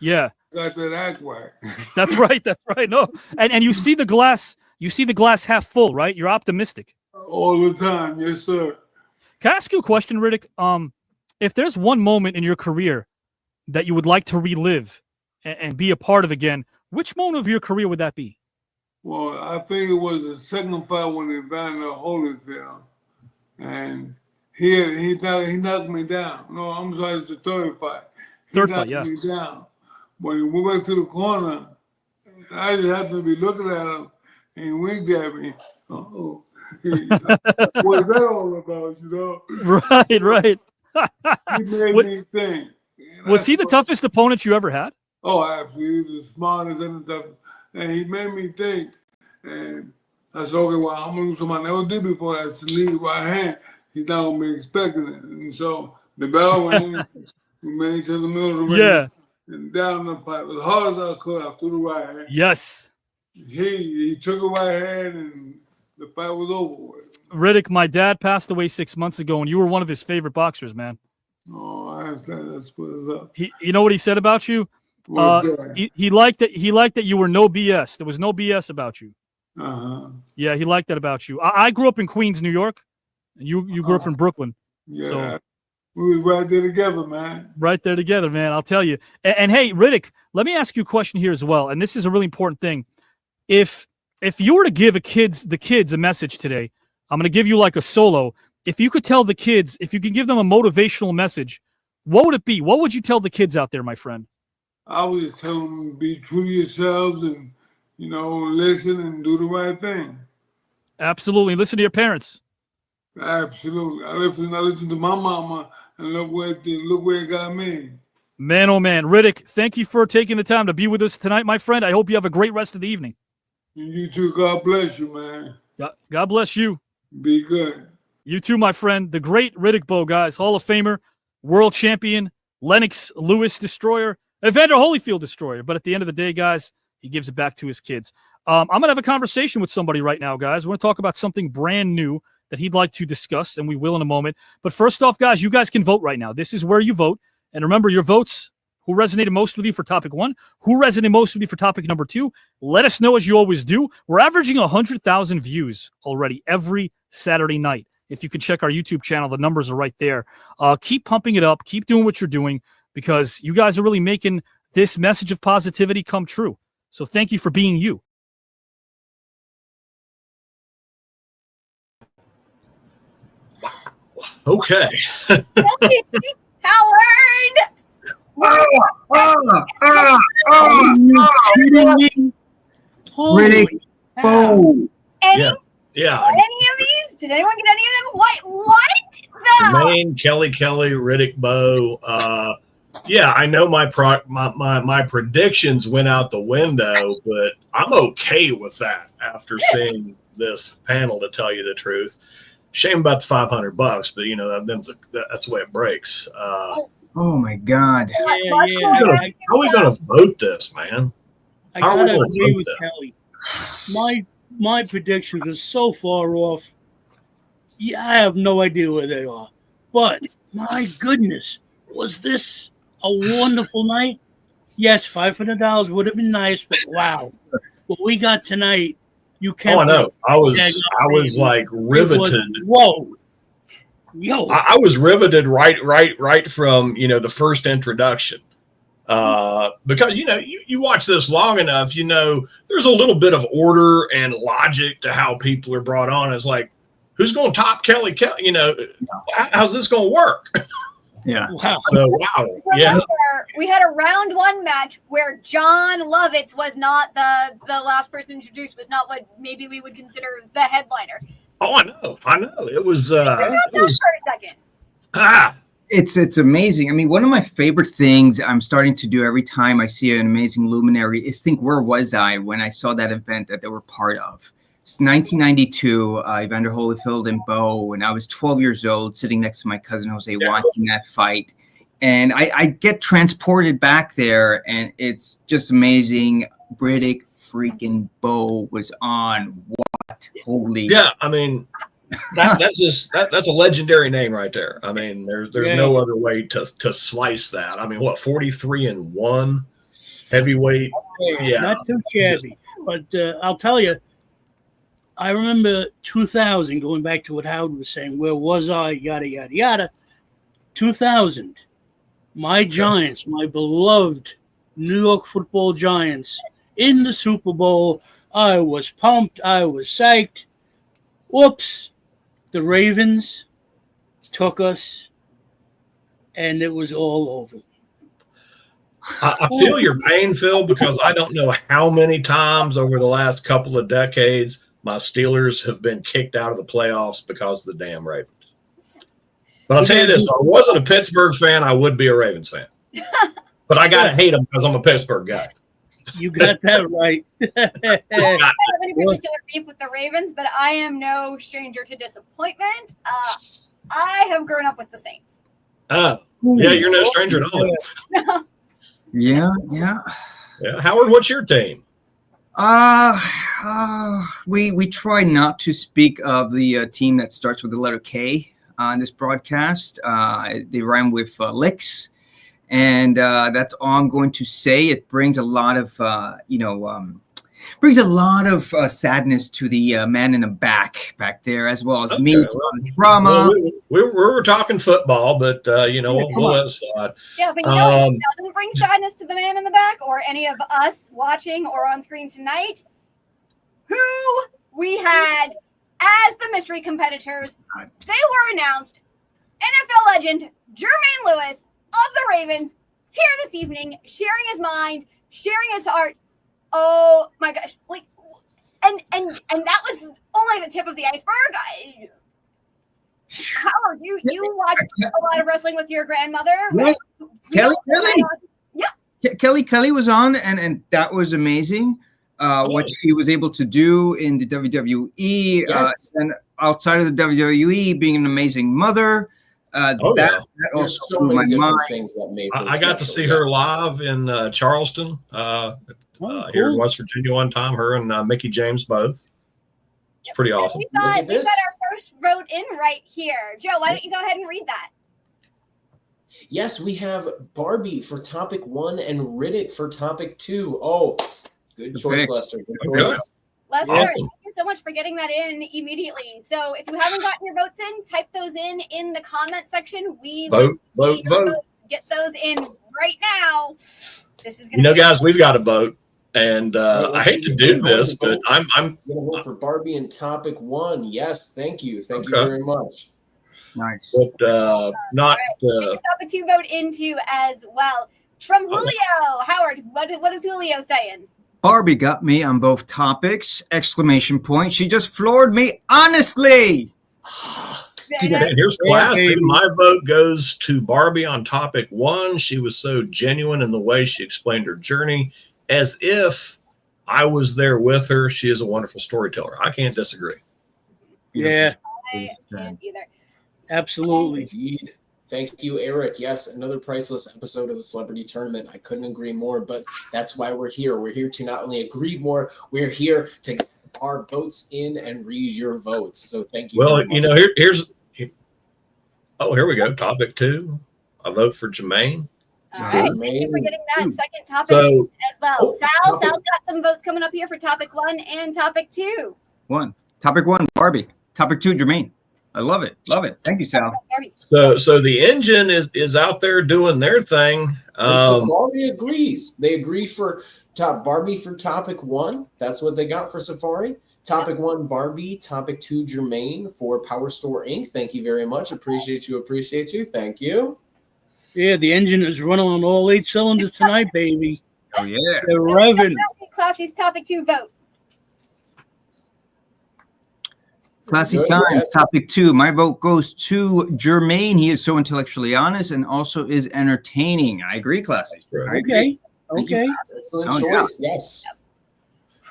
Yeah. Got that act right. That's right. That's right. No, and you see the glass half full, right? You're optimistic. All the time, yes, sir. Can I ask you a question, Riddick? If there's one moment in your career that you would like to relive and be a part of again, which moment of your career would that be? Well, I think it was the second fight when Evander Holyfield, and he knocked me down. No, I'm sorry, it's the third fight. Third fight, yeah. He knocked me down. When we went to the corner, I just happened to be looking at him, and he winked at me. What's that all about, Right. He made me think. Was he the toughest opponent you ever had? Oh, absolutely. He's the smartest and the toughest. And he made me think. And I said, okay, well, I'm going to do something I never did before. That's to lead right hand. He's not going to be expecting it. And so the bell went, we made each other in the middle of the ring. Yeah. And down the pipe. As hard as I could, I threw the right hand. Yes. He took a right hand and the fight was over with. Riddick, my dad passed away 6 months ago, and you were one of his favorite boxers, man. Oh, that's what's up. You know what he said about you? He liked that you were no BS. There was no BS about you. Yeah, he liked that about you. I grew up in Queens, New York. And you grew up in Brooklyn. Yeah, so, we was right there together, man. Right there together, man. I'll tell you. And hey, Riddick, let me ask you a question here as well. And this is a really important thing. If you were to give the kids a message today, I'm going to give you like a solo. If you could tell the kids, if you could give them a motivational message, what would it be? What would you tell the kids out there, my friend? I would just tell them be true to yourselves and, listen and do the right thing. Absolutely. Listen to your parents. Absolutely. I listen to my mama and look where it got me. Man, oh man. Riddick, thank you for taking the time to be with us tonight, my friend. I hope you have a great rest of the evening. You too. God bless you, man. God bless you. Be good. You too, my friend. The great Riddick Bowe, guys. Hall of Famer, world champion, Lennox Lewis destroyer, Evander Holyfield destroyer. But at the end of the day, guys, he gives it back to his kids. I'm going to have a conversation with somebody right now, guys. We're going to talk about something brand new that he'd like to discuss, and we will in a moment. But first off, guys, you guys can vote right now. This is where you vote. And remember, your votes, who resonated most with you for topic 1, who resonated most with you for topic number 2. Let us know as you always do. We're averaging 100,000 views already every Saturday night. If you can check our YouTube channel, the numbers are right there. Keep pumping it up. Keep doing what you're doing because you guys are really making this message of positivity come true. So thank you for being you. Okay. Howard! Riddick Bowe. Yeah. Any of these? Did anyone get any of them? What? Jermaine, Kelly, Riddick Bowe. Yeah, I know my predictions went out the window, but I'm okay with that after seeing this panel, to tell you the truth. Shame about the $500, but that's the way it breaks. Oh my God! How are we gonna vote this, man? I gotta agree with Kelly. My predictions are so far off. Yeah, I have no idea where they are. But my goodness, was this a wonderful night? Yes, $500 would have been nice, but wow, what we got tonight. You can't. Oh, I know. I was like riveted. Whoa. Yo. I was riveted right from, the first introduction. Because, you watch this long enough, there's a little bit of order and logic to how people are brought on. It's like, who's going to top Kelly? How's this going to work? Yeah. Wow. So, wow. Yeah. We had a round 1 match where John Lovitz was not the last person introduced, was not what maybe we would consider the headliner. Oh, I know. It was for a second. It's amazing. I mean, one of my favorite things I'm starting to do every time I see an amazing luminary is think, where was I when I saw that event that they were part of? It's 1992, Evander Holyfield and Bowe, and I was 12 years old, sitting next to my cousin Jose watching that fight. And I get transported back there, and it's just amazing. Riddick freaking Bowe was on. What? Holy. Yeah, I mean, that's a legendary name right there. I mean, there's no other way to slice that. I mean, 43-1 heavyweight? Yeah. Not too shabby. But I'll tell you, I remember 2000, going back to what Howard was saying, where was I, yada, yada, yada. 2000, my Giants, my beloved New York football Giants, in the Super Bowl. I was pumped. I was psyched. Whoops. The Ravens took us, and it was all over. I feel your pain, Phil, because I don't know how many times over the last couple of decades my Steelers have been kicked out of the playoffs because of the damn Ravens. But I'll tell you this: if I wasn't a Pittsburgh fan, I would be a Ravens fan. But I gotta hate them because I'm a Pittsburgh guy. You got that right. I don't have any particular beef with the Ravens, but I am no stranger to disappointment. I have grown up with the Saints. Yeah, you're no stranger at all. Yeah. Howard, what's your team? We try not to speak of the team that starts with the letter K on this broadcast. They rhyme with licks, and that's all I'm going to say. It brings a lot of sadness to the man in the back there, as well as me. Drama. Well, we're talking football, but we'll let it slide. Yeah, but it doesn't bring sadness to the man in the back or any of us watching or on screen tonight. Who we had as the mystery competitors, they were announced. NFL legend Jermaine Lewis of the Ravens here this evening, sharing his mind, sharing his heart. Oh my gosh! And that was only the tip of the iceberg. Howard, you watched a lot of wrestling with your grandmother. Yes. Kelly. Yeah. Kelly was on, and that was amazing. What she was able to do in the WWE, and outside of the WWE, being an amazing mother. That also blew my mind. I got to see her live in Charleston, here in West Virginia one time. Her and Mickey James both. It's pretty awesome. We got our first vote in right here. Joe, why don't you go ahead and read that? Yes, we have Barbie for topic 1 and Riddick for topic 2. Oh, good choice, Lester. Good choice. Lester, thank you so much for getting that in immediately. So if you haven't gotten your votes in, type those in the comment section. We vote. Get those in right now. This is gonna guys, we've got to vote. And I hate to do this, but I'm going to vote for Barbie in topic 1. Yes, thank you. Thank you very much. Nice. But not. Topic 2 vote into as well. From Julio. Howard, what is Julio saying? Barbie got me on both topics! ! She just floored me, honestly. Here's classy. My vote goes to Barbie on topic 1. She was so genuine in the way she explained her journey, as if I was there with her. She is a wonderful storyteller. I can't disagree. Yeah. I can't either. Absolutely. Indeed. Thank you, Eric. Yes, another priceless episode of the Celebrity Tournament. I couldn't agree more, but that's why we're here. We're here to not only agree more, we're here to get our votes in and read your votes. So thank you. Well, here's here we go. Topic 2. I vote for Jermaine. All right. Thank you for getting that second topic as well. Sal's got some votes coming up here for topic 1 and topic 2. Topic 1, Barbie. Topic 2, Jermaine. I love it. Thank you, Sal. So the engine is out there doing their thing. Safari agrees. They agree for Barbie for topic 1. That's what they got for Safari. Topic 1, Barbie. Topic 2, Jermaine for Power Store Inc. Thank you very much. Appreciate you. Thank you. Yeah, the engine is running on all 8 cylinders tonight, baby. Oh, yeah. They're revving. Classy's topic 2 vote. Classy Times, topic 2. My vote goes to Jermaine. He is so intellectually honest and also is entertaining. I agree, Classy. Okay. Excellent choice. Yes.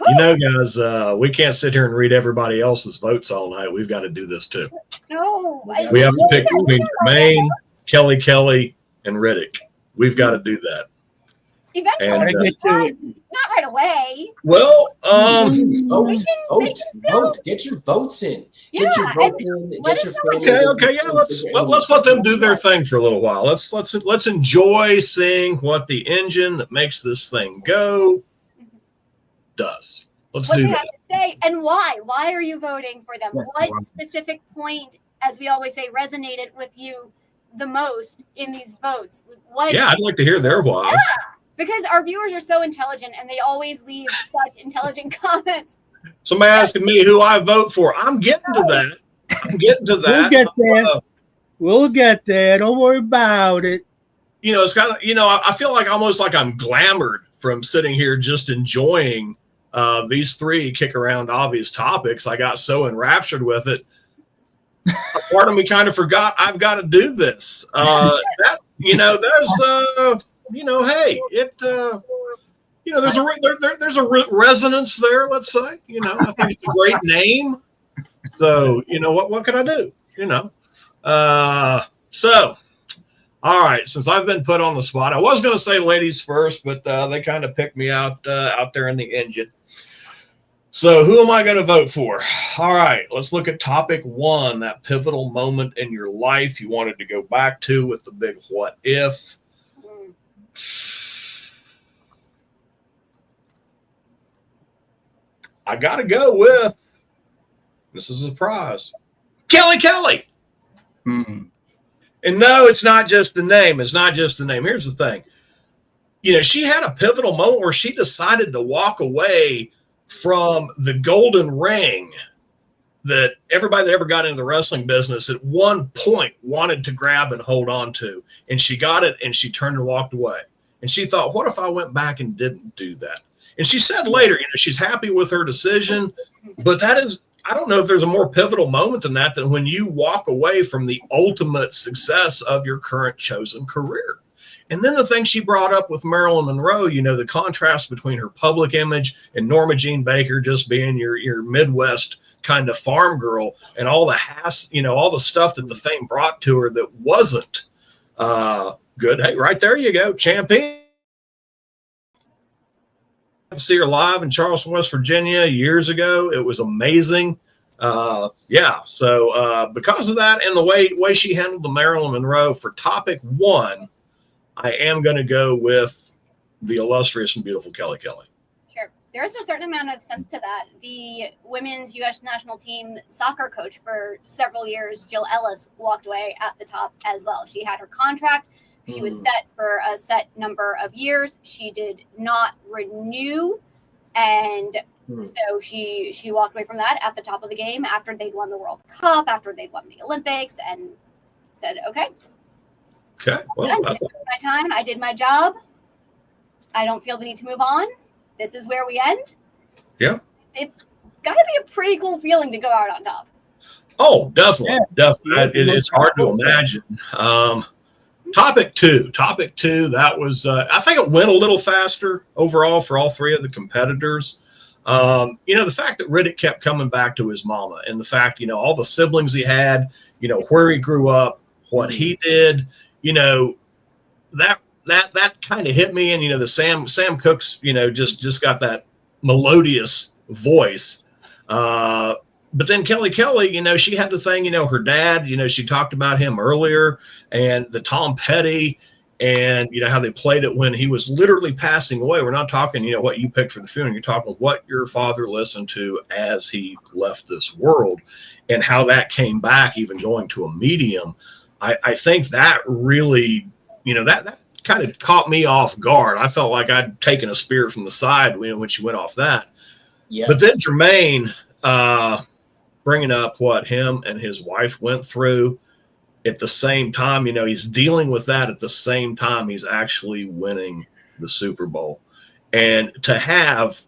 Guys, we can't sit here and read everybody else's votes all night. We've got to do this too. No. We have to pick between Jermaine, Kelly, and Riddick. We've got to do that. Eventually, not right away. Well, vote. Get your votes in. Get your votes in. Okay. Yeah. Let's let them do their thing for a little while. Let's enjoy seeing what the engine that makes this thing go does. Let's do that. What they have to say and why? Why are you voting for them? What specific point, as we always say, resonated with you the most in these votes? I'd like to hear their why. Yeah. Because our viewers are so intelligent and they always leave such intelligent comments. Somebody asking me who I vote for. I'm getting to that. We'll get there. We'll get there. Don't worry about it. It's kind of, I feel like almost like I'm glamored from sitting here just enjoying these 3 kick around obvious topics. I got so enraptured with it. a part of me kind of forgot I've got to do this. There's hey, there's a resonance there. Let's say, I think it's a great name. So what can I do? So. All right, since I've been put on the spot, I was going to say ladies first, but they kind of picked me out there in the engine. So who am I going to vote for? All right, let's look at topic 1, that pivotal moment in your life you wanted to go back to with the big what if. I got to go with, this is a surprise, Kelly. Mm-hmm. And no, it's not just the name. It's not just the name. Here's the thing. She had a pivotal moment where she decided to walk away from the golden ring that everybody that ever got into the wrestling business at one point wanted to grab and hold on to. And she got it, and she turned and walked away. And she thought, what if I went back and didn't do that? And she said later, she's happy with her decision, but that is, I don't know if there's a more pivotal moment than that, than when you walk away from the ultimate success of your current chosen career. And then the thing she brought up with Marilyn Monroe, the contrast between her public image and Norma Jean Baker just being your Midwest kind of farm girl, and all the all the stuff that the fame brought to her that wasn't good. Hey, right there you go, champion. See her live in Charleston, West Virginia years ago. It was amazing. So because of that and the way she handled the Marilyn Monroe, for topic 1, I am going to go with the illustrious and beautiful Kelly. Sure. There's a certain amount of sense to that. The women's U.S. national team soccer coach for several years, Jill Ellis, walked away at the top as well. She had her contract. She was set for a set number of years. She did not renew. And so she walked away from that at the top of the game after they'd won the World Cup, after they'd won the Olympics, and said, okay. Well, this is my time. I did my job. I don't feel the need to move on. This is where we end. Yeah. It's got to be a pretty cool feeling to go out on top. Oh, definitely. It's hard to imagine. Topic two, that was, I think it went a little faster overall for all 3 of the competitors. The fact that Riddick kept coming back to his mama, and the fact, all the siblings he had, where he grew up, what he did, that kind of hit me. And, the Sam Cooke's, just got that melodious voice. But then Kelly, she had the thing, her dad, she talked about him earlier, and the Tom Petty, and, how they played it when he was literally passing away. We're not talking, what you picked for the funeral. You're talking what your father listened to as he left this world, and how that came back, even going to a medium. I think that really, that kind of caught me off guard. I felt like I'd taken a spear from the side when she went off that. Yes. But then Jermaine, bringing up what him and his wife went through at the same time, he's dealing with that at the same time he's actually winning the Super Bowl. And to have,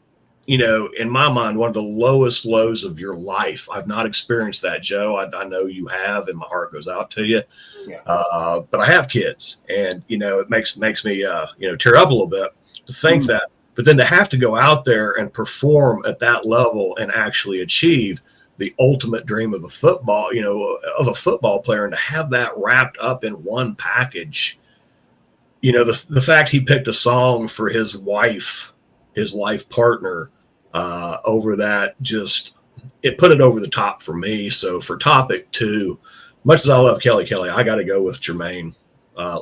in my mind, one of the lowest lows of your life. I've not experienced that, Joe. I know you have, and my heart goes out to you. Yeah. But I have kids, and, it makes me, tear up a little bit to think that. But then to have to go out there and perform at that level and actually achieve the ultimate dream of a football, of a football player, and to have that wrapped up in one package, the fact he picked a song for his wife, his life partner, over that, it put it over the top for me. So for topic 2, much as I love Kelly, I got to go with Jermaine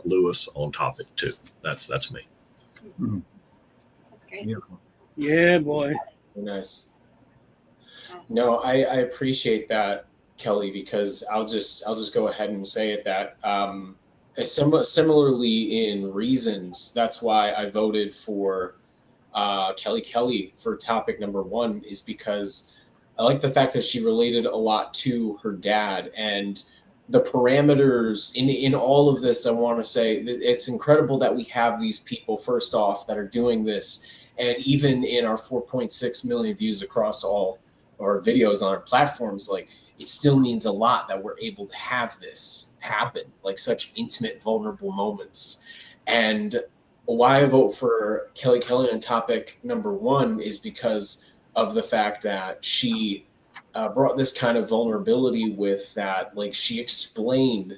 Lewis on topic 2. That's me. That's great. Beautiful. Yeah, boy. Nice. No, I appreciate that, Kelly, because I'll just go ahead and say it that similarly in reasons, that's why I voted for Kelly for topic number 1, is because I like the fact that she related a lot to her dad, and the parameters in all of this. I want to say it's incredible that we have these people, first off, that are doing this, and even in our 4.6 million views across all or videos on our platforms, like it still means a lot that we're able to have this happen, like such intimate, vulnerable moments. And why I vote for Kelly Kelly on topic number 1 is because of the fact that she brought this kind of vulnerability with that, like she explained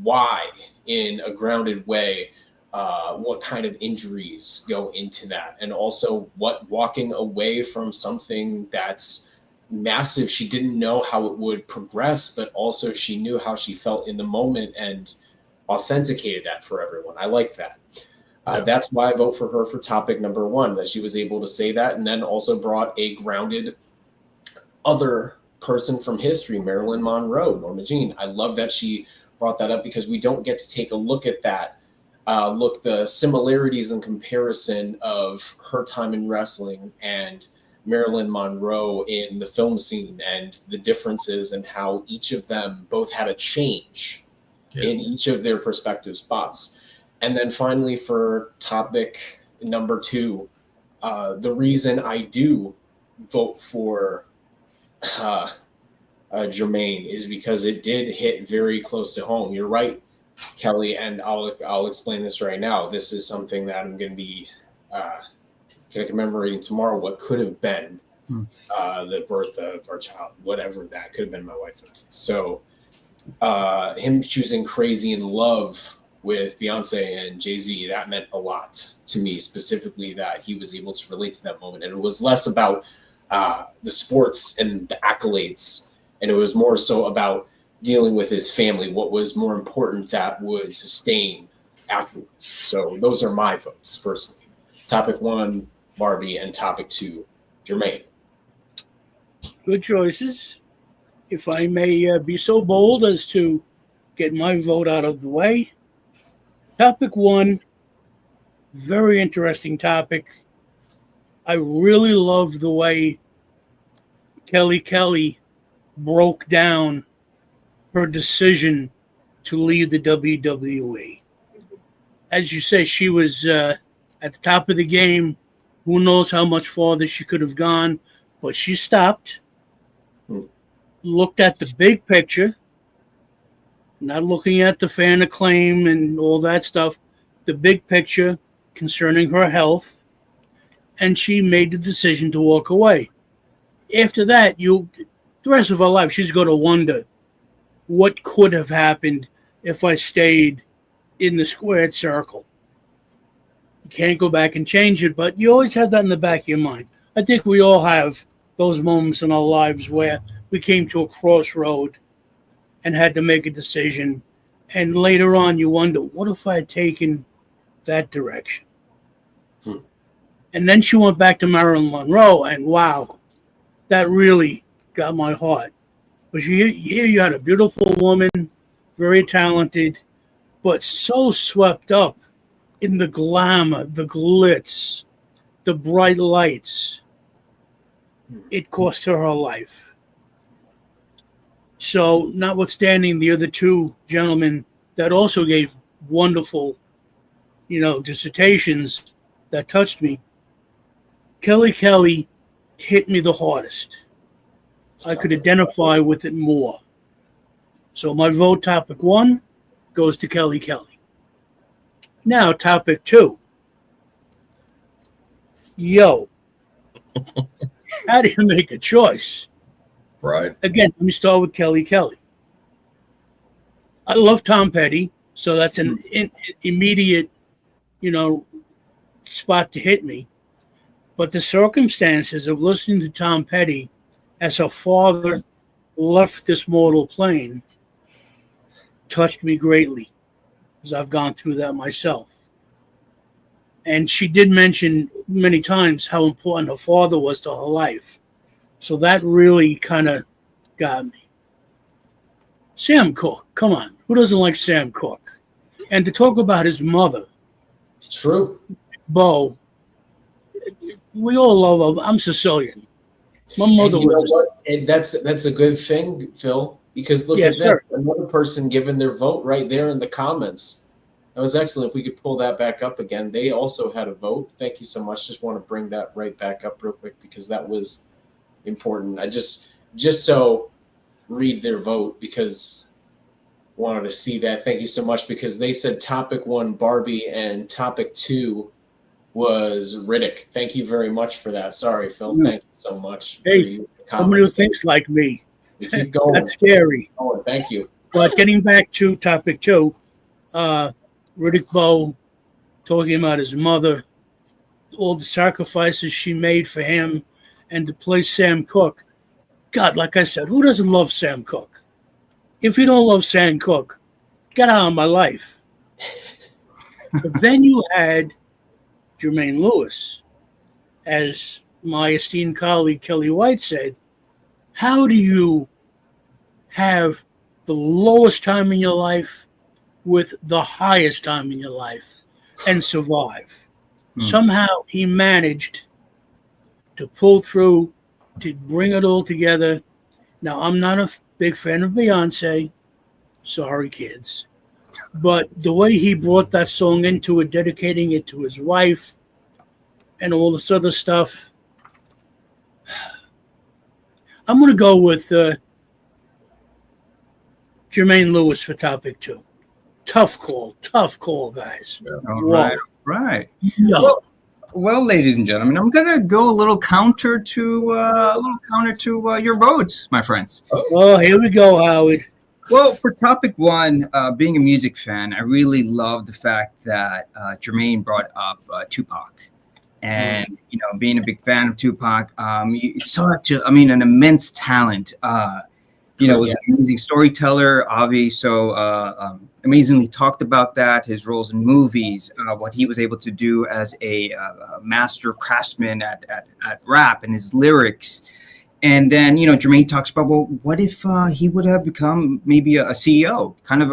why in a grounded way, what kind of injuries go into that, and also what walking away from something that's massive, she didn't know how it would progress, but also she knew how she felt in the moment and authenticated that for everyone. I like that. That's why I vote for her for topic number 1, that she was able to say that, and then also brought a grounded other person from history, Marilyn Monroe, Norma Jean. I love that she brought that up because we don't get to take a look at that. Look, the similarities and comparison of her time in wrestling and Marilyn Monroe in the film scene, and the differences and how each of them both had a change in each of their respective spots. And then finally, for topic number 2, the reason I do vote for Jermaine is because it did hit very close to home. You're right, Kelly, and I'll explain this right now. This is something that I'm going to be commemorating tomorrow. What could have been the birth of our child, whatever that could have been, my wife and I. So him choosing Crazy in Love with Beyonce and Jay-Z, that meant a lot to me, specifically that he was able to relate to that moment. And it was less about the sports and the accolades, and it was more so about dealing with his family, what was more important that would sustain afterwards. So those are my votes personally. Topic 1, Barbie, and topic 2, Jermaine. Good choices. If I may be so bold as to get my vote out of the way. Topic 1, very interesting topic. I really love the way Kelly Kelly broke down her decision to leave the WWE. As you say, she was at the top of the game. Who knows how much farther she could have gone, but she stopped, looked at the big picture, not looking at the fan acclaim and all that stuff, the big picture concerning her health, and she made the decision to walk away. After that, the rest of her life, she's going to wonder what could have happened if I stayed in the squared circle. You can't go back and change it, but you always have that in the back of your mind. I think we all have those moments in our lives where we came to a crossroad and had to make a decision. And later on, you wonder, what if I had taken that direction? And then she went back to Marilyn Monroe, and wow, that really got my heart. But here you had a beautiful woman, very talented, but so swept up in the glamour, the glitz, the bright lights. It cost her life. So, notwithstanding the other 2 gentlemen that also gave wonderful, dissertations that touched me, Kelly Kelly hit me the hardest. I could identify with it more. So my vote, topic 1, goes to Kelly Kelly. Now, topic 2. How do you make a choice? Right. Again, let me start with Kelly Kelly. I love Tom Petty, so that's an immediate, spot to hit me. But the circumstances of listening to Tom Petty as her father left this mortal plane touched me greatly, as I've gone through that myself. And she did mention many times how important her father was to her life. So that really kind of got me. Sam Cooke, come on. Who doesn't like Sam Cooke? And to talk about his mother. True. Bowe. We all love her. I'm Sicilian. My mother was. And that's a good thing, Phil, because look at that. Another person giving their vote right there in the comments. That was excellent. If we could pull that back up again. They also had a vote. Thank you so much. Just want to bring that right back up real quick because that was important. I just so read their vote because wanted to see that. Thank you so much, because they said topic 1 Barbie and topic 2 was Riddick. Thank you very much for that. Sorry, Phil. Thank you so much. Hey, somebody who thinks like me. Keep going. That's scary. Oh, thank you. But getting back to topic 2, Riddick Bowe talking about his mother, all the sacrifices she made for him, and to play Sam Cooke. God, like I said, who doesn't love Sam Cooke? If you don't love Sam Cooke, get out of my life. But then you had Jermaine Lewis. As my esteemed colleague Kelly White said, how do you have the lowest time in your life with the highest time in your life and survive? Somehow he managed to pull through, to bring it all together. Now, I'm not a big fan of Beyonce. Sorry, kids. But the way he brought that song into it, dedicating it to his wife and all this other stuff, I'm going to go with Jermaine Lewis for topic 2. Tough call, guys. Right. No. Well, ladies and gentlemen, I'm gonna go a little counter to your votes, my friends. Oh, here we go, Howard. Well, for topic 1, being a music fan, I really love the fact that Jermaine brought up Tupac, and being a big fan of Tupac, such an immense talent. Was an amazing storyteller, Avi. So amazingly talked about that, his roles in movies, what he was able to do as a master craftsman at rap and his lyrics. And then, Jermaine talks about, well, what if he would have become maybe a CEO, kind of,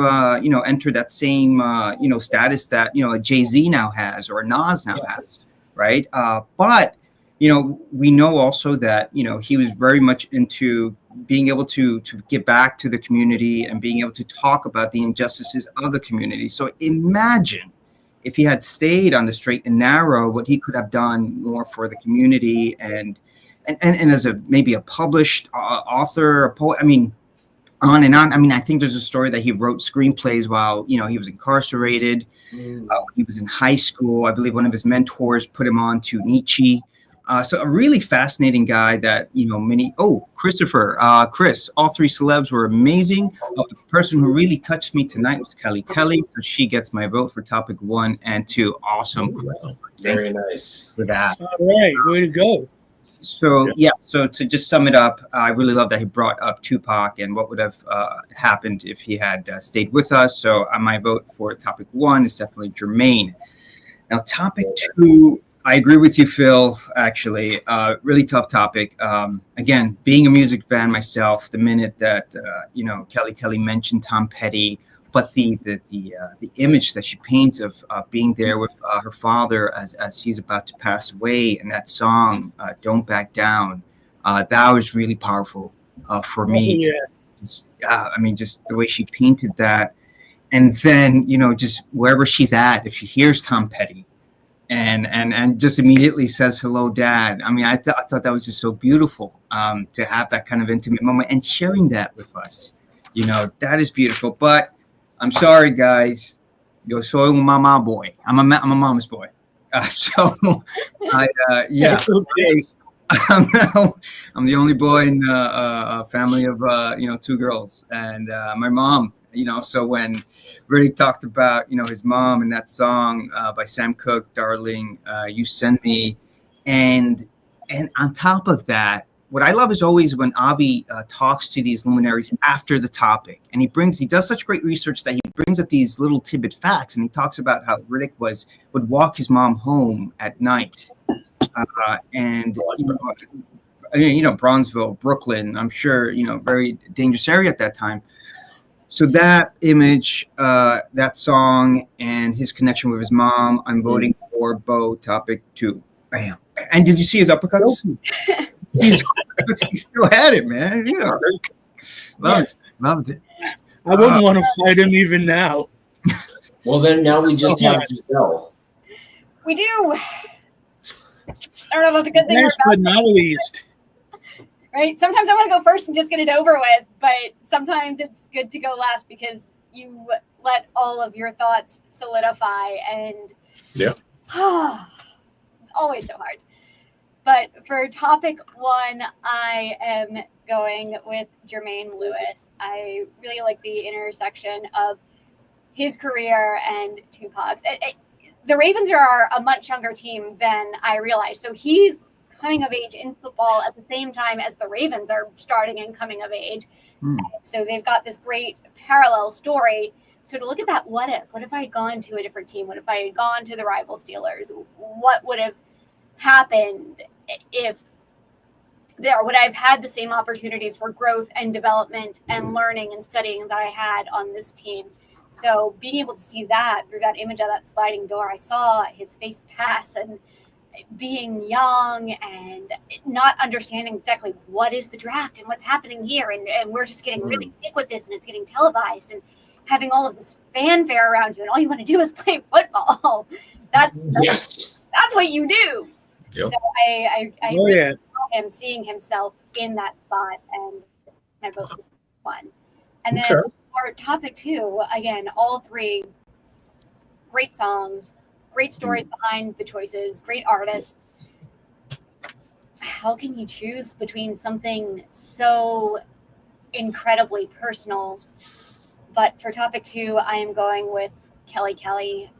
enter that same, status that, a Jay-Z now has or a Nas now has, right? But, we know also that, he was very much into being able to give back to the community and being able to talk about the injustices of the community. So imagine if he had stayed on the straight and narrow, what he could have done more for the community and as maybe a published author, a poet. I mean, on and on. I mean, I think there's a story that he wrote screenplays while, he was incarcerated. He was in high school. I believe one of his mentors put him on to Nietzsche. So a really fascinating guy that, Chris, all 3 celebs were amazing. The person who really touched me tonight was Kelly. So she gets my vote for topic 1 and 2. Awesome. Very nice. For that. All right, way to go. So, so to just sum it up, I really love that he brought up Tupac and what would have happened if he had stayed with us. So my vote for topic 1 is definitely Jermaine. Now, topic 2, I agree with you, Phil, actually. Really tough topic. Again, being a music fan myself, the minute that, Kelly mentioned Tom Petty, but the image that she paints of being there with her father as he's about to pass away, and that song, Don't Back Down, that was really powerful for me. Just the way she painted that. And then, just wherever she's at, if she hears Tom Petty, and just immediately says, hello, Dad. I mean, I thought that was just so beautiful to have that kind of intimate moment and sharing that with us. That is beautiful. But I'm sorry, guys. Yo soy un mama boy. I'm a mama's boy. That's okay. I'm the only boy in a family of 2 girls, and my mom. So when Riddick talked about, his mom and that song by Sam Cooke, Darling, You Send Me. And on top of that, what I love is always when Avi talks to these luminaries after the topic. And he does such great research that he brings up these little tidbit facts. And he talks about how Riddick would walk his mom home at night. Bronzeville, Brooklyn, I'm sure, very dangerous area at that time. So that image, that song, and his connection with his mom, I'm voting for Bowe, topic 2. Bam. And did you see his uppercuts? He still had it, man. Loved it. I wouldn't want to fight him even now. Well, then now we just have Jazelle. We do. I don't know if that's a good thing. Last but not least. right? Sometimes I want to go first and just get it over with, but sometimes it's good to go last because you let all of your thoughts solidify, and Yeah. it's always so hard. But for topic one, I am going with Jermaine Lewis. I really like the intersection of his career and Tupac's. The Ravens are a much younger team than I realized. So he's coming of age in football at the same time as the Ravens are starting and coming of age. So they've got this great parallel story. So to look at that, what if I had gone to a different team? What if I had gone to the rival Steelers? What would have happened if would I have had the same opportunities for growth and development and learning and studying that I had on this team? So being able to see that through that image of that sliding door, I saw his face pass, and being young and not understanding exactly what is the draft and what's happening here. And we're just getting really quick with this, and it's getting televised, and having all of this fanfare around you, and all you want to do is play football. That's what you do. Yep. So I really saw him seeing himself in that spot, and I voted one. And then for topic two, again, all three great songs, great stories behind the choices, great artists. How can you choose between something so incredibly personal? But for topic two, I am going with Kelly Kelly.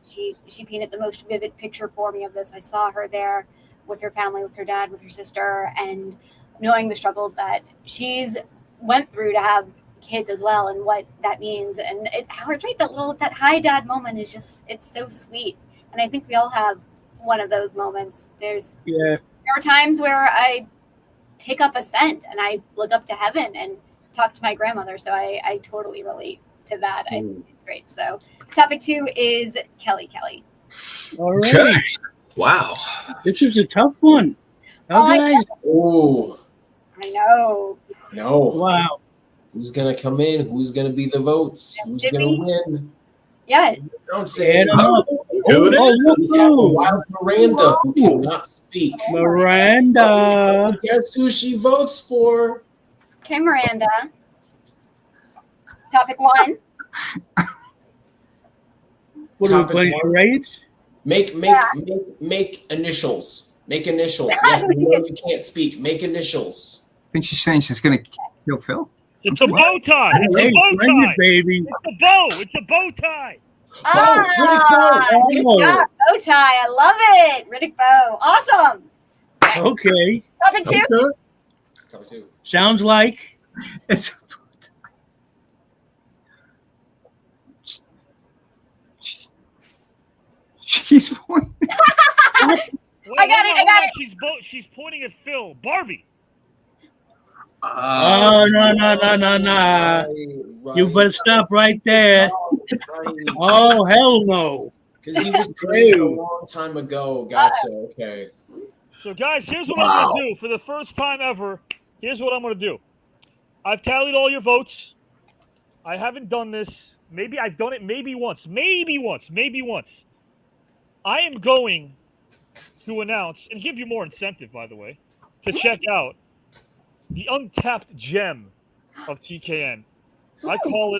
She painted the most vivid picture for me of this. I saw her there with her family, with her dad, with her sister, and knowing the struggles that she's went through to have kids as well, and what that means. And Howard's right, that hi dad moment is just, it's so sweet. And I think we all have one of those moments. There are times where I pick up a scent and I look up to heaven and talk to my grandmother. So I totally relate to that. I think it's great. So topic two is Kelly Kelly. All right. Okay. Wow. This is a tough one. Okay. Oh, I know. no. Wow. Who's going to come in? Who's going to be the votes? Who's going to win? Yeah. Don't say it. Wow, Miranda, who cannot speak. Miranda. Guess who she votes for? Okay, Miranda. Topic one. What are we playing, charades? Make initials. Make initials. Yes, we know you can't speak. Make initials. I think she's saying she's going to kill Phil. It's a bow tie. It's a bow tie, baby. It's a bow. It's a bow tie. Good job, bow tie. I love it. Riddick Bowe. Awesome. Okay. Topic two. Topic two. Sounds like it's. She's pointing. I got it. She's pointing at Phil. Barbie. Oh, no. You better stop right there. Oh, hell no. Because he was great a long time ago. Gotcha. Okay. So, guys, here's what I'm going to do. For the first time ever, here's what I'm going to do. I've tallied all your votes. I haven't done this. Maybe I've done it maybe once. I am going to announce, and give you more incentive, by the way, to check out the untapped gem of TKN. I call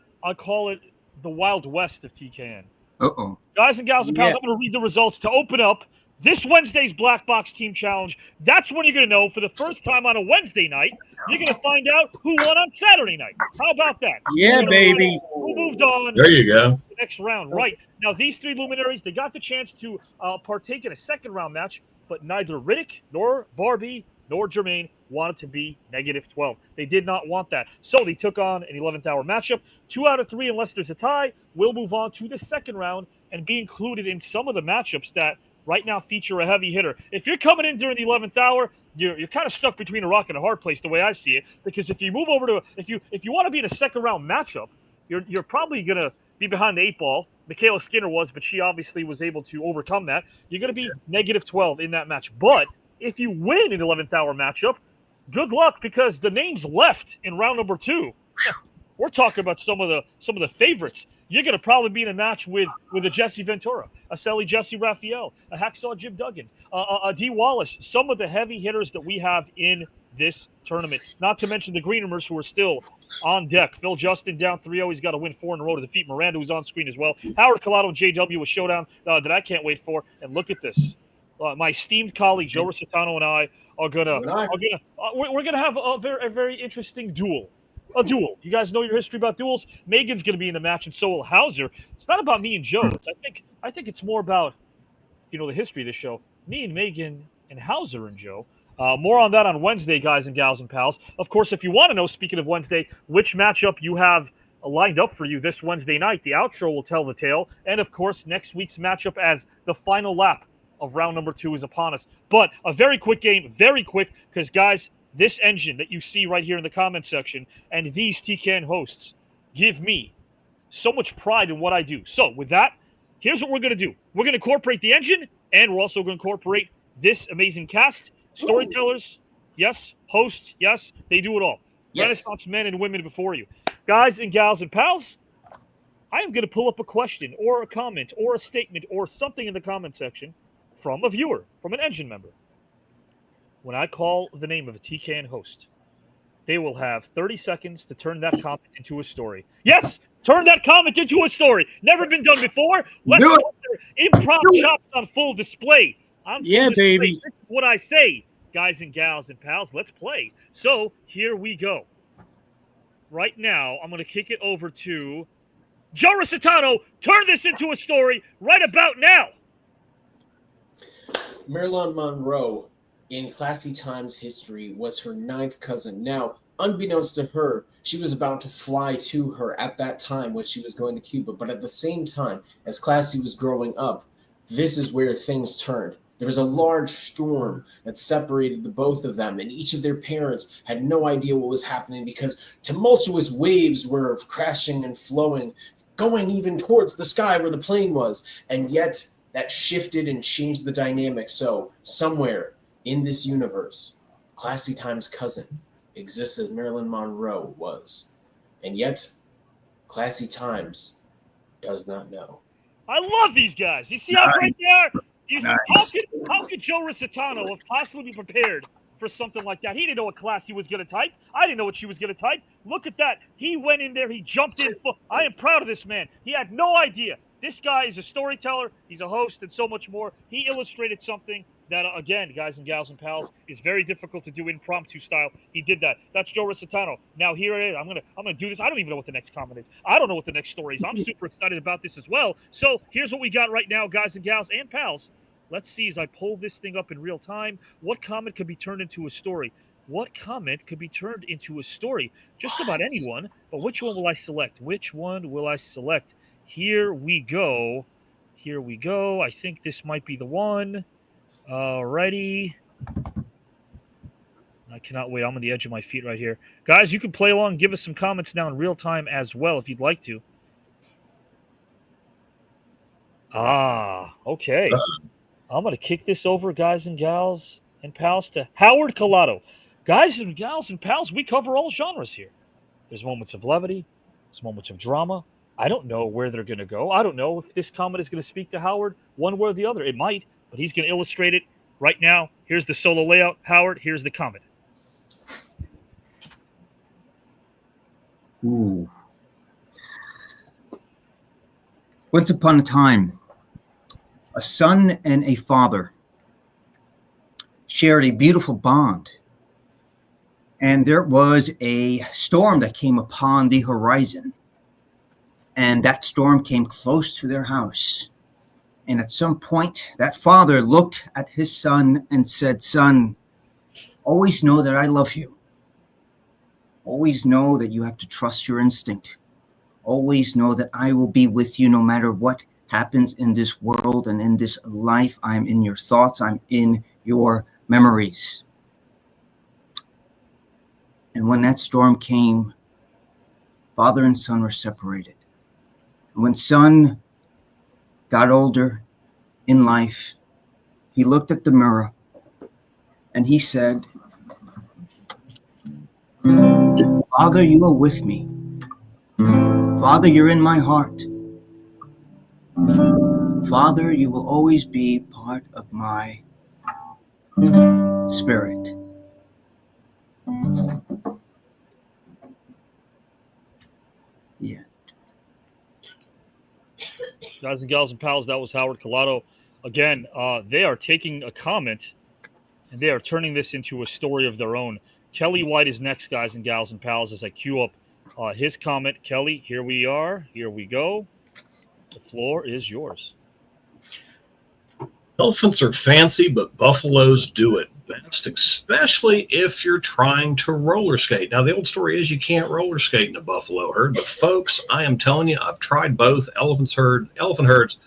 it the Wild West of TKN. Uh-oh. Guys and gals and pals, I'm going to read the results to open up this Wednesday's Black Box Team Challenge. That's when you're going to know for the first time on a Wednesday night, you're going to find out who won on Saturday night. How about that? Yeah, baby. Who moved on? There you go. The next round, right. Now, these three luminaries, they got the chance to partake in a second-round match, but neither Riddick nor Barbie nor Jermaine wanted to be -12. They did not want that. So they took on an 11th hour matchup. 2 out of 3, unless there's a tie, will move on to the second round and be included in some of the matchups that right now feature a heavy hitter. If you're coming in during the 11th hour, you're kind of stuck between a rock and a hard place the way I see it, because if you move over to if you want to be in a second round matchup, you're probably going to be behind the 8 ball. Michaela Skinner was, but she obviously was able to overcome that. You're going to be -12 in that match. But if you win an 11th hour matchup, good luck, because the names left in round number 2, we're talking about some of the favorites. You're going to probably be in a match with a Jesse Ventura, a Sally Jesse Raphael, a Hacksaw Jim Duggan, a D Wallace, some of the heavy hitters that we have in this tournament. Not to mention the Greenermers, who are still on deck. Phil Justin down 3-0. He's got to win 4 in a row to defeat Miranda, who's on screen as well. Howard Collado and JW, a showdown that I can't wait for. And look at this. My esteemed colleague Joe Rositano and I are we're gonna have a very interesting duel. A duel. You guys know your history about duels. Megan's gonna be in the match, and so will Hauser. It's not about me and Joe. I think it's more about the history of the show. Me and Megan and Hauser and Joe. More on that on Wednesday, guys and gals and pals. Of course, if you want to know, speaking of Wednesday, which matchup you have lined up for you this Wednesday night, the outro will tell the tale. And of course, next week's matchup as the final lap of round number 2 is upon us. But a very quick game, very quick, because guys, this engine that you see right here in the comment section and these TKN hosts give me so much pride in what I do. So with that, here's what we're going to do. We're going to incorporate the engine, and we're also going to incorporate this amazing cast. Storytellers, yes. Hosts, yes. They do it all. Yes. Renaissance men and women before you. Guys and gals and pals, I am going to pull up a question or a comment or a statement or something in the comment section from a viewer, from an engine member. When I call the name of a TKN host, they will have 30 seconds to turn that comment into a story. Yes! Turn that comment into a story. Never been done before. Let's put their improv chops on full display. Baby. This is what I say, guys and gals and pals. Let's play. So here we go. Right now, I'm going to kick it over to Joe Rositano. Turn this into a story right about now. Marilyn Monroe, in Classy Times history, was her 9th cousin. Now, unbeknownst to her, she was about to fly to her at that time when she was going to Cuba. But at the same time, as Classy was growing up, this is where things turned. There was a large storm that separated the both of them, and each of their parents had no idea what was happening because tumultuous waves were crashing and flowing, going even towards the sky where the plane was. And yet that shifted and changed the dynamic. So somewhere in this universe, Classy Times' cousin exists as Marilyn Monroe was. And yet, Classy Times does not know. I love these guys. You see how great they are? How could Joe Rositano have possibly been prepared for something like that? He didn't know what Classy was going to type. I didn't know what she was going to type. Look at that. He went in there. He jumped in. I am proud of this man. He had no idea. This guy is a storyteller. He's a host and so much more. He illustrated something that, again, guys and gals and pals, is very difficult to do impromptu style. He did that. That's Joe Rositano. Now here it is. I'm gonna do this. I don't even know what the next comment is. I don't know what the next story is. I'm super excited about this as well. So here's what we got right now, guys and gals and pals. Let's see as I pull this thing up in real time. What comment could be turned into a story? What comment could be turned into a story? Just about anyone. But which one will I select? Which one will I select? Here we go. Here we go. I think this might be the one. Alrighty. I cannot wait. I'm on the edge of my feet right here. Guys, you can play along. Give us some comments now in real time as well if you'd like to. Okay. I'm going to kick this over, guys and gals and pals, to Howard Collado. Guys and gals and pals, we cover all genres here. There's moments of levity. There's moments of drama. I don't know where they're going to go. I don't know if this comment is going to speak to Howard one way or the other. It might, but he's going to illustrate it right now. Here's the solo layout. Howard, here's the comment. Ooh. Once upon a time, a son and a father shared a beautiful bond. And there was a storm that came upon the horizon. And that storm came close to their house. And at some point, that father looked at his son and said, "Son, always know that I love you. Always know that you have to trust your instinct. Always know that I will be with you no matter what happens in this world and in this life. I'm in your thoughts. I'm in your memories." And when that storm came, father and son were separated. And when son got older in life, he looked at the mirror and he said, "Father, you are with me. Father, you're in my heart. Father, you will always be part of my spirit." Guys and gals and pals, that was Howard Collado. Again, they are taking a comment and they are turning this into a story of their own. Kelly White is next, guys and gals and pals, as I queue up his comment. Kelly, here we are. Here we go. The floor is yours. Elephants are fancy, but buffaloes do it best, especially if you're trying to roller skate. Now, the old story is you can't roller skate in a buffalo herd, but folks, I am telling you, I've tried both elephant herds,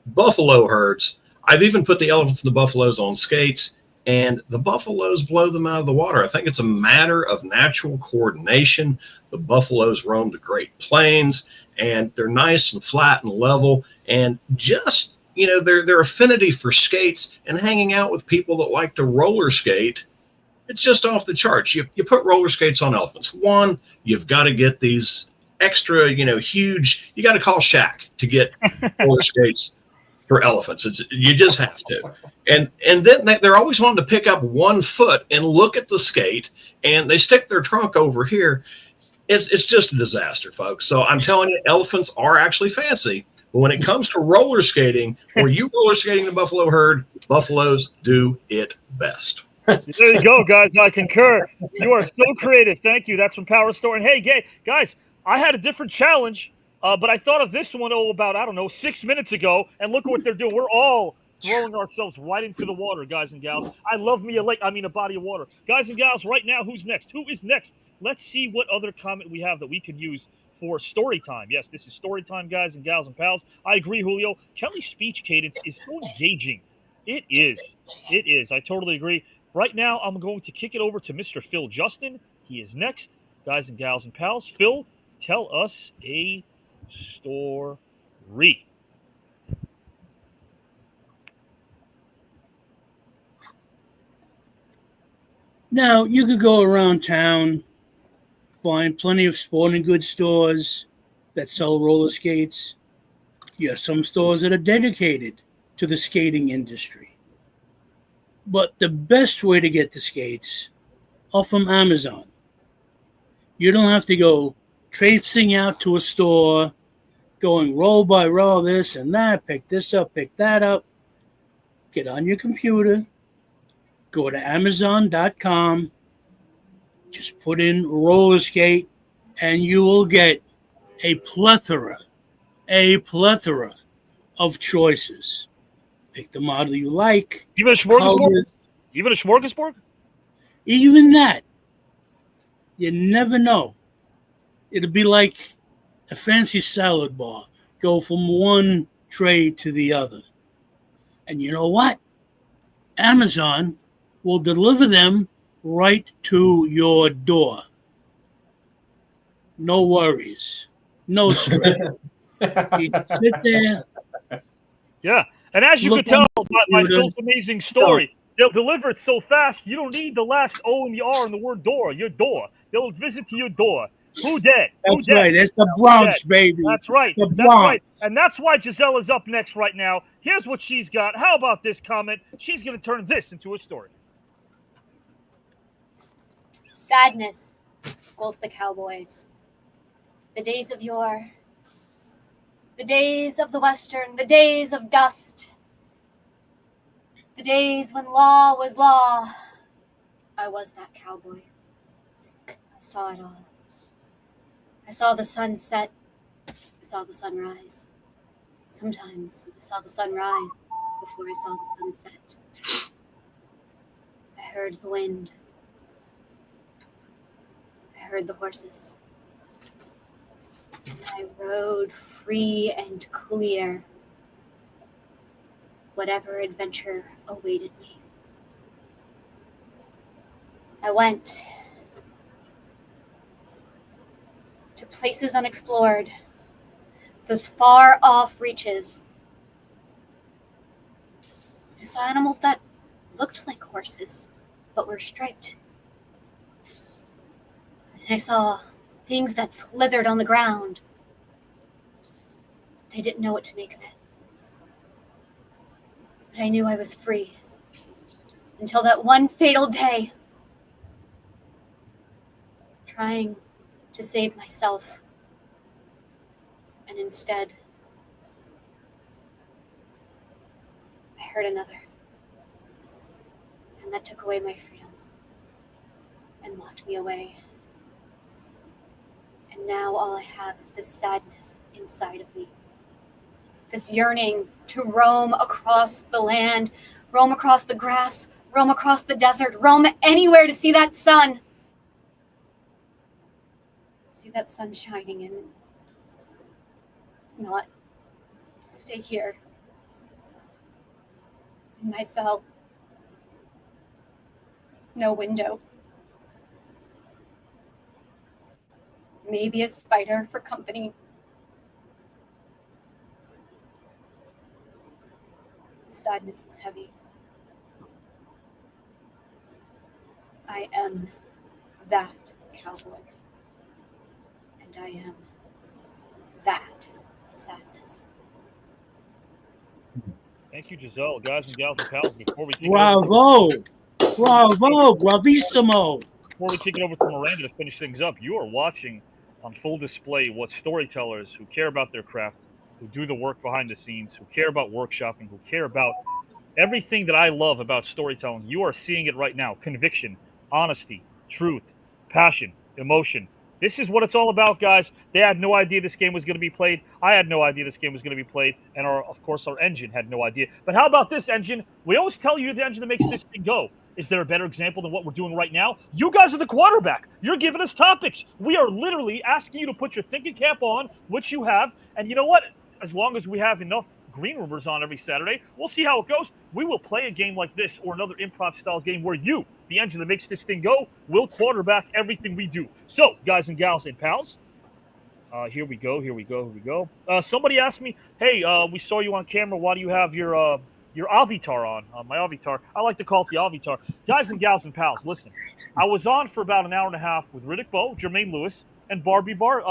buffalo herds. I've even put the elephants and the buffaloes on skates, and the buffaloes blow them out of the water. I think it's a matter of natural coordination. The buffaloes roam the Great Plains, and they're nice and flat and level, and just their affinity for skates and hanging out with people that like to roller skate, it's just off the charts. You put roller skates on elephants. One, you've got to get these extra, huge, you got to call Shaq to get roller skates for elephants. You just have to. And then they're always wanting to pick up 1 foot and look at the skate, and they stick their trunk over here. It's just a disaster, folks. So I'm telling you, elephants are actually fancy. But when it comes to roller skating, or you roller skating the buffalo herd, buffaloes do it best. There you go, guys. I concur. You are so creative. Thank you. That's from Power Store. And hey, guys, I had a different challenge, but I thought of this one about, 6 minutes ago. And look at what they're doing. We're all throwing ourselves right into the water, guys and gals. I love me a body of water. Guys and gals, right now, who's next? Who is next? Let's see what other comment we have that we can use for story time. Yes, this is story time, guys and gals and pals. I agree, Julio. Kelly's speech cadence is so engaging. It is. I totally agree. Right now, I'm going to kick it over to Mr. Phil Justin. He is next. Guys and gals and pals, Phil, tell us a story. Now, you could go around town, find plenty of sporting goods stores that sell roller skates. You have some stores that are dedicated to the skating industry. But the best way to get the skates are from Amazon. You don't have to go traipsing out to a store, going row by row, this and that, pick this up, pick that up. Get on your computer, go to Amazon.com, just put in roller skate, and you will get a plethora of choices. Pick the model you like. Even a smorgasbord? Even a smorgasbord? Even that. You never know. It'll be like a fancy salad bar. Go from one tray to the other. And you know what? Amazon will deliver them right to your door. No worries. No stress. You sit there. Yeah. And as you can tell by Phil's amazing story, they'll deliver it so fast, you don't need the last O and the R in the word door, your door. They'll visit to your door. Who dead? That's right. That's the Bronx, baby. That's right. The That's Bronx. right. And that's why Jazelle is up next right now. Here's what she's got. How about this comment? She's going to turn this into a story. Sadness equals the Cowboys. The days of yore. The days of the Western. The days of dust. The days when law was law. I was that cowboy. I saw it all. I saw the sun set. I saw the sun rise. Sometimes I saw the sun rise before I saw the sun set. I heard the wind. I heard the horses. And I rode free and clear. Whatever adventure awaited me. I went to places unexplored, those far off reaches. I saw animals that looked like horses, but were striped. And I saw things that slithered on the ground. I didn't know what to make of it. But I knew I was free. Until that one fatal day. Trying to save myself. And instead, hurt another. And that took away my freedom and locked me away. And now all I have is this sadness inside of me. This yearning to roam across the land, roam across the grass, roam across the desert, roam anywhere to see that sun. See that sun shining and not stay here in my cell. No window. Maybe a spider for company. The sadness is heavy. I am that cowboy. And I am that sadness. Thank you, Jazelle. Guys and gals and pals, before we Bravo! Bravo! Bravissimo! Before we kick it over to Miranda to finish things up, you are watching on full display what storytellers who care about their craft, who do the work behind the scenes, who care about workshopping, who care about everything that I love about storytelling. You are seeing it right now. Conviction, honesty, truth, passion, emotion. This is what it's all about, guys. They had no idea this game was going to be played. I had no idea this game was going to be played. And, of course, our engine had no idea. But how about this engine? We always tell you the engine that makes this thing go. Is there a better example than what we're doing right now? You guys are the quarterback. You're giving us topics. We are literally asking you to put your thinking cap on, which you have. And you know what? As long as we have enough green roomers on every Saturday, we'll see how it goes. We will play a game like this or another improv-style game where you, the engine that makes this thing go, will quarterback everything we do. So, guys and gals and pals, here we go. Somebody asked me, hey, we saw you on camera. Why do you have your avatar on? My avatar. I like to call it the avatar. Guys and gals and pals, listen. I was on for about an hour and a half with Riddick Bowe, Jermaine Lewis, and Barbie Blank,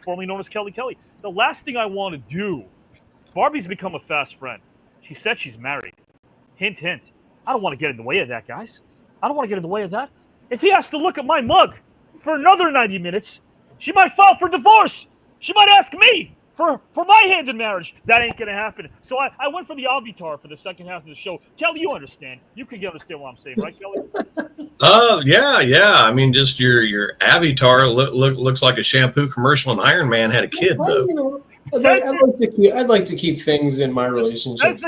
formerly known as Kelly. The last thing I want to do, Barbie's become a fast friend. She said she's married. Hint, hint. I don't want to get in the way of that, guys. I don't want to get in the way of that. If he has to look at my mug for another 90 minutes, she might file for divorce. She might ask me for my hand in marriage. That ain't going to happen. So I went for the avatar for the second half of the show. Kelly, you understand. You can understand what I'm saying, right, Kelly? Yeah. I mean, just your avatar looks like a shampoo commercial, and Iron Man had a kid, though. You know, I'd like to keep things in my relationship.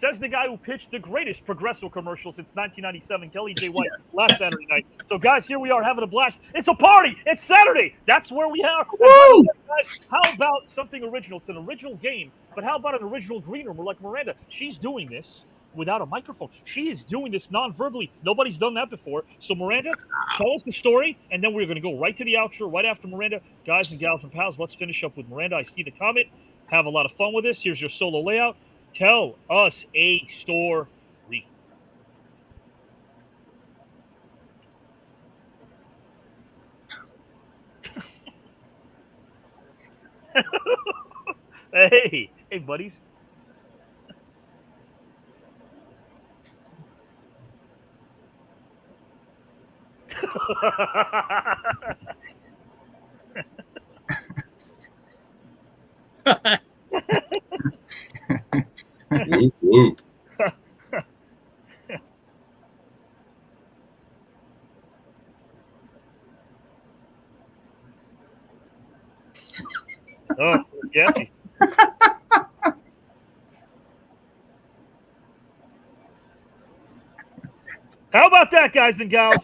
Says the guy who pitched the greatest Progresso commercial since 1997, Kelly J. White, last Saturday night. So, guys, here we are having a blast. It's a party. It's Saturday. That's where we are. Woo! Guys, how about something original? It's an original game, but how about an original green room? We're like Miranda. She's doing this without a microphone. She is doing this non-verbally. Nobody's done that before. So, Miranda, tell us the story, and then we're going to go right to the outro right after Miranda. Guys and gals and pals, let's finish up with Miranda. I see the comment. Have a lot of fun with this. Here's your solo layout. Tell us a story. Hey, buddies. Whoop, whoop. Oh, yeah. How about that, guys and gals?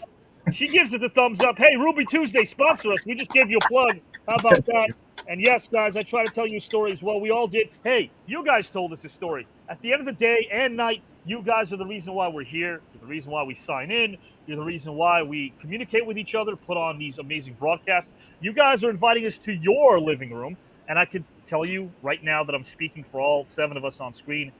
She gives it the thumbs up. Hey, Ruby Tuesday, sponsor us. We just gave you a plug. How about that? And yes, guys, I try to tell you stories. Well, we all did. Hey, you guys told us a story. At the end of the day and night, you guys are the reason why we're here. You're the reason why we sign in. You're the reason why we communicate with each other, put on these amazing broadcasts. You guys are inviting us to your living room. And I can tell you right now that I'm speaking for all 7 of us on screen.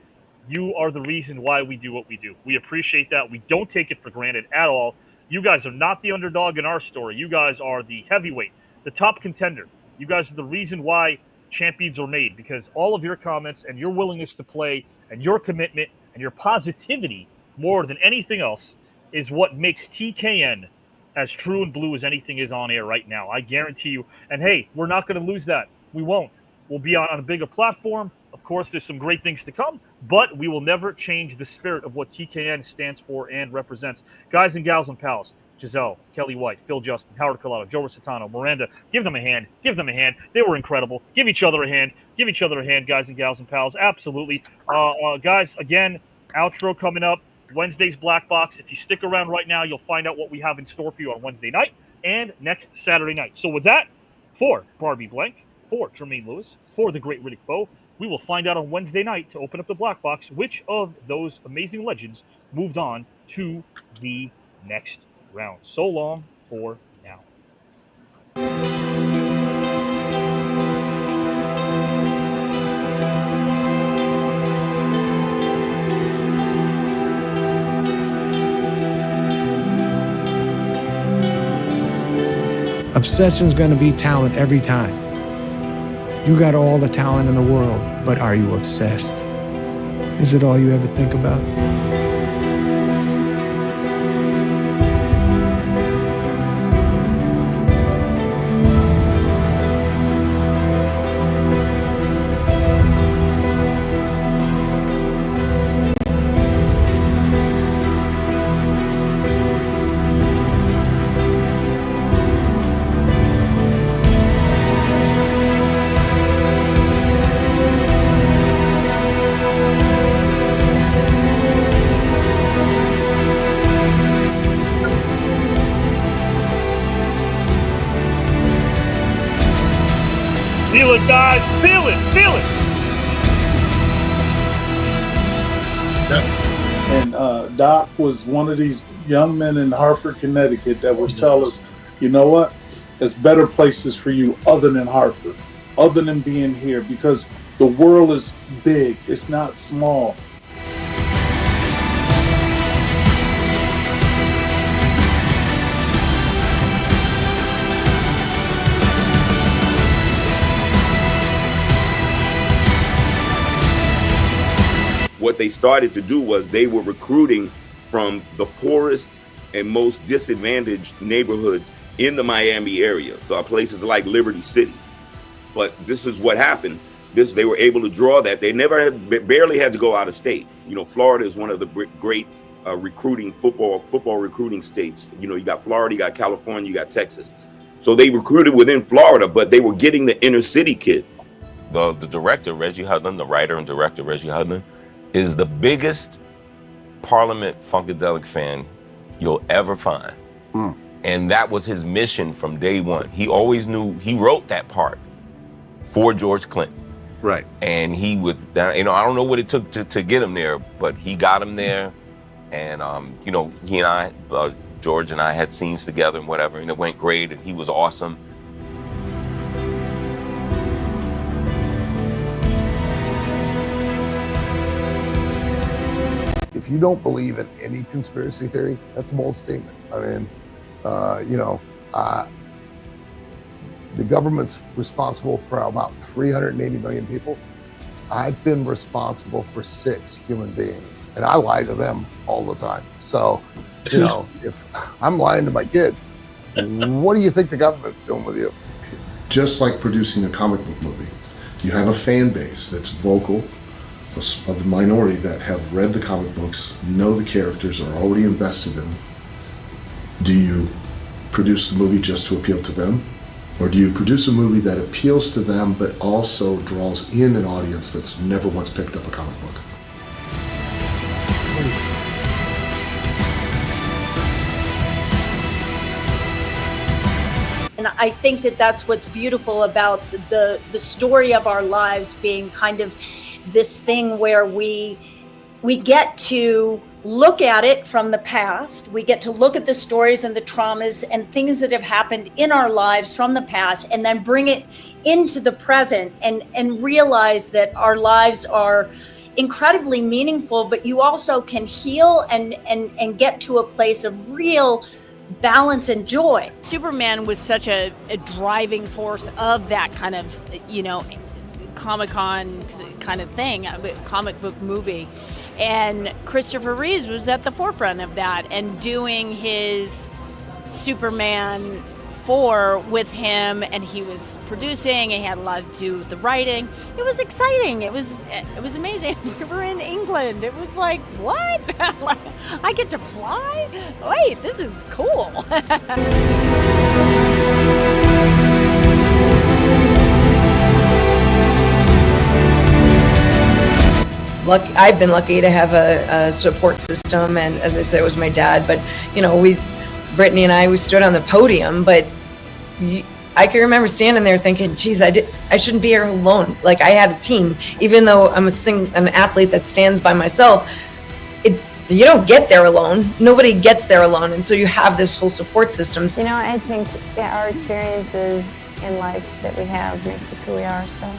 You are the reason why we do what we do. We appreciate that. We don't take it for granted at all. You guys are not the underdog in our story. You guys are the heavyweight, the top contender. You guys are the reason why champions are made, because all of your comments and your willingness to play and your commitment and your positivity more than anything else is what makes TKN as true and blue as anything is on air right now. I guarantee you. And hey, we're not going to lose that. We won't. We'll be on a bigger platform. Of course, there's some great things to come, but we will never change the spirit of what TKN stands for and represents. Guys and gals and pals, Jazelle, Kelly White, Phil Justin, Howard Collado, Joe Rositano, Miranda, give them a hand. Give them a hand. They were incredible. Give each other a hand. Give each other a hand, guys and gals and pals. Absolutely. Guys, again, outro coming up. Wednesday's Black Box. If you stick around right now, you'll find out what we have in store for you on Wednesday night and next Saturday night. So with that, for Barbie Blank, for Jermaine Lewis, for the great Riddick Bowe, we will find out on Wednesday night to open up the Black Box which of those amazing legends moved on to the next round. So long for now. Obsession's going to be talent every time. You got all the talent in the world, but are you obsessed? Is it all you ever think about? Feel it, guys. Feel it. Feel it. And Doc was one of these young men in Hartford, Connecticut that would tell us, you know what? There's better places for you other than Hartford, other than being here, because the world is big. It's not small. What they started to do was they were recruiting from the poorest and most disadvantaged neighborhoods in the Miami area, places like Liberty City. But this is what happened. They were able to draw that. They barely had to go out of state. You know, Florida is one of the great recruiting football recruiting states. You know, you got Florida, you got California, you got Texas. So they recruited within Florida, but they were getting the inner city kid. The director, Reggie Hudlin, the writer and director, Reggie Hudlin, is the biggest Parliament Funkadelic fan you'll ever find. And that was his mission from day one. He always knew he wrote that part for George Clinton. Right. And he would, you know, I don't know what it took to get him there, but he got him there. And, you know, he and I, George and I had scenes together and whatever, and it went great, and he was awesome. If you don't believe in any conspiracy theory, that's a bold statement. I mean, the government's responsible for about 380 million people. I've been responsible for 6 human beings, and I lie to them all the time. So, you know, if I'm lying to my kids, what do you think the government's doing with you? Just like producing a comic book movie, you have a fan base that's vocal, of a minority that have read the comic books, know the characters, are already invested in them. Do you produce the movie just to appeal to them? Or do you produce a movie that appeals to them but also draws in an audience that's never once picked up a comic book? And I think that that's what's beautiful about the story of our lives being kind of this thing where we get to look at it from the past. We get to look at the stories and the traumas and things that have happened in our lives from the past, and then bring it into the present and realize that our lives are incredibly meaningful, but you also can heal and get to a place of real balance and joy. Superman was such a driving force of that kind of, you know, Comic-Con kind of thing, a comic book movie. And Christopher Reeves was at the forefront of that and doing his Superman before with him, and he was producing, and he had a lot to do with the writing. It was exciting. It was amazing. We were in England. It was like, what? I get to fly? Wait, this is cool. I've been lucky to have a support system, and as I said, it was my dad. But Brittany and I, we stood on the podium, but I can remember standing there thinking, geez, I shouldn't be here alone. Like, I had a team, even though I'm an athlete that stands by myself. You don't get there alone. Nobody gets there alone, and so you have this whole support system. I think our experiences in life that we have makes us who we are. So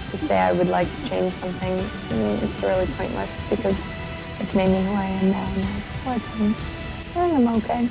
to say I would like to change something, it's really pointless, because it's made me who I am now. And I'm okay.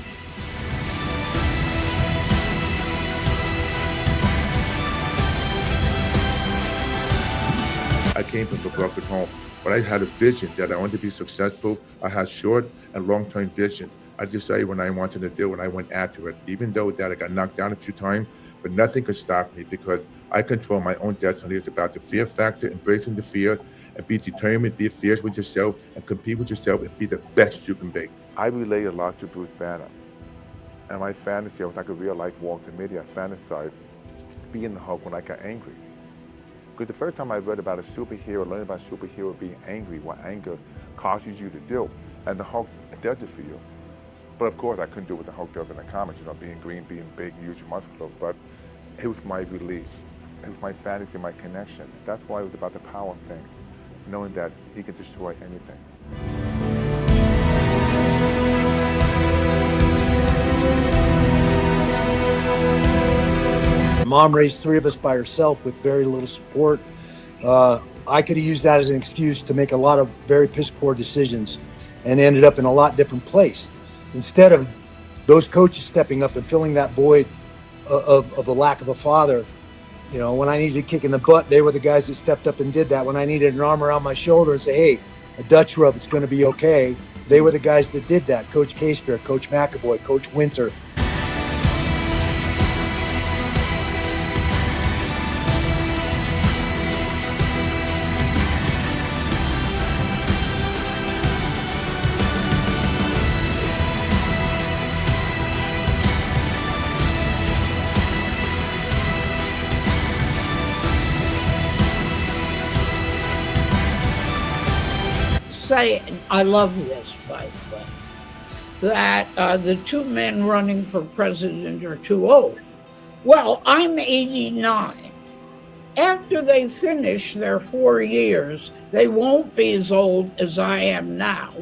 I came from a broken home, but I had a vision that I wanted to be successful. I had short and long-term vision. I decided what I wanted to do, and I went after it. Even though that I got knocked down a few times, but nothing could stop me, because I control my own destiny. It's about the fear factor, embracing the fear, and be determined, be fierce with yourself, and compete with yourself, and be the best you can be. I relate a lot to Bruce Banner. And my fantasy, I was like a real-life Walter Mitty. I fantasized being the Hulk when I got angry. Because the first time I read about a superhero, learned about a superhero being angry, what anger causes you to do, and the Hulk does it for you. But of course, I couldn't do what the Hulk does in the comics, being green, being big, huge, muscular, but it was my release. It was my fantasy, my connection. That's why it was about the power thing, knowing that he could destroy anything. Mom raised three of us by herself with very little support. I could have used that as an excuse to make a lot of very piss poor decisions and ended up in a lot different place. Instead of those coaches stepping up and filling that void of a lack of a father, when I needed a kick in the butt, they were the guys that stepped up and did that. When I needed an arm around my shoulder and say, hey, a Dutch rub, it's going to be okay, they were the guys that did that. Coach Casper, Coach McAvoy, Coach Winter. I love this, by the way, that the two men running for president are too old. Well, I'm 89. After they finish their 4 years, they won't be as old as I am now.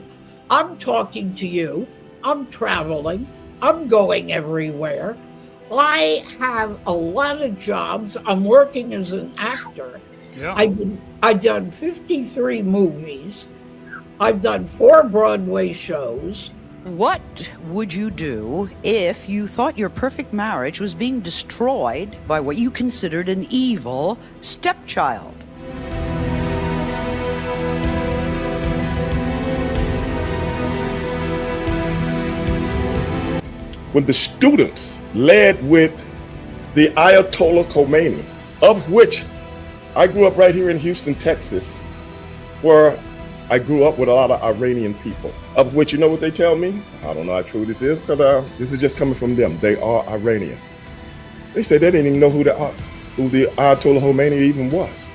I'm talking to you. I'm traveling. I'm going everywhere. I have a lot of jobs. I'm working as an actor. Yeah. I've done 53 movies. I've done 4 Broadway shows. What would you do if you thought your perfect marriage was being destroyed by what you considered an evil stepchild? When the students led with the Ayatollah Khomeini, of which I grew up right here in Houston, Texas, where I grew up with a lot of Iranian people, of which, you know what they tell me? I don't know how true this is, but this is just coming from them. They are Iranian. They said they didn't even know who the Ayatollah Khomeini even was.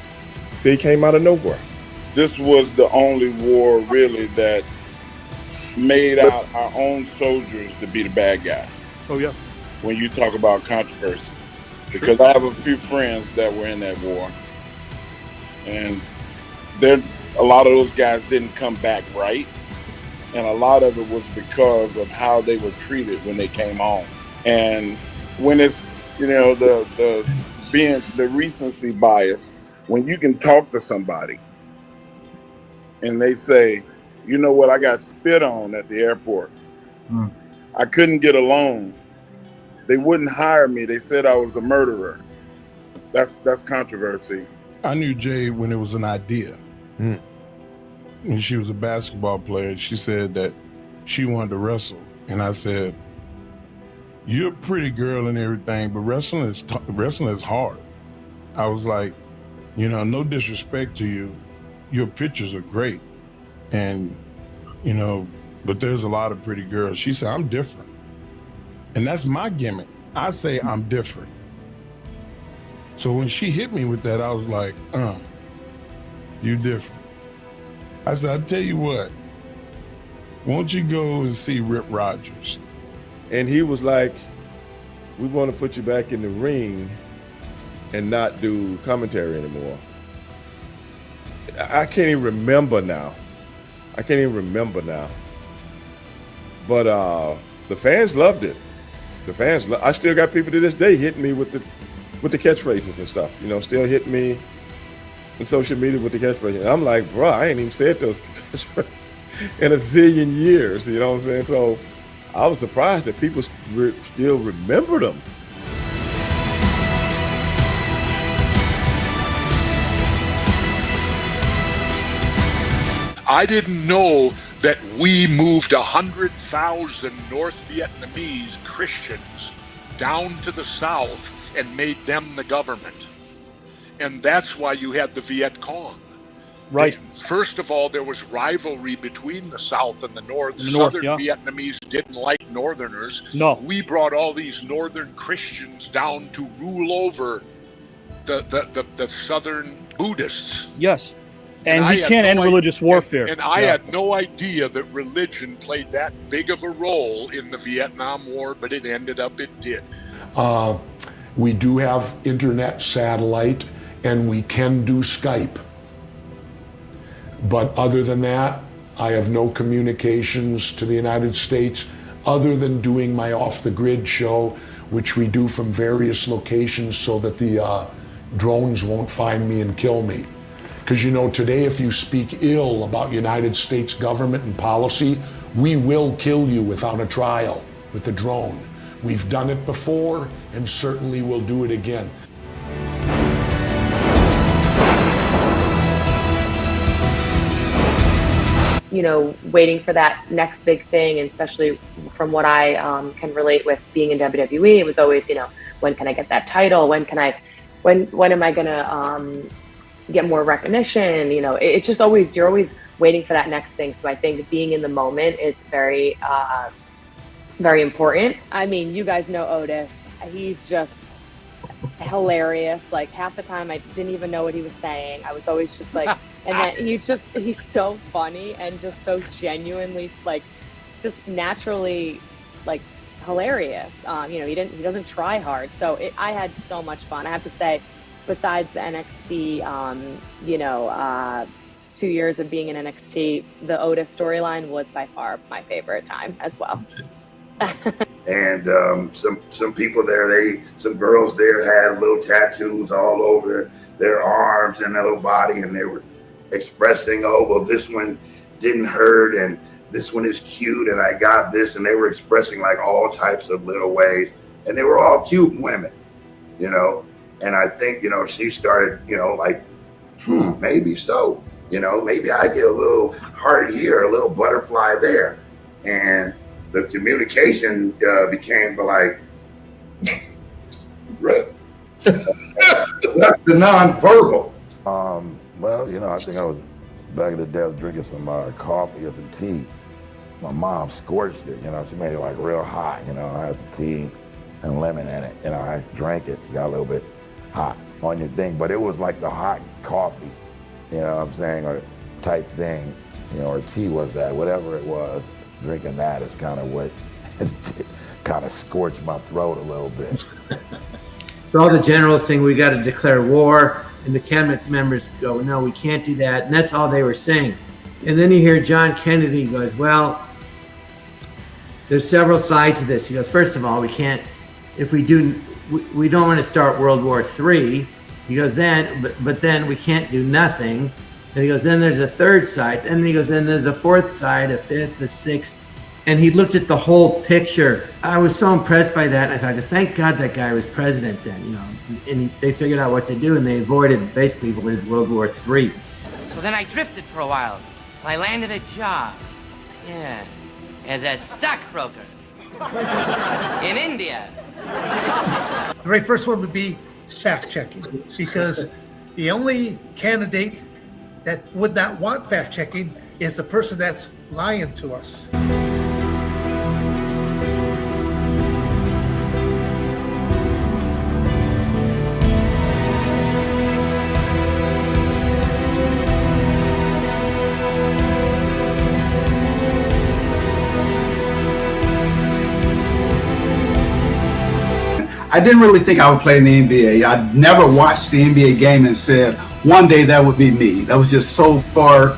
So he came out of nowhere. This was the only war, really, that made out our own soldiers to be the bad guy. Oh, yeah. When you talk about controversy. Because I have a few friends that were in that war. And a lot of those guys didn't come back right. And a lot of it was because of how they were treated when they came home. And when it's, the recency bias, when you can talk to somebody and they say, you know what, I got spit on at the airport. I couldn't get a loan. They wouldn't hire me. They said I was a murderer. That's controversy. I knew Jay when it was an idea. And she was a basketball. basketball player. She said that she wanted to wrestle. And I said, you're a pretty girl and everything, but wrestling is hard. I was like, you know, no disrespect to you, your pictures are great, and you know, but there's a lot of pretty girls. She said, I'm different, and that's my gimmick. I say I'm different. So when she hit me with that, I was like, you different. I said, I'll tell you what, won't you go and see Rip Rogers? And he was like, we want to put you back in the ring and not do commentary anymore. I can't even remember now. But the fans loved it. I still got people to this day hitting me with the catchphrases and stuff. You know, still hitting me on social media with the catchphrases. And I'm like, bro, I ain't even said those catchphrases in a zillion years. You know what I'm saying? So I was surprised that people still remember them. I didn't know that we moved 100,000 North Vietnamese Christians down to the south and made them the government. And that's why you had the Viet Cong. Right. First of all, there was rivalry between the South and the North. Southern Vietnamese didn't like Northerners. No. We brought all these Northern Christians down to rule over the Southern Buddhists. Yes. And you can't end religious warfare. And I had no idea that religion played that big of a role in the Vietnam War, but it ended up it did. We do have internet satellite, and we can do Skype. But other than that, I have no communications to the United States other than doing my Off the Grid show, which we do from various locations so that the drones won't find me and kill me. Because you know, today if you speak ill about United States government and policy, we will kill you without a trial with a drone. We've done it before and certainly will do it again. You know, waiting for that next big thing, and especially from what I can relate with being in WWE, it was always, you know, when can I get that title? When am I gonna get more recognition? You know, it's just always, you're always waiting for that next thing. So I think being in the moment is very, very important. I mean, you guys know Otis. He's just hilarious. Like half the time I didn't even know what he was saying. I was always just like, and then he's so funny and just so genuinely, like, just naturally, like, hilarious. You know, he doesn't try hard. So I had so much fun. I have to say, besides the NXT, you know, 2 years of being in NXT, the Otis storyline was by far my favorite time as well. And some people there, some girls there had little tattoos all over their arms and their little body, and they were expressing, oh, well, this one didn't hurt, and this one is cute, and I got this, and they were expressing like all types of little ways, and they were all cute women, you know. And I think, you know, she started, you know, like, maybe so, you know, maybe I get a little heart here, a little butterfly there, and the communication became like the nonverbal. Well, you know, I think I was back in the day, I was drinking some coffee or some tea. My mom scorched it, you know, she made it like real hot, you know. I had some tea and lemon in it, you know, I drank it, got a little bit hot on your thing, but it was like the hot coffee, you know what I'm saying, or type thing, you know, or tea was that, whatever it was. Drinking that is kind of what kind of scorched my throat a little bit. So all the generals saying we got to declare war, and the cabinet members go, no, we can't do that, and that's all they were saying. And then you hear John Kennedy goes, well, there's several sides to this. He goes, first of all, we can't, if we do, we don't want to start World War III. He goes, but then we can't do nothing. And he goes, then there's a third side. And he goes, then there's a fourth side, a fifth, a sixth. And he looked at the whole picture. I was so impressed by that. I thought, thank God that guy was president then, you know. And they figured out what to do, and they basically avoided World War III. So then I drifted for a while. I landed a job. Yeah, as a stockbroker. In India. The very first one would be fact checking, because the only candidate that would not want fact checking is the person that's lying to us. I didn't really think I would play in the NBA. I never watched the NBA game and said, one day that would be me. That was just so far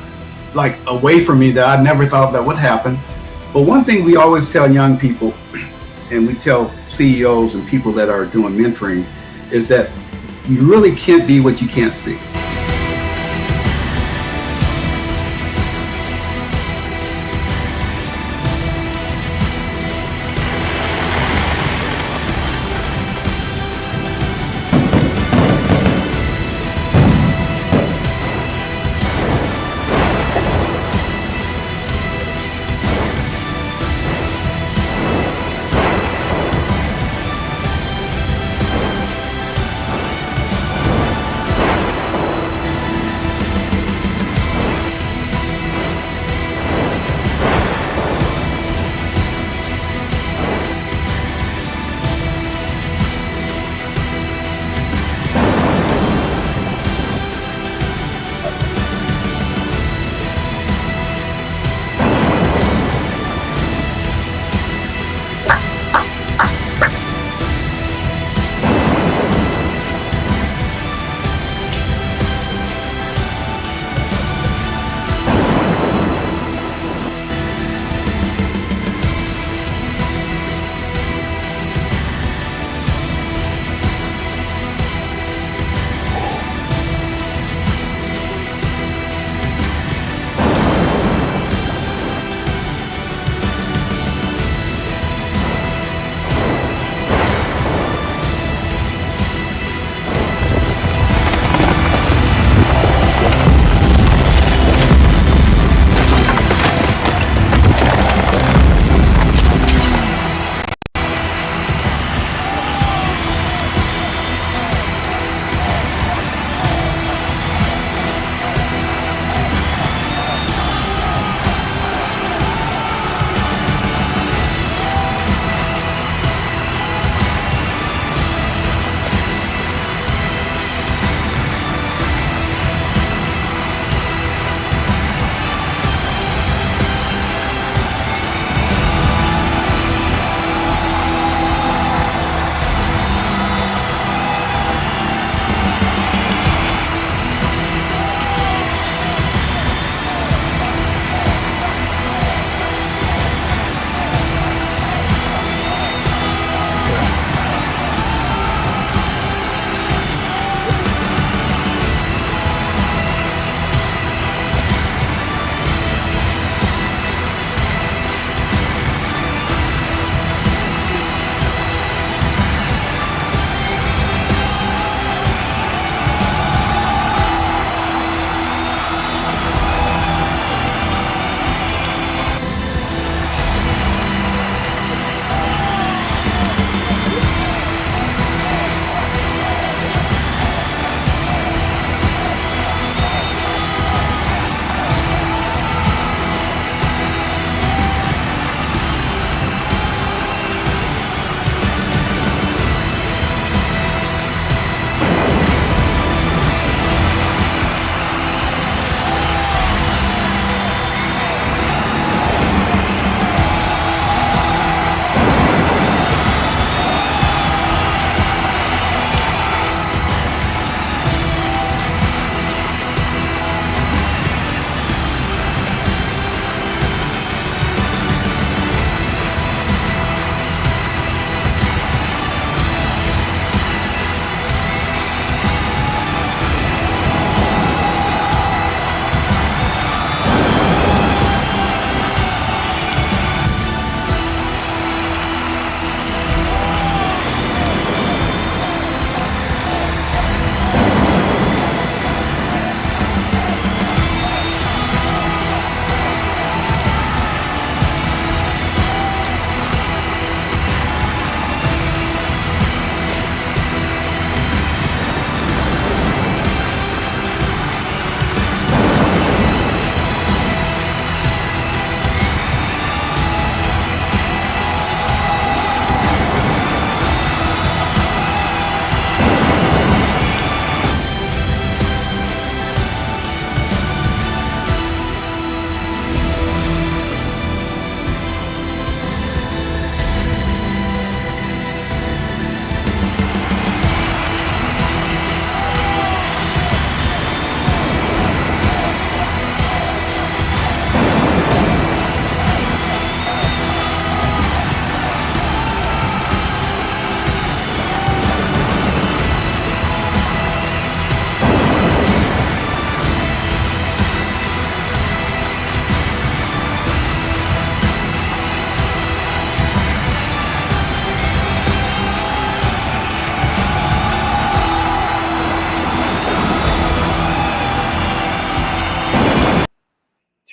like away from me that I never thought that would happen. But one thing we always tell young people, and we tell CEOs and people that are doing mentoring, is that you really can't be what you can't see.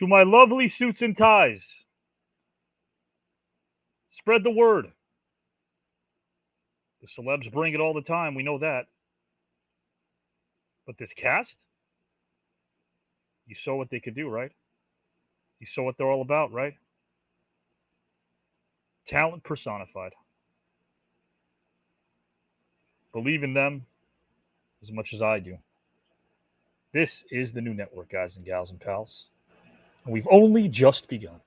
To my lovely suits and ties, spread the word. The celebs bring it all the time. We know that. But this cast, you saw what they could do, right? You saw what they're all about, right? Talent personified. Believe in them as much as I do. This is the new network, guys and gals and pals. And we've only just begun.